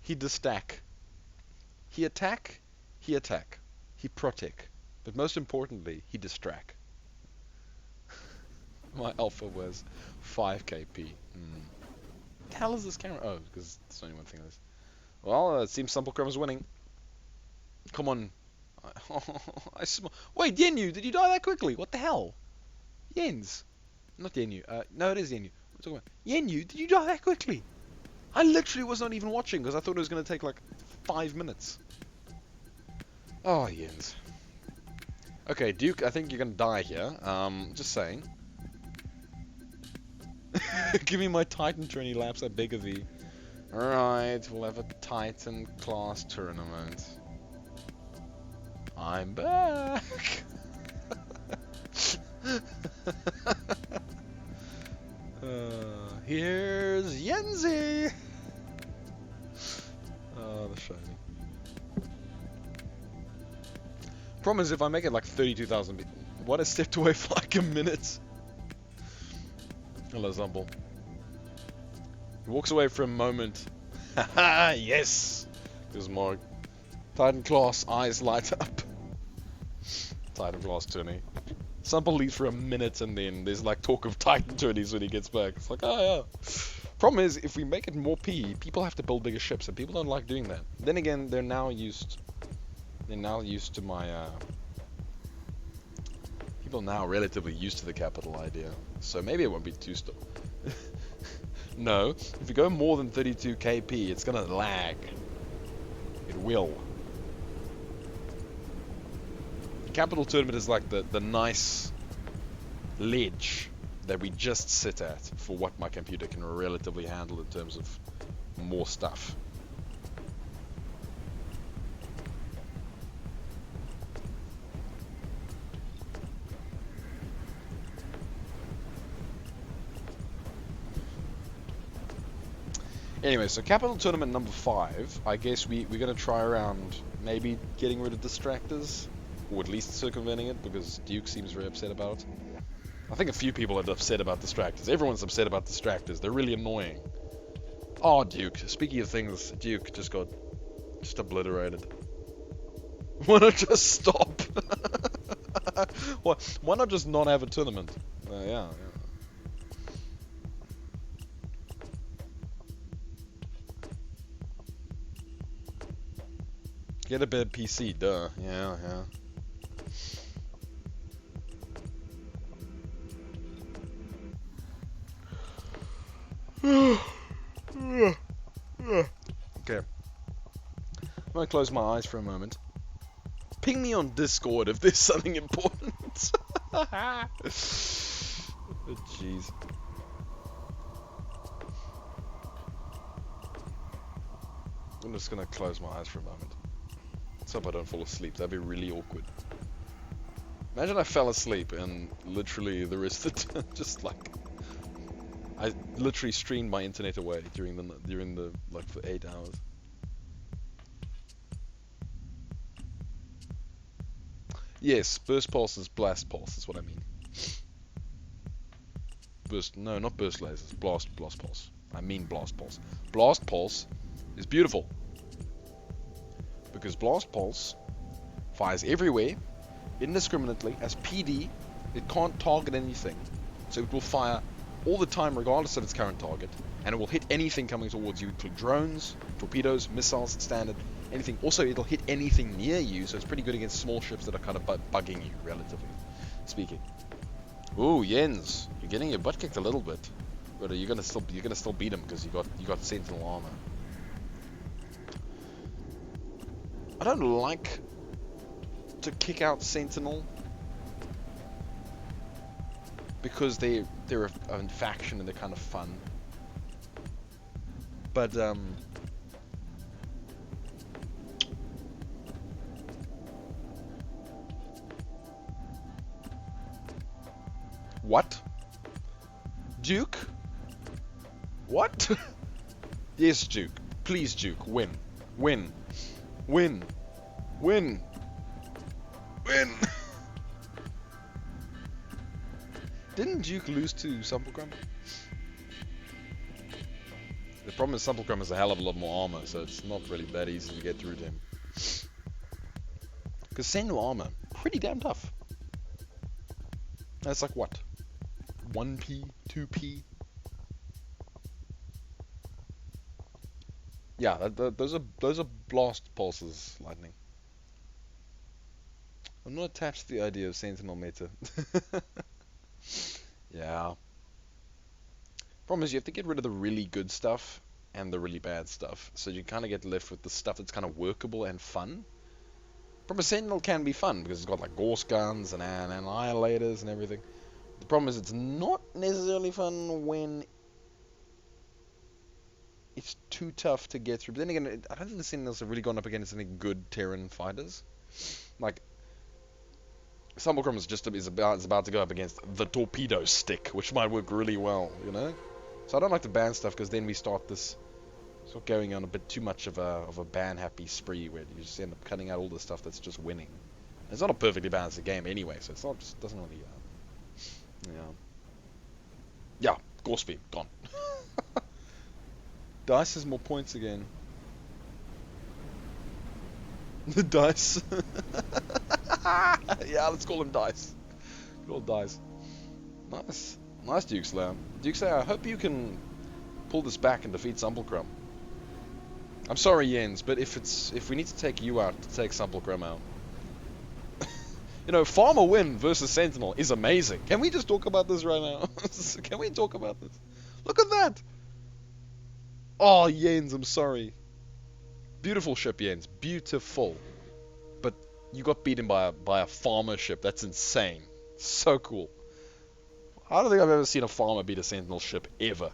He stack. He attack. He attack. He protect. But most importantly, he distract. My alpha was 5kp. What the hell is this camera? Oh, because it's only one thing of this. Well, it seems Simple Chrome is winning. Come on. Wait, Yenyu, did you die that quickly? What the hell? Yens. Not Yenyu. No, it is Yenyu. What are you talking about? Yenyu, did you die that quickly? I literally was not even watching because I thought it was going to take like 5 minutes. Oh, Yens. Okay, Duke, I think you're going to die here. Just saying. Give me my Titan 20 laps, I beg of thee. Alright, we'll have a Titan class tournament. I'm back! Here's Yenzi! Oh, the shiny. Problem is, if I make it like 32,000, what, I stepped away for like a minute. Hello, Zumble. He walks away for a moment. Haha, yes! There's more. Titan class, eyes light up. Titan class 20. Zumble leaves for a minute and then there's like talk of Titan 20s when he gets back. It's like, oh yeah. Problem is, if we make it more P, people have to build bigger ships and people don't like doing that. Then again, they're now used to my, people are now relatively used to the capital idea. So maybe it won't be too No, if we go more than 32 kp, it's gonna lag. It will. The capital tournament is like the nice ledge that we just sit at for what my computer can relatively handle in terms of more stuff. Anyway, so capital tournament number 5, I guess we're going to try around maybe getting rid of distractors, or at least circumventing it, because Duke seems very upset about it. I think a few people are upset about distractors. Everyone's upset about distractors. They're really annoying. Oh, Duke. Speaking of things, Duke just got obliterated. Why not just stop? Why not just not have a tournament? Yeah. Get a better PC, duh. Yeah. Okay. I'm gonna close my eyes for a moment. Ping me on Discord if there's something important. Oh, jeez. I'm just gonna close my eyes for a moment. Let's hope I don't fall asleep. That'd be really awkward. Imagine I fell asleep and literally the rest of the just like I literally streamed my internet away during the like for 8 hours. Yes, burst pulse is blast pulse. Is what I mean. No, not burst lasers. Blast pulse. I mean blast pulse. Blast pulse is beautiful because blast pulse fires everywhere, indiscriminately. As PD, it can't target anything, so it will fire all the time regardless of its current target, and it will hit anything coming towards you, including drones, torpedoes, missiles, standard, anything. Also, it'll hit anything near you, so it's pretty good against small ships that are kind of bugging you, relatively speaking. Ooh, Jens, you're getting your butt kicked a little bit. But you're gonna still beat him because you got Sentinel armor. I don't like to kick out Sentinel because they're a faction and they're kind of fun. But what? Duke? What? Yes, Duke. Please, Duke, win. Win. Win. Win. Win. Didn't Duke lose to Sumplecrum? The problem is Sumplecrum has a hell of a lot more armor, so it's not really that easy to get through to him. Because Sentinel armor, pretty damn tough. That's like what? 1p? 2p? Yeah, those are blast pulses, lightning. I'm not attached to the idea of Sentinel meta. Yeah. Problem is you have to get rid of the really good stuff and the really bad stuff. So you kind of get left with the stuff that's kind of workable and fun. Problem is Sentinel can be fun because it's got like Gorse guns and annihilators and everything. The problem is it's not necessarily fun when it's too tough to get through. But then again, I don't think the Sentinels have really gone up against any good Terran fighters. Like, Sumplecrum is about to go up against the torpedo stick, which might work really well, you know. So I don't like to ban stuff because then we start going on a bit too much of a ban happy spree where you just end up cutting out all the stuff that's just winning. And it's not a perfectly balanced game anyway, so it's not just doesn't really yeah, Gorse Beam gone. Dice has more points again. The Dice. Yeah, let's call him Dice. Good old Dice. Nice. Nice, Duke Slayer. Duke Slayer, I hope you can pull this back and defeat Sumplecrum. I'm sorry, Jens, but if we need to take you out to take Sumplecrum out. You know, Farmer win versus Sentinel is amazing. Can we just talk about this right now? Can we talk about this? Look at that! Oh, Jens, I'm sorry. Beautiful ship, Jens. Beautiful. But you got beaten by a farmer ship. That's insane. So cool. I don't think I've ever seen a farmer beat a Sentinel ship, ever.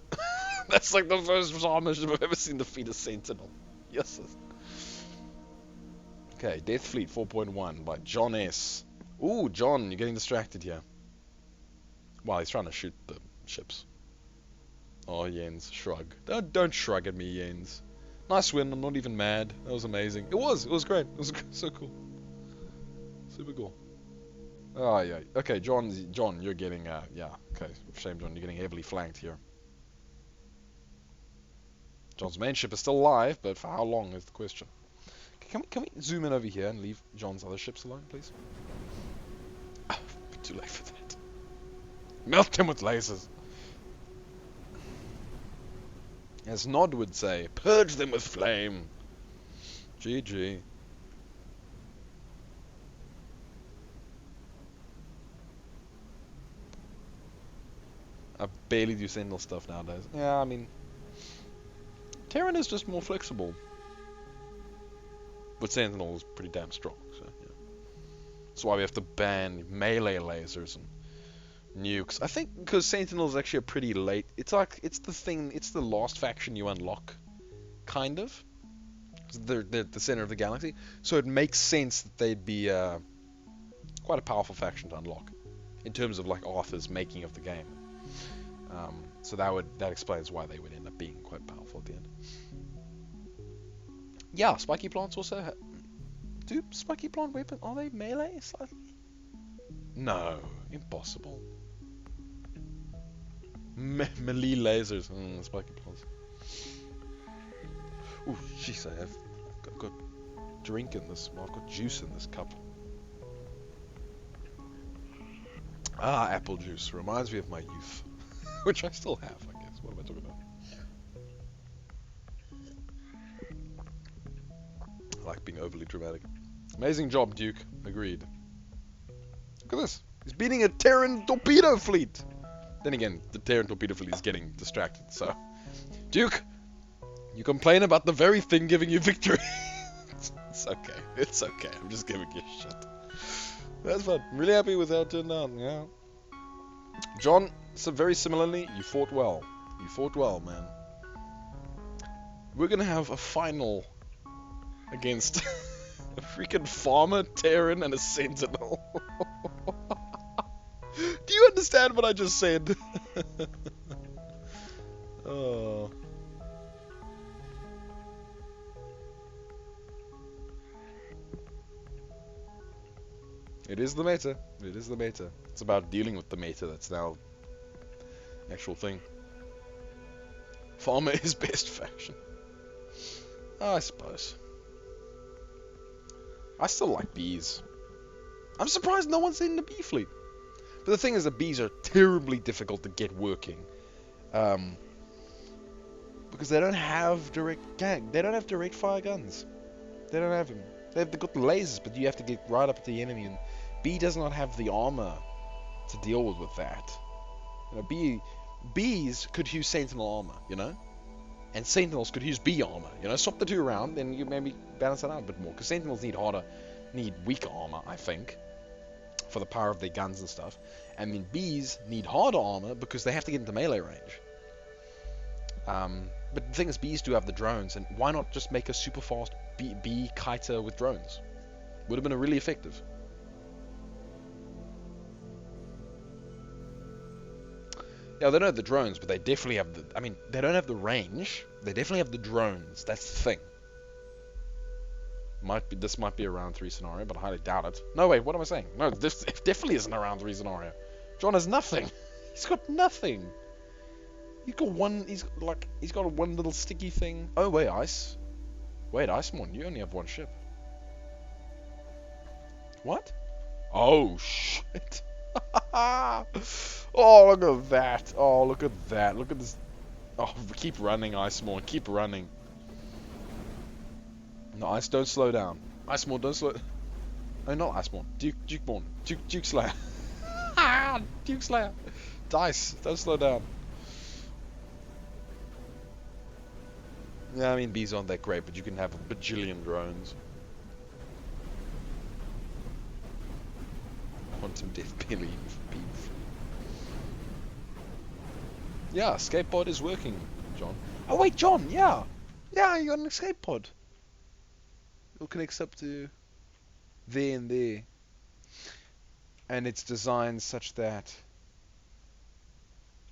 That's like the first farmer ship I've ever seen defeat a Sentinel. Yes. Okay, Death Fleet 4.1 by John S. Ooh, John, you're getting distracted here. Wow, he's trying to shoot the ships. Oh, Jens, shrug. Don't shrug at me, Jens. Nice win, I'm not even mad. That was amazing. It was great. It was so cool. Super cool. Oh, yeah. Okay, John, you're getting, yeah. Okay, shame, John, you're getting heavily flanked here. John's main ship is still alive, but for how long is the question. Can we zoom in over here and leave John's other ships alone, please? Too late for that. Melt him with lasers. As Nod would say, purge them with flame. GG. I barely do Sentinel stuff nowadays. Yeah, I mean, Terran is just more flexible. But Sentinel is pretty damn strong, so yeah. That's why we have to ban melee lasers and nukes. I think because Sentinel is actually a pretty late. It's the last faction you unlock, kind of. They're the center of the galaxy, so it makes sense that they'd be quite a powerful faction to unlock, in terms of like Arthur's making of the game. So that explains why they would end up being quite powerful at the end. Yeah, spiky plants also. Do spiky plant weapons, are they melee slightly? No, impossible. Melee lasers, spiky plants. Ooh, jeez, I've got drink in this. Well, I've got juice in this cup. Ah, apple juice reminds me of my youth, which I still have, I guess. What am I talking about? I like being overly dramatic. Amazing job, Duke. Agreed. Look at this. He's beating a Terran torpedo fleet. Then again, the Terran torpedo fleet is getting distracted, so... Duke! You complain about the very thing giving you victory. It's okay. It's okay. I'm just giving you shit. That's fun. I'm really happy with how it turned out, yeah. John, so very similarly, you fought well. You fought well, man. We're gonna have a final against a freaking farmer, Terran, and a sentinel. Do you understand what I just said? Oh. It is the meta. It is the meta. It's about dealing with the meta that's now actual thing. Farmer is best faction. I suppose. I still like bees. I'm surprised no one's in the bee fleet. But the thing is, the bees are terribly difficult to get working. Because they don't have they don't have direct fire guns. They don't have them. They've got the lasers, but you have to get right up to the enemy, and B does not have the armor to deal with that. You know, Bees could use Sentinel armor, you know, and Sentinels could use B armor. You know, swap the two around, then you maybe balance it out a bit more. Because Sentinels need weaker armor, I think, for the power of their guns and stuff. And then Bees need harder armor because they have to get into melee range. But the thing is, Bees do have the drones, and why not just make a super fast bee kiter with drones? Would have been really effective. Yeah, they don't have the drones, but they definitely have the... I mean, they don't have the range. They definitely have the drones. That's the thing. This might be a round 3 scenario, but I highly doubt it. No, wait, what am I saying? No, this definitely isn't a round 3 scenario. John has nothing. He's got nothing. He's got one little sticky thing. Oh, wait, Ice. Wait, Iceborne, you only have one ship. What? Oh, shit. Oh, look at that. Oh, look at that. Look at this. Oh, keep running, Iceborne. Keep running. No, Ice, don't slow down. Iceborne, don't slow... No, not Iceborne. Dukeborne. Duke Slayer. Duke Slayer. Dice, don't slow down. Yeah, I mean, bees aren't that great, but you can have a bajillion drones. Quantum Death Belly beef. Yeah, escape pod is working, John. Oh wait, John, yeah! Yeah, you got an escape pod. It connects up to there and there. And it's designed such that...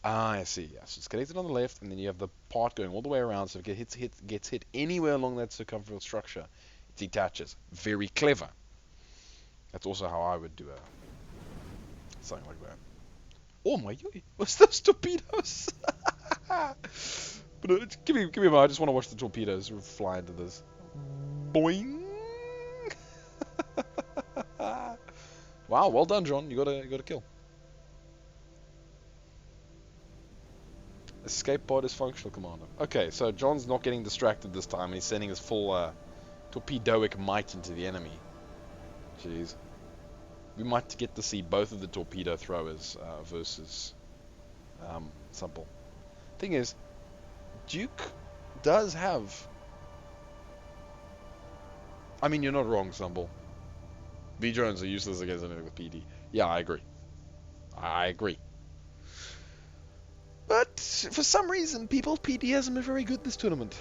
Ah, I see, yeah. So it's connected on the left, and then you have the part going all the way around, so if it gets hit anywhere along that circumferential structure, it detaches. Very clever. That's also how I would do something like that. Oh my god, what's those torpedoes? But give me a moment, I just want to watch the torpedoes fly into this. Boing! Wow, well done, John. You got a kill. Escape pod is functional, Commander. Okay, so John's not getting distracted this time. He's sending his full torpedoic might into the enemy. Jeez. We might get to see both of the torpedo throwers versus Simple. Thing is, Duke does have... I mean, you're not wrong, Simple. V-drones are useless against anything with PD. Yeah, I agree. I agree. But for some reason, PD hasn't been very good this tournament.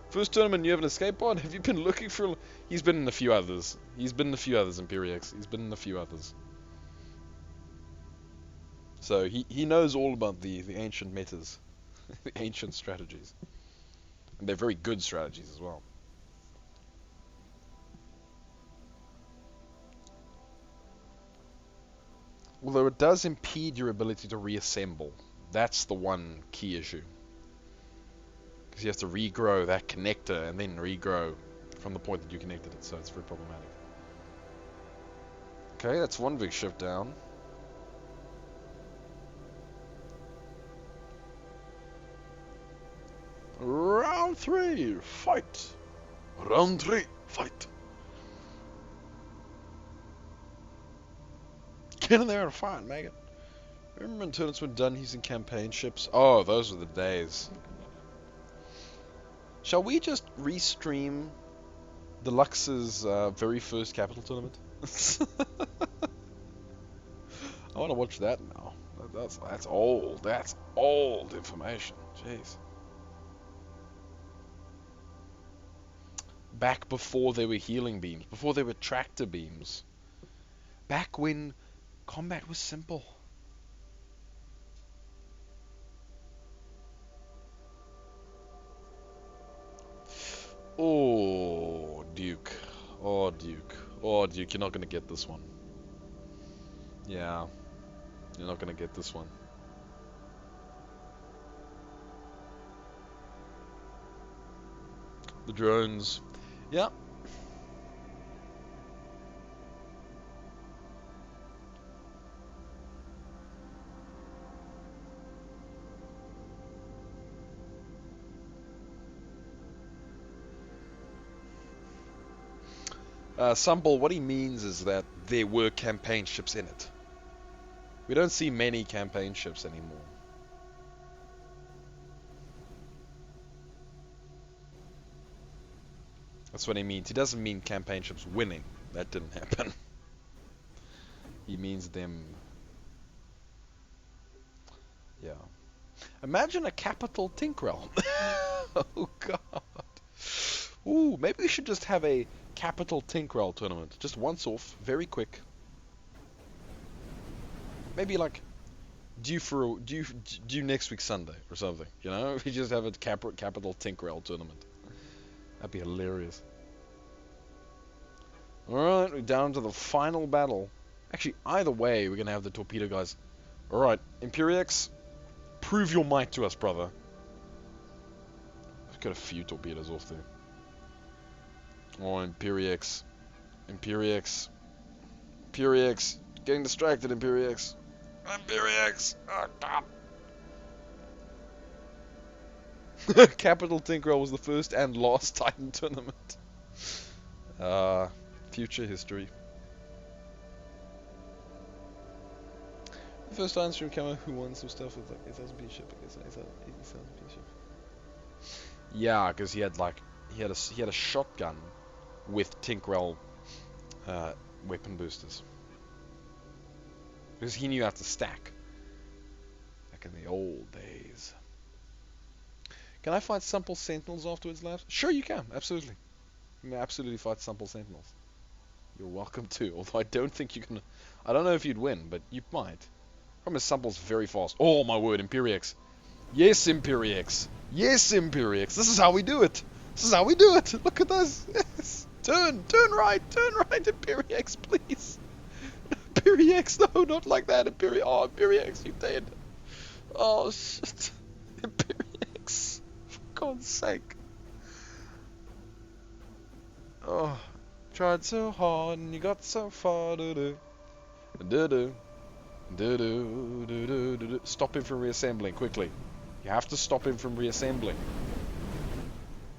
First tournament, you have an escape pod? Have you been looking for... He's been in a few others. He's been in a few others, Imperiex. He's been in a few others. So he knows all about the ancient metas. The ancient strategies. And they're very good strategies as well. Although it does impede your ability to reassemble. That's the one key issue. Because you have to regrow that connector and then regrow from the point that you connected it, so it's very problematic. Okay, that's one big ship down. Round 3, fight! Round 3, fight! Get in there and fight, Megan. Remember when tournaments were done using campaign ships? Oh, those were the days. Shall we just restream Deluxe's very first capital tournament? I want to watch that now. That's old. That's old information. Jeez. Back before there were healing beams, before there were tractor beams. Back when combat was simple. Oh, Duke. Oh, Duke. Oh, Duke, you're not going to get this one. Yeah, you're not going to get this one. The drones. Yeah. Sumble, what he means is that there were campaign ships in it. We don't see many campaign ships anymore. That's what he means. He doesn't mean campaign ships winning. That didn't happen. He means them... Yeah. Imagine a capital Tinkrell. Oh god. Ooh, maybe we should just have a capital Tinkrell tournament. Just once off, very quick. Maybe like due next week Sunday or something. You know, we just have a capital Tinkrell tournament. That'd be hilarious. Alright, we're down to the final battle. Actually, either way, we're gonna have the torpedo guys. Alright, Imperiex, prove your might to us, brother. I've got a few torpedoes off there. Oh, Imperiex. Imperiex. Imperiex. Getting distracted, Imperiex. Imperiex! Oh, God. Capital Tinkrell was the first and last Titan tournament. Future history. The first Titan stream camo who won some stuff with like 8,000 P ship, I guess 80,000 P ship. Yeah, because he had a shotgun with Tinkrell weapon boosters. Because he knew how to stack. Back in the old days. Can I fight Simple Sentinels afterwards, lads? Sure you can, absolutely. You may absolutely fight Simple Sentinels. You're welcome to, although I don't think you can... I don't know if you'd win, but you might. Problem is, Simple's very fast. Oh my word, Imperiex. Yes, Imperiex. Yes, Imperiex. This is how we do it. This is how we do it. Look at this. Yes. Turn right, Imperiex, please. Imperiex, no, not like that, Imperiex. Oh, Imperiex, you dead. Oh, shit. Imperiex. For God's sake. Oh, tried so hard and you got so far. Do-do. Do-do. Do-do. Do-do. Do-do. Stop him from reassembling, quickly. You have to stop him from reassembling.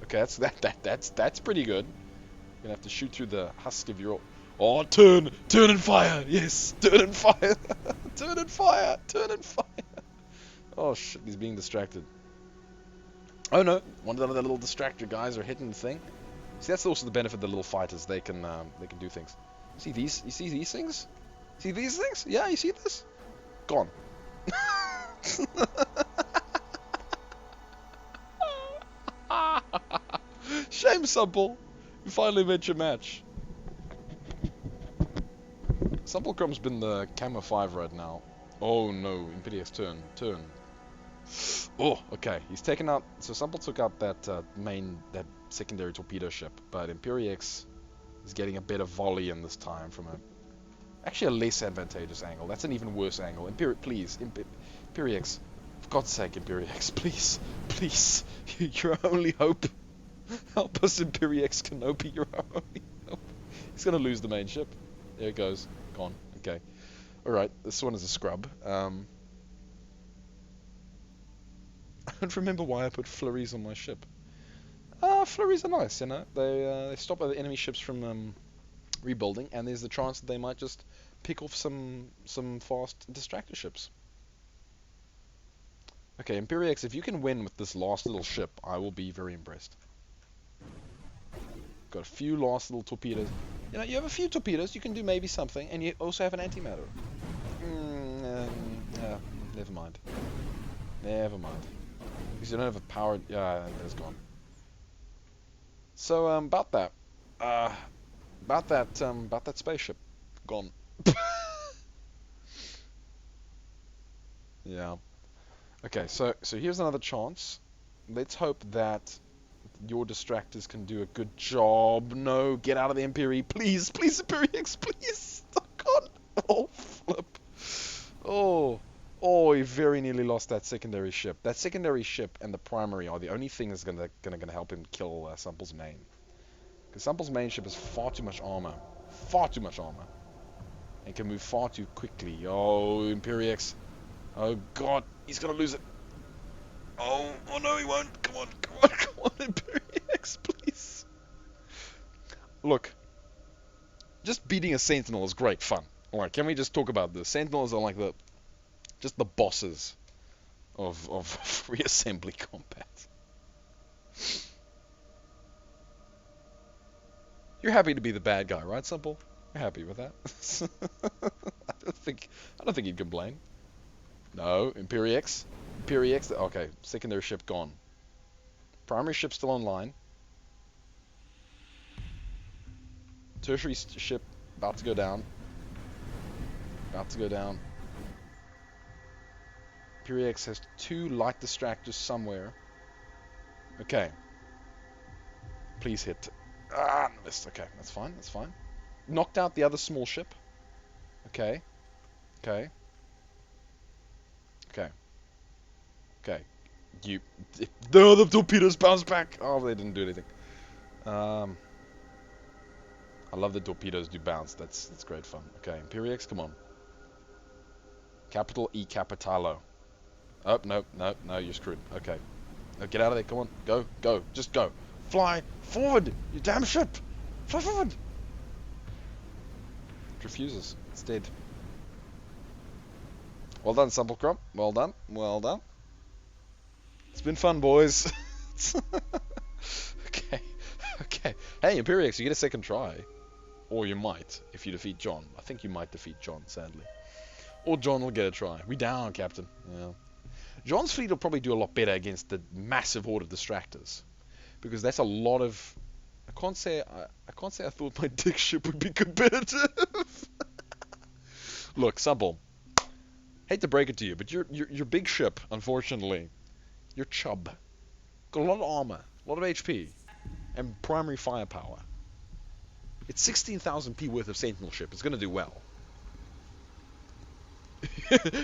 Okay, that's pretty good. You're gonna have to shoot through the husk of your... Oh, turn and fire! Yes, turn and fire! Turn and fire! Turn and fire! Oh shit, he's being distracted. Oh no, one of the little distractor guys are hitting the thing. See, that's also the benefit of the little fighters. They can do things. See these? You see these things? See these things? Yeah, you see this? Gone. Shame, Supple. You finally met your match. Supplecrum's been the Camo 5 right now. Oh no, Imperiex, turn. Oh, okay. He's taken out... So Supple took out that that secondary torpedo ship, but Imperiex is getting a better volley in this time from actually a less advantageous angle. That's an even worse angle. Please, Imperiex. For God's sake, Imperiex, please. Please. Your only hope. Help us, Imperiex Kenobi, your only hope. He's gonna lose the main ship. There it goes. Gone. Okay. Alright, this one is a scrub. I don't remember why I put flurries on my ship. Flurries are nice, you know. They stop other enemy ships from rebuilding, and there's the chance that they might just pick off some fast distractor ships. Okay, Imperiex, if you can win with this last little ship, I will be very impressed. Got a few last little torpedoes. You know, you have a few torpedoes, you can do maybe something, and you also have an antimatter. Never mind. Never mind. Because you don't have a powered... Yeah, it's gone. So, about that. About that spaceship. Gone. Yeah. Okay, so here's another chance. Let's hope that your distractors can do a good job. No, get out of the Imperii. Please, please, Imperiex, please. Oh, God. Oh, flip. Oh, he very nearly lost that secondary ship. That secondary ship and the primary are the only thing that's gonna help him kill Sample's main. Because Sample's main ship has far too much armor. Far too much armor. And can move far too quickly. Oh, Imperiex. Oh, God. He's gonna lose it. Oh no, he won't. Come on, Imperiex, please. Look, just beating a Sentinel is great fun. Alright, can we just talk about this? Sentinels are like just the bosses of reassembly combat. You're happy to be the bad guy, right, Simple? You're happy with that? I don't think he'd complain. No, Imperiex. Okay, secondary ship gone. Primary ship still online. Tertiary ship about to go down. Imperiex has 2 light distractors somewhere. Okay. Please hit. Missed. Okay, that's fine. Knocked out the other small ship. Okay. The torpedoes bounced back. Oh, they didn't do anything. I love the torpedoes do bounce. That's great fun. Okay, Imperiex, come on. Capital E Capitalo. Oh, no, you're screwed. Okay. No, get out of there. Come on. Go. Just go. Fly forward, you damn ship. Fly forward. It refuses. It's dead. Well done, Simplecrop. Well done. It's been fun, boys. Okay. Hey, Imperiex, you get a second try. Or you might, if you defeat John. I think you might defeat John, sadly. Or John will get a try. We down, Captain. Yeah. John's fleet will probably do a lot better against the massive horde of distractors. Because that's a lot of... I can't say I thought my dick ship would be competitive. Look, Simple. Hate to break it to you, but your big ship, unfortunately, your chub, got a lot of armor, a lot of HP, and primary firepower. It's 16,000 P worth of Sentinel ship. It's gonna do well.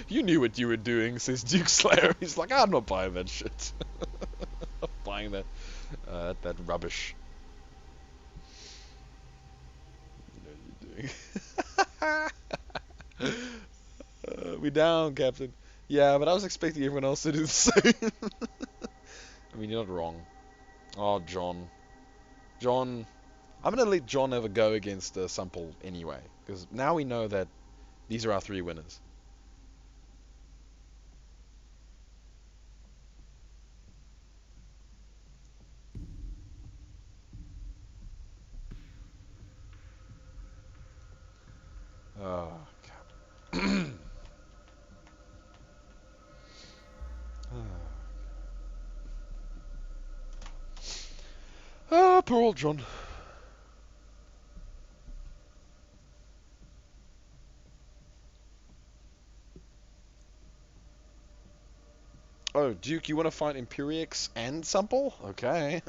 You knew what you were doing, says Duke Slayer. He's like, I'm not buying that shit. I'm not buying that rubbish. You know what you're doing. We down, Captain. Yeah, but I was expecting everyone else to do the same. I mean, you're not wrong. Oh, John. I'm going to let John have a go against Simple anyway. Because now we know that these are our 3 winners. Oh, God. Poor old John. Oh, Duke, you want to fight Imperiex and Simple? Okay.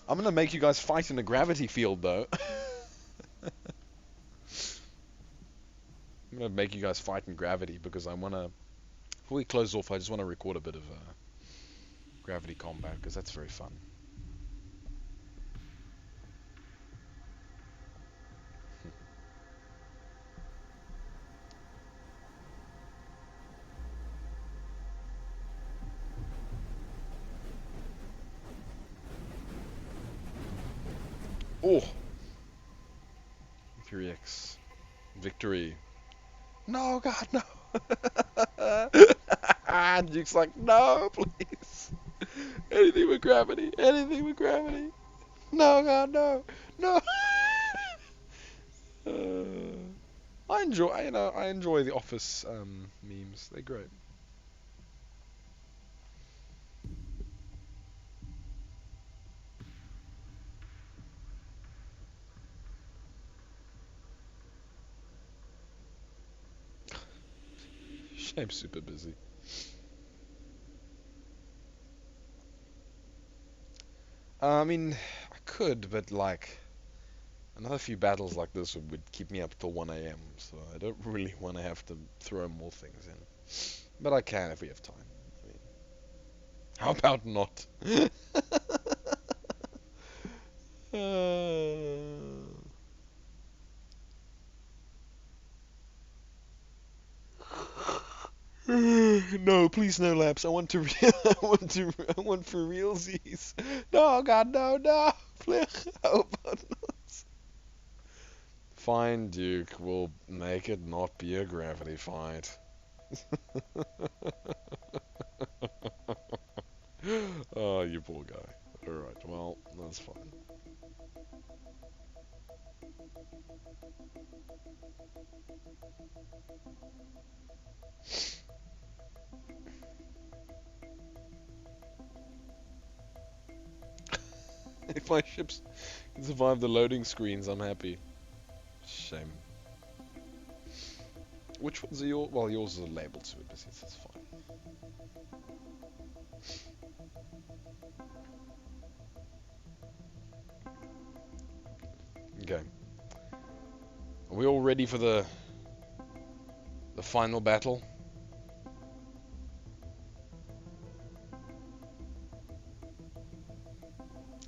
I'm going to make you guys fight in the gravity field, though. I'm going to make you guys fight in gravity because I want to... Before we close off, I just want to record a bit of gravity combat because that's very fun. Oh! Imperiex. Victory. No, God, no! And Duke's like, no, please. Anything with gravity. Anything with gravity. No, God, no. No. I enjoy the Office memes. They're great. I'm super busy. I mean, I could, but like another few battles like this would keep me up till 1 a.m. So I don't really want to have to throw more things in. But I can if we have time. I mean, how about not? No, please no laps. I want to. I want for realsies. No, God, no, no. How about not? Fine, Duke. We'll make it not be a gravity fight. Oh, you poor guy. Alright, well, that's fine. If my ships can survive the loading screens, I'm happy. Shame. Which ones are yours? Well, yours is labeled super busy, so that's fine. Okay. Are we all ready for the final battle?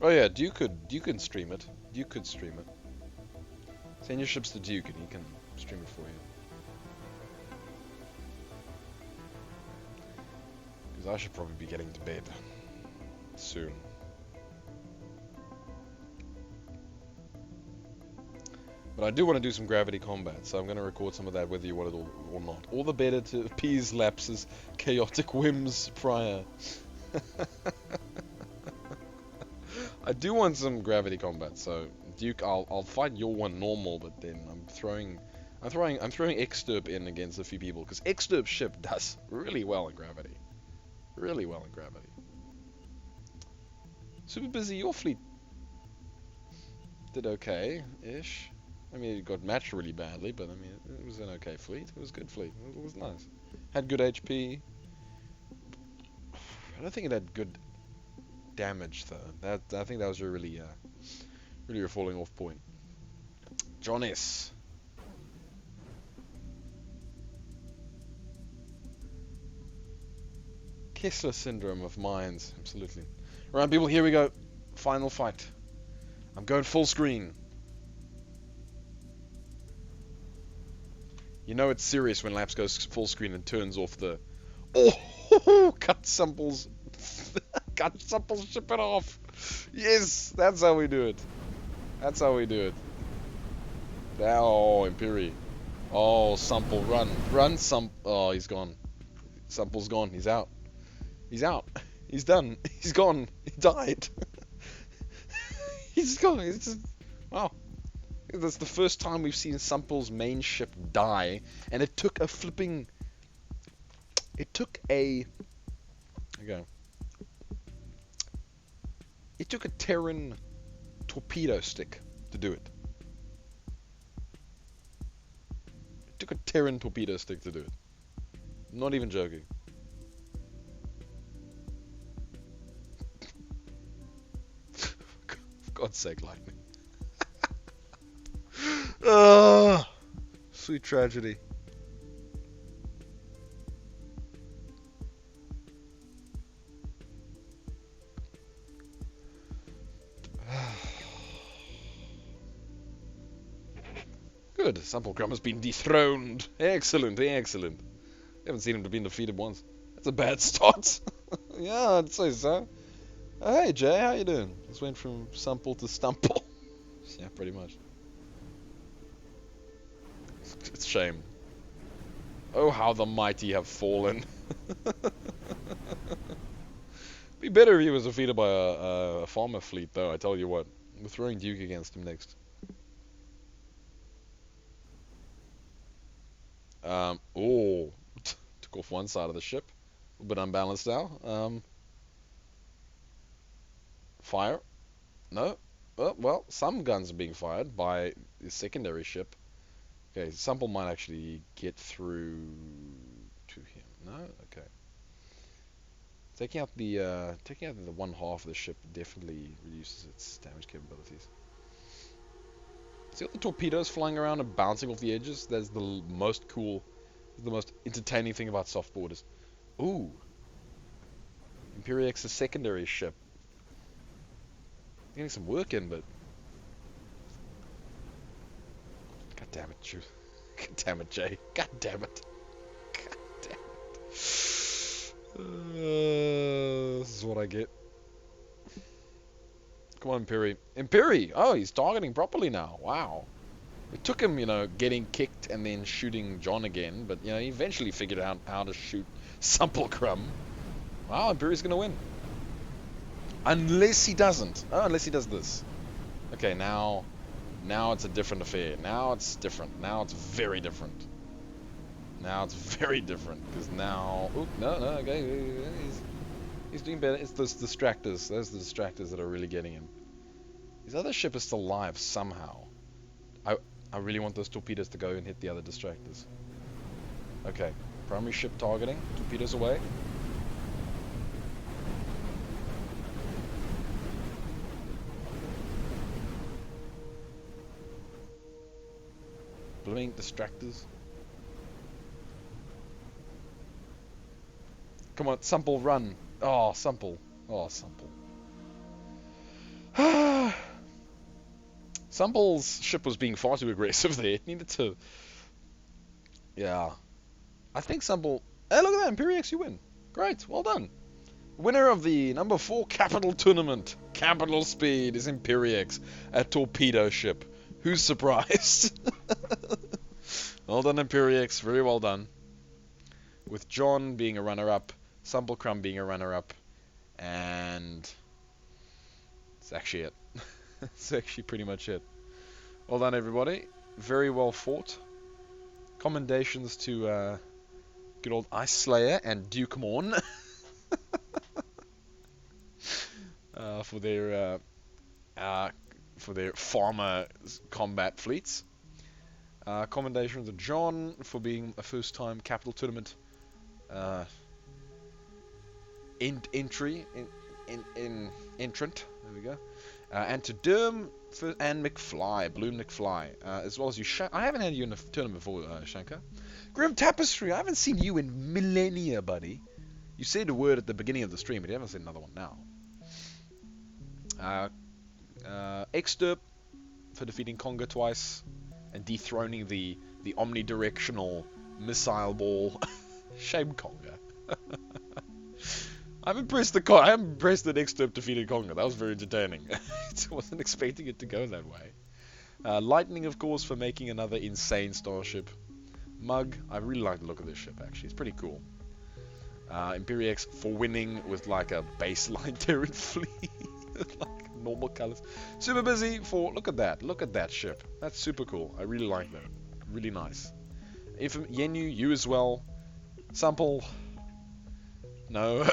Oh yeah, Duke can stream it. Duke could stream it. Send your ships to Duke and he can stream it for you. Because I should probably be getting to bed soon. But I do want to do some gravity combat, so I'm going to record some of that whether you want it or not. All the better to appease Laps's chaotic whims prior. I do want some gravity combat, so Duke, I'll fight your one normal, but then I'm throwing Exturb in against a few people because Exturb's ship does really well in gravity, really well in gravity. Super busy. Your fleet did okay-ish. I mean, it got matched really badly, but I mean, it was an okay fleet. It was a good fleet. It was nice. Had good HP. I don't think it had good damage though. I think that was a really a falling off point. John S. Kessler syndrome of mines, absolutely. Alright, people, here we go. Final fight. I'm going full screen. You know it's serious when Laps goes full screen and turns off the... Oh, cut samples. Cut samples, ship it off. Yes, that's how we do it. That's how we do it. Oh, Imperi. Oh, Sample, run. Run, Oh, he's gone. Sample's gone. He's out. He's out. He's done. He's gone. He died. He's gone. It's just... Wow. That's the first time we've seen Sample's main ship die, and it took a flipping... It took a... Okay. It took a Terran torpedo stick to do it. It took a Terran torpedo stick to do it. Not even joking. For God's sake, lightning. Oh, sweet tragedy. Good. Samplecrum has been dethroned. Excellent, excellent. Haven't seen him to be defeated once. That's a bad start. Yeah, I'd say so. Oh, hey Jay, how you doing? Just went from Sample to Stumple. Yeah, pretty much. It's a shame. Oh, how the mighty have fallen. Be better if he was defeated by a farmer fleet, though. I tell you what, we're throwing Duke against him next. Oh, took off one side of the ship, a little bit unbalanced now. Fire? No. Oh, well, some guns are being fired by the secondary ship. Okay, Sample might actually get through to him. No? Okay. Taking out the one half of the ship definitely reduces its damage capabilities. See all the torpedoes flying around and bouncing off the edges? That's the most cool, the most entertaining thing about soft borders. Ooh. Imperiex, a secondary ship. Getting some work in, but God damn it, Drew. God damn it, Jay. God damn it. God damn it. This is what I get. Come on, Imperi. Imperi! Oh, he's targeting properly now. Wow. It took him, getting kicked and then shooting John again, but, he eventually figured out how to shoot Sumplecrum. Wow, Imperi's gonna win. Unless he doesn't. Oh, unless he does this. Okay, now it's a different affair. Now it's different. Now it's very different. Now it's very different, because now... Oop, no, okay. He's doing better. It's those distractors. Those are the distractors that are really getting him. His other ship is still alive somehow. I really want those torpedoes to go and hit the other distractors. Okay. Primary ship targeting. Torpedoes away. Blooming distractors. Come on, Sumple, run. Oh, Sumple. Oh, Sumple. Sumple's ship was being far too aggressive there. It needed to... Yeah. I think Sumple... Hey, look at that. Imperiex, you win. Great. Well done. Winner of the number 4 Capital Tournament. Capital Speed is Imperiex, a torpedo ship. Who's surprised? Well done, Imperiex. Very well done. With John being a runner-up, Sumplecrum being a runner-up, and it's actually it. It's actually pretty much it. Well done, everybody. Very well fought. Commendations to good old Ice Slayer and Duke Morn for their farmer combat fleets. Commendations to John for being a first-time Capital Tournament entrant. There we go. And to Durham and McFly, Balloon McFly, as well as you. I haven't had you in a tournament before, Shankar. Grim Tapestry, I haven't seen you in millennia, buddy. You said a word at the beginning of the stream, but you haven't said another one now. Exterp for defeating Conga twice and dethroning the omnidirectional missile ball. Shame Conga. I'm impressed that Exterp defeated Conga. That was very entertaining. I wasn't expecting it to go that way. Lightning, of course, for making another insane starship. Mug, I really like the look of this ship, actually. It's pretty cool. Imperiex for winning with like a baseline Terran fleet. Like normal colors. Super Busy for, look at that ship. That's super cool. I really like that. Really nice. Yenu, you as well. Sample. No.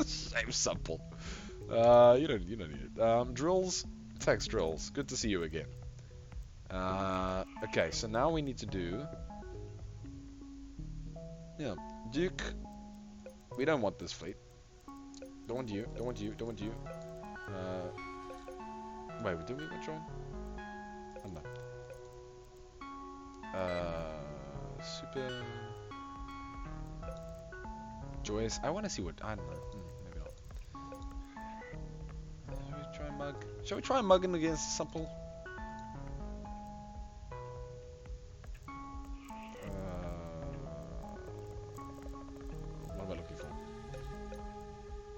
Same Sample. You don't need it. Drills. Thanks, Drills. Good to see you again. Okay, so now we need to do... Yeah, Duke. We don't want this fleet. Don't want you. Wait, did we want John? I don't know. Super... Joyous. I want to see what... I don't know. Maybe not. Shall we try and mug him against Supple? What am I looking for?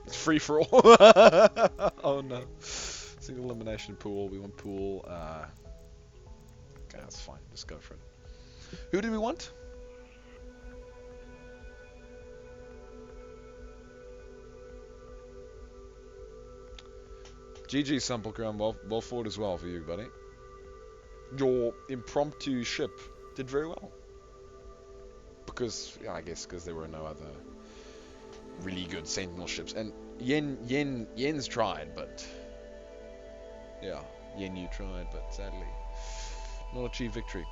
It's free for all. Oh no. Single elimination pool. We want pool. Okay, that's fine. Just go for it. Who do we want? GG, Simple Crown. Well fought as well for you, buddy. Your impromptu ship did very well. Because, yeah, I guess because there were no other really good Sentinel ships. And Yen's tried, but... Yeah, Yen, you tried, but sadly not achieved victory.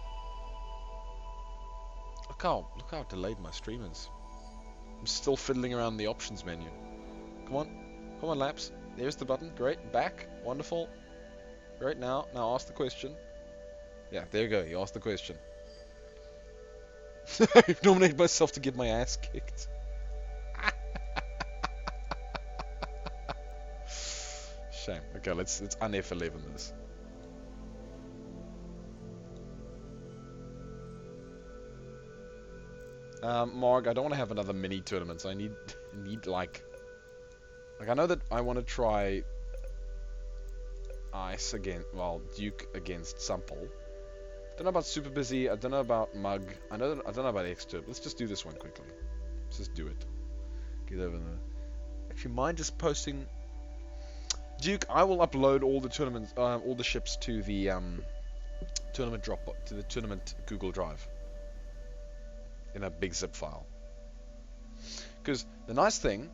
Look how delayed my stream is. I'm still fiddling around the options menu. Come on, Laps. There's the button. Great. Back. Wonderful. Great. Now ask the question. Yeah, there you go. You asked the question. I've nominated myself to get my ass kicked. Shame. Okay, let's un-F11 this. Marg, I don't want to have another mini tournament, so I need like I know that I want to try Ice again, well, Duke against Sample. Don't know about Super Busy, I don't know about Mug, I don't know about X-Turb. Let's just do this one quickly. Let's just do it. Get over there. Actually, mind just posting Duke, I will upload all the tournaments, all the ships to the tournament Google Drive in a big zip file. Because the nice thing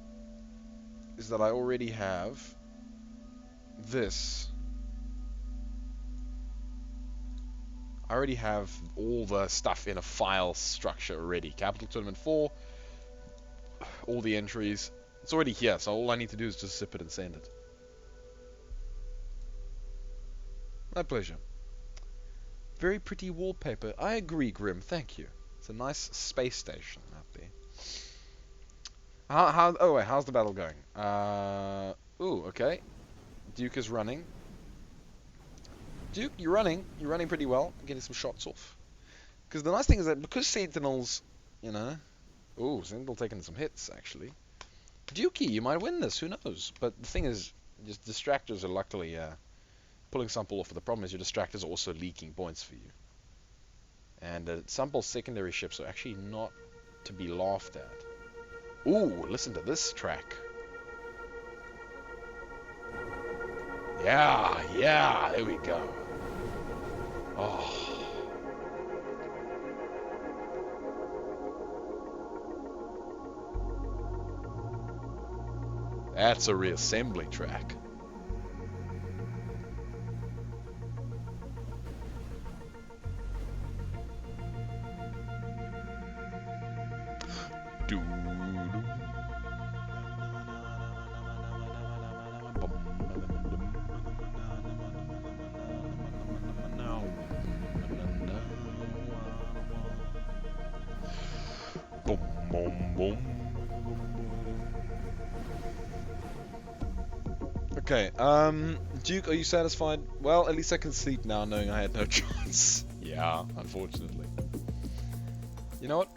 is that I already have this. I already have all the stuff in a file structure already. Capital Tournament 4, all the entries. It's already here, so all I need to do is just zip it and send it. My pleasure. Very pretty wallpaper. I agree, Grim. Thank you. It's a nice space station out there. How's the battle going? Ooh, okay. Duke is running. Duke, you're running. You're running pretty well. Getting some shots off. Because the nice thing is that because Sentinels, you know... Ooh, Sentinel taking some hits, actually. Dukey, you might win this. Who knows? But the thing is, just distractors are luckily pulling Sample off. But the problem is your distractors are also leaking points for you. And Sample's secondary ships are actually not to be laughed at. Ooh, listen to this track. Yeah, there we go. Oh. That's a reassembly track. Okay, Duke, are you satisfied? Well, at least I can sleep now knowing I had no chance. Yeah, unfortunately. You know what?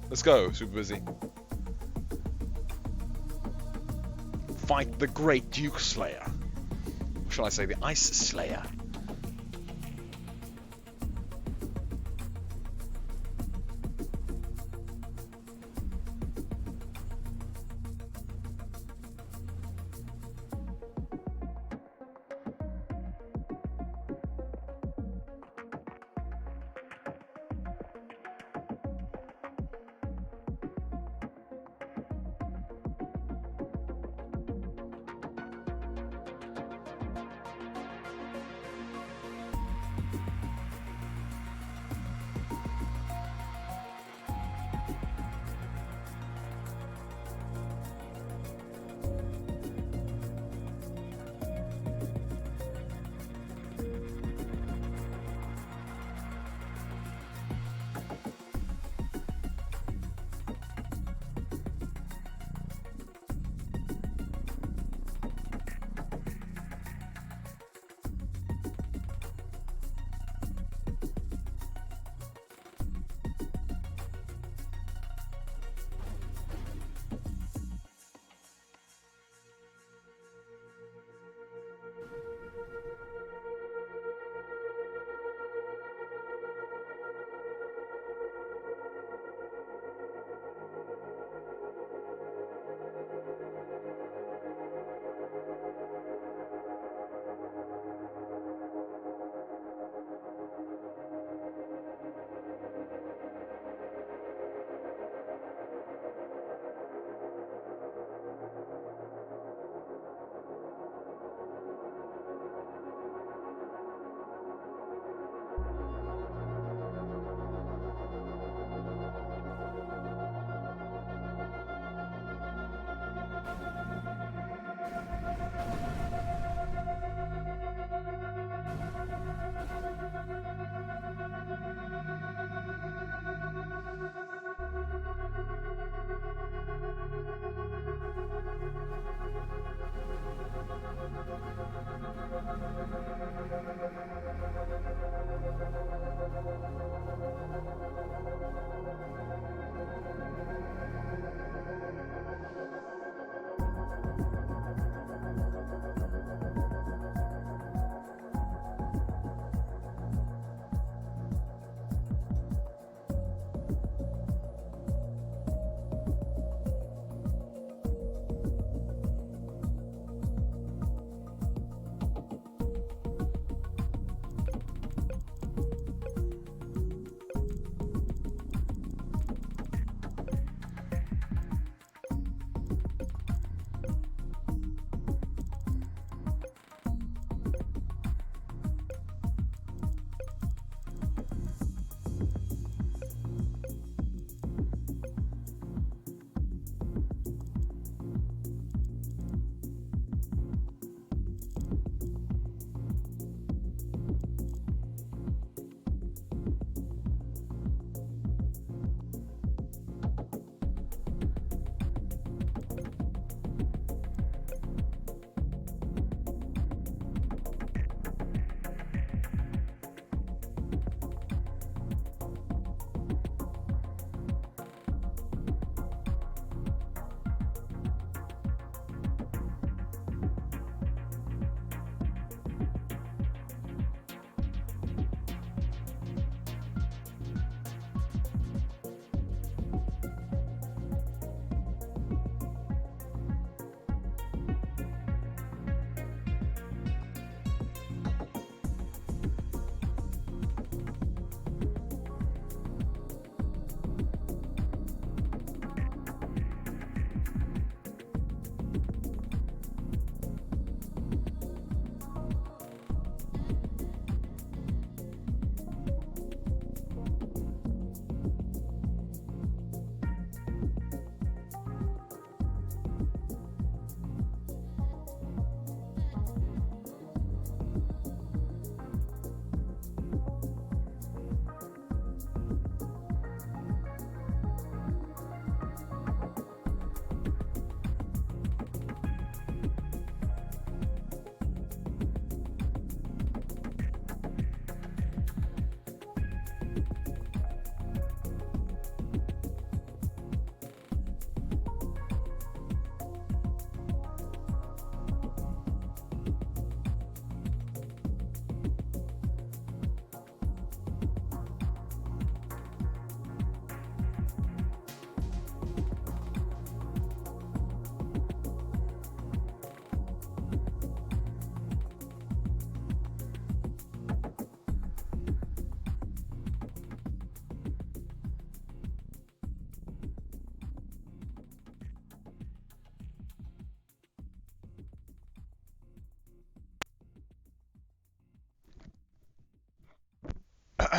Let's go, Super Busy. Fight the great Duke Slayer. Or shall I say the Ice Slayer?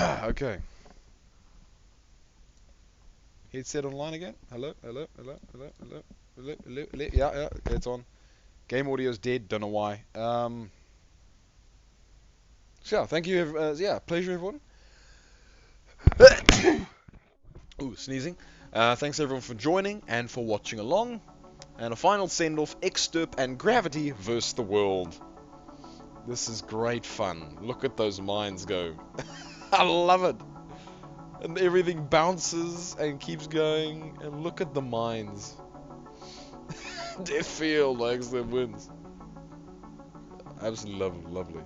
Okay. Headset online again? Hello? Hello? Hello? Hello? Hello? Hello? Hello? Hello? Yeah, yeah, okay, it's on. Game audio's dead, don't know why. So yeah, thank you, yeah, pleasure everyone. Ooh, sneezing. Thanks everyone for joining and for watching along. And a final send-off, Extirp and Gravity versus the world. This is great fun. Look at those mines go. I love it. And everything bounces and keeps going. And look at the mines. Death Field, Extirp wins. Absolutely lovely.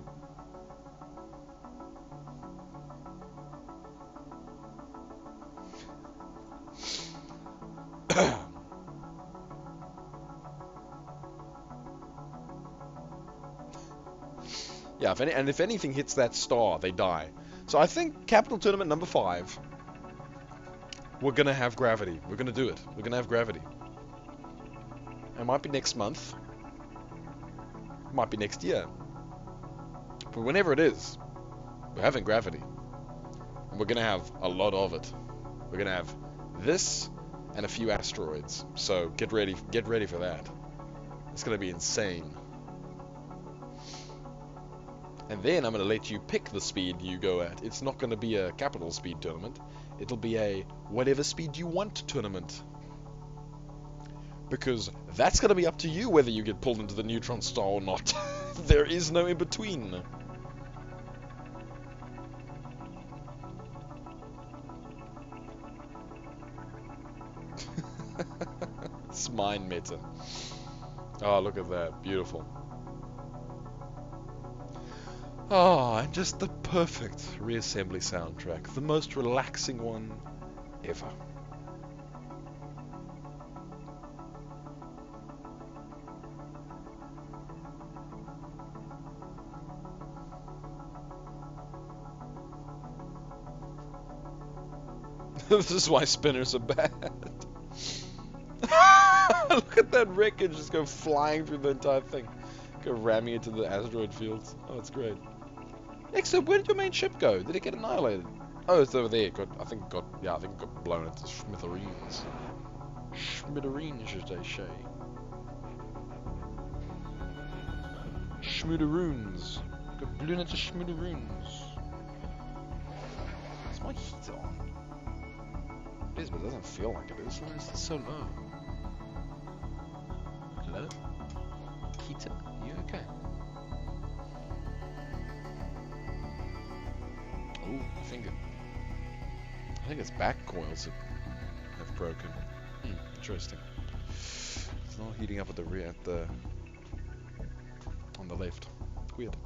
Yeah, if anything hits that star, they die. So I think Capital Tournament number 5, we're gonna have Gravity. We're gonna do it. We're gonna have Gravity. It might be next month. It might be next year. But whenever it is, we're having Gravity. And we're gonna have a lot of it. We're gonna have this and a few asteroids. So get ready for that. It's gonna be insane. And then I'm going to let you pick the speed you go at. It's not going to be a capital speed tournament. It'll be a whatever speed you want tournament. Because that's going to be up to you whether you get pulled into the neutron star or not. There is no in between. It's mine meta. Oh, look at that. Beautiful. Oh, and just the perfect Reassembly soundtrack. The most relaxing one ever. This is why spinners are bad. Look at that wreckage just go flying through the entire thing. Go ramming into the asteroid fields. Oh, it's great. Except, where did your main ship go? Did it get annihilated? Oh, it's over there. I think it got blown into smithereens. Smithereens, should I say. Schmooderoons. Got blown into schmooderoons. Is my heat on? It is, but it doesn't feel like it is. Why is it so low? Hello? Keita? You okay? Oh, I think its back coils have broken. Interesting. It's not heating up at the rear, on the left. Weird.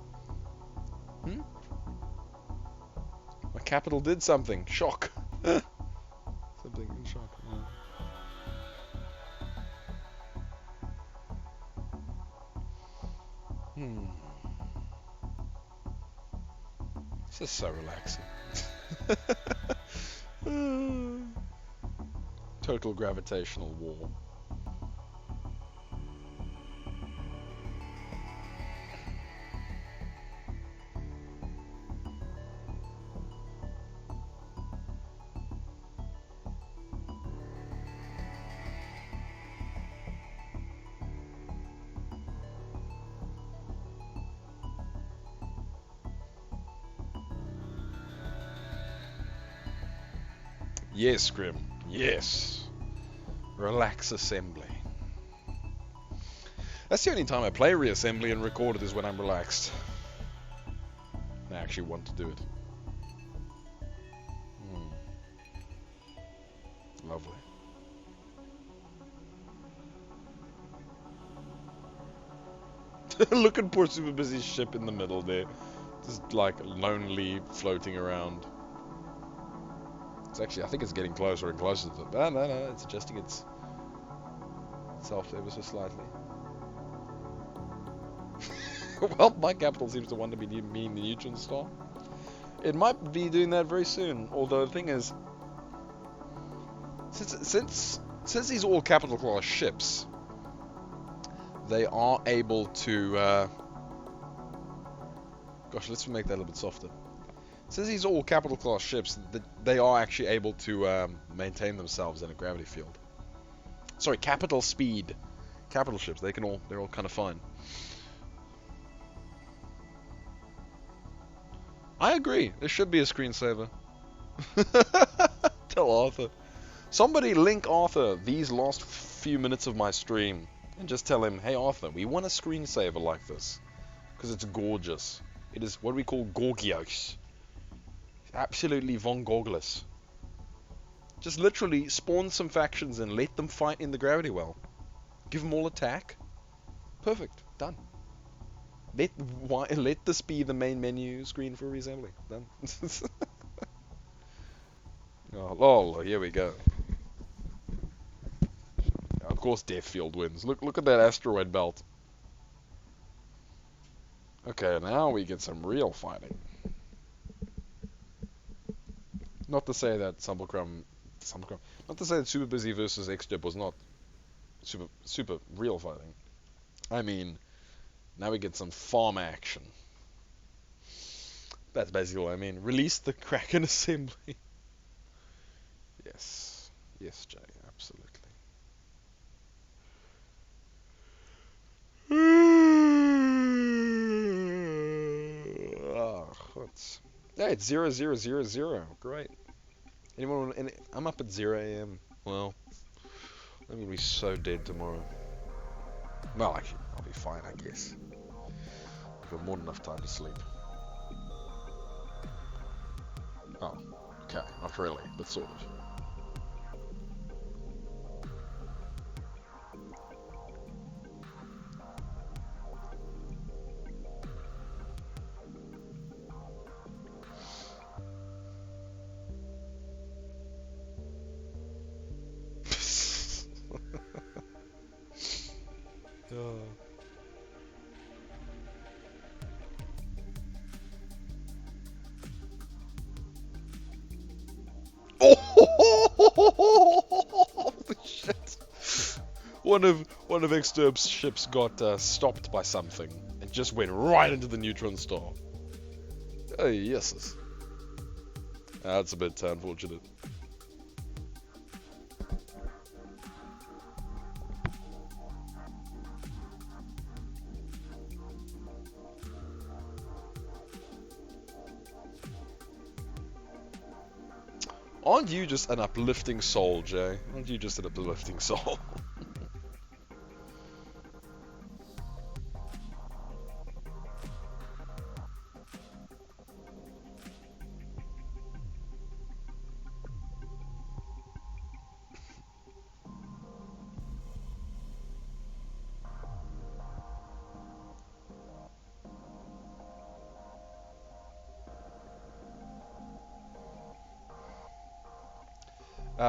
My capital did something. Shock. Something in shock. This is so relaxing. Total gravitational war. Yes, Grim. Yes. Relax assembly. That's the only time I play Reassembly and record it is when I'm relaxed. I actually want to do it. Lovely. Look at poor Super Busy's ship in the middle there. Just like lonely floating around. It's actually, I think it's getting closer and closer to it. No, it's adjusting itself ever so slightly. Well, my capital seems to want to be me in the neutron star. It might be doing that very soon. Although the thing is, since these are all capital class ships, they are able to. Gosh, let's make that a little bit softer. Since these are all capital class ships, they are actually able to maintain themselves in a gravity field. Sorry, capital speed. Capital ships, they're all kind of fine. I agree. There should be a screensaver. Tell Arthur. Somebody link Arthur these last few minutes of my stream and just tell him, hey Arthur, we want a screensaver like this. Because it's gorgeous. It is what we call gorgeous. Absolutely von Gorgless. Just literally spawn some factions and let them fight in the gravity well. Give them all attack. Perfect. Done. Let this be the main menu screen for Reassembly. Done. Oh, lol, here we go. Of course Deathfield wins. Look at that asteroid belt. Okay, now we get some real fighting. Not to say that not to say that Super Busy versus X-Dip was not super real fighting. I mean, now we get some farm action. That's basically what I mean. Release the Kraken assembly. Yes. Yes, Jay, absolutely. Yeah, it's 0000. Great. Anyone? I'm up at 0 a.m. Well, I'm gonna be so dead tomorrow. Well, actually, I'll be fine, I guess. I've got more than enough time to sleep. Oh, okay, not really, but sort of. Holy shit! One of X-Derp's ships got stopped by something and just went right into the neutron star. Oh yes. That's a bit unfortunate. Aren't you just an uplifting soul, Jay? Aren't you just an uplifting soul?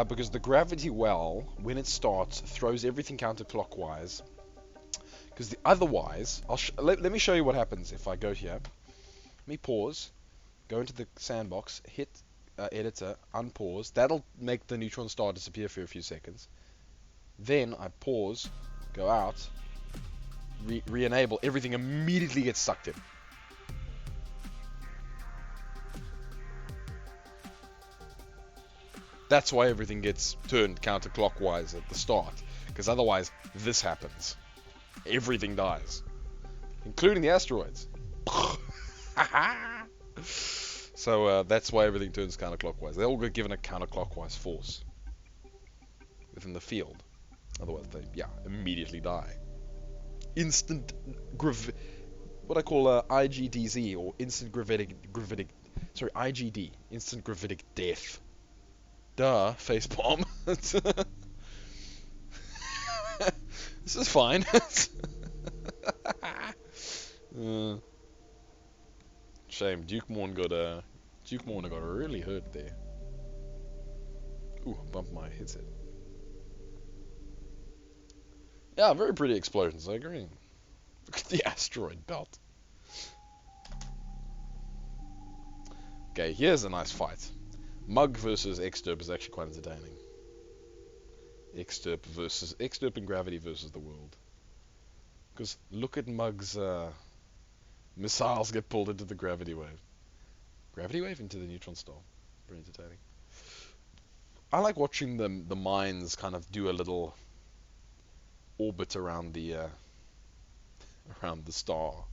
Because the gravity well, when it starts, throws everything counterclockwise. Because otherwise, let me show you what happens if I go here. Let me pause, go into the sandbox, hit editor, unpause. That'll make the neutron star disappear for a few seconds. Then I pause, go out, re-enable, everything immediately gets sucked in. That's why everything gets turned counterclockwise at the start, because otherwise this happens. Everything dies, including the asteroids. So that's why everything turns counterclockwise. They all get given a counterclockwise force within the field. Otherwise they, immediately die. Instant what I call IGDZ, or instant IGD, instant gravitic death. Duh, facepalm. This is fine. Shame, Duke Morn got really hurt there. Ooh, bumped my headset. Yeah, very pretty explosions, I agree. Look at the asteroid belt. Okay, here's a nice fight. Mug versus X-Derp is actually quite entertaining. X-Derp and Gravity versus the world. Because look at Mug's missiles get pulled into the gravity wave. Gravity wave into the neutron star. Very entertaining. I like watching the mines kind of do a little orbit around the star.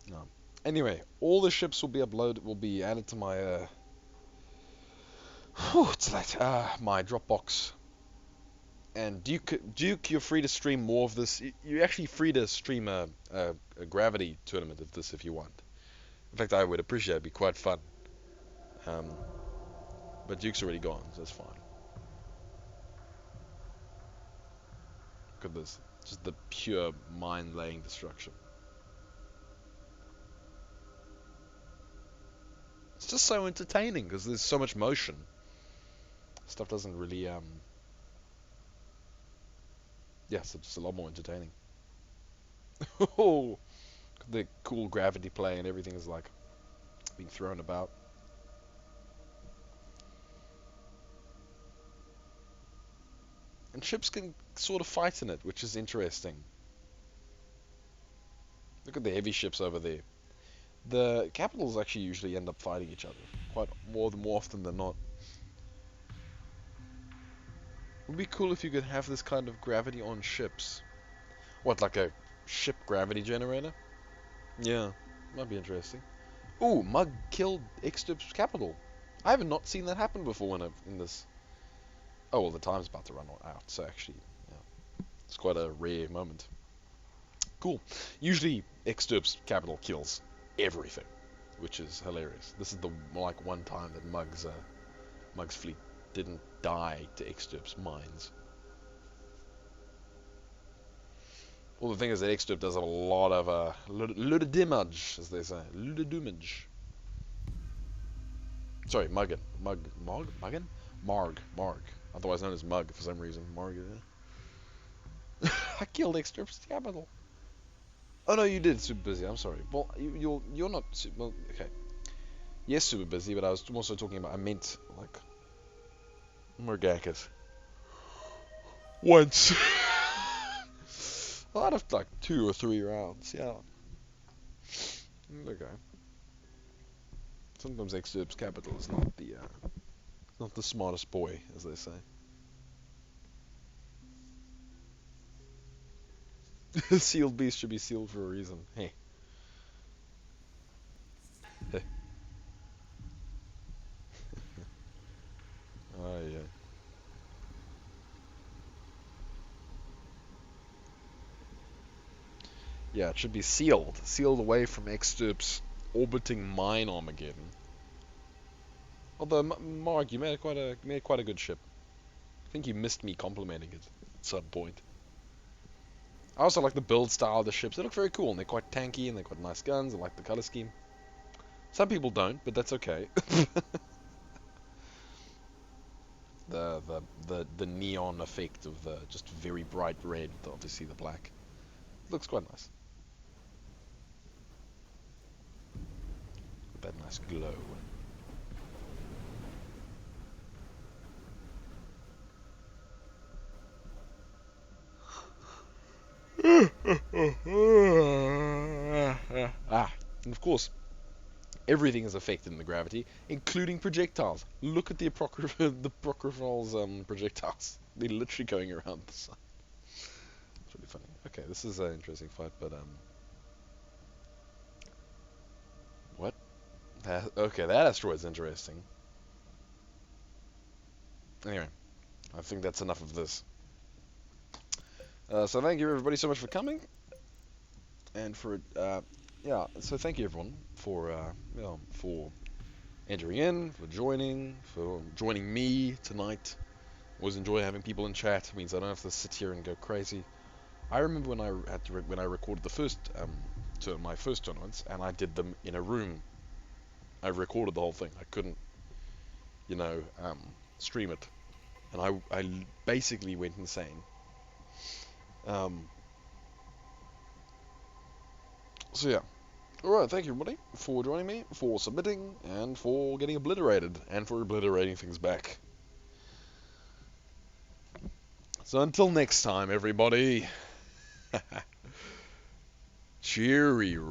No. Anyway, all the ships will be added to my it's late. My Dropbox. And Duke, you're free to stream more of this. You're actually free to stream a gravity tournament of this if you want. In fact, I would appreciate it. It'd be quite fun. Um, but Duke's already gone, so that's fine. Look at this. Just the pure mind-laying destruction. It's just so entertaining because there's so much motion. Stuff doesn't really, yeah, so just a lot more entertaining. Oh, the cool gravity play and everything is like being thrown about. And ships can sort of fight in it, which is interesting. Look at the heavy ships over there. The capitals actually usually end up fighting each other quite more often than not. It would be cool if you could have this kind of gravity on ships. What, like a ship gravity generator? Yeah, might be interesting. Ooh, Mug killed Exturp's capital. I have not seen that happen before in this. Oh, well, the time's about to run out, so actually, yeah, it's quite a rare moment. Cool. Usually, Exturp's capital kills everything, which is hilarious. This is the like one time that Mug's fleet didn't die to Exturp's mines. Well, the thing is that Exturp does a lot of lot of damage, as they say, lot of damage. Sorry, Muggin, Marg, otherwise known as Mug for some reason. Marg. Yeah. I killed Exturp's capital. Oh no, you did. Super busy. I'm sorry. Well, you're not. Well, okay. Yes, super busy, but I was also talking about. I meant like Morgakis. Once. Out of like 2 or 3 rounds. Yeah. Okay. Sometimes Exurp's capital is not the smartest boy, as they say. Sealed beast should be sealed for a reason. Hey. Hey. Oh yeah. Yeah, it should be sealed. Sealed away from Exturp's orbiting mine Armageddon. Although Mark, you made quite a good ship. I think you missed me complimenting it at some point. I also like the build style of the ships. They look very cool and they're quite tanky and they've got nice guns. I like the color scheme. Some people don't, but that's okay. the neon effect of the just very bright red, obviously the black. Looks quite nice. With that nice glow. And of course, everything is affected in the gravity, including projectiles. Look at the Apocryphal's projectiles. They're literally going around the sun. It's really funny. Okay, this is an interesting fight, but what? Okay, that asteroid's interesting. Anyway, I think that's enough of this. So thank you everybody so much for coming, and for yeah. So thank you everyone for for entering in, for joining me tonight. Always enjoy having people in chat. It means I don't have to sit here and go crazy. I remember when I recorded the first my first tournaments, and I did them in a room. I recorded the whole thing. I couldn't, stream it and I basically went insane. So yeah. Alright, thank you everybody for joining me, for submitting, and for getting obliterated, and for obliterating things back. So until next time, everybody. Cheerio.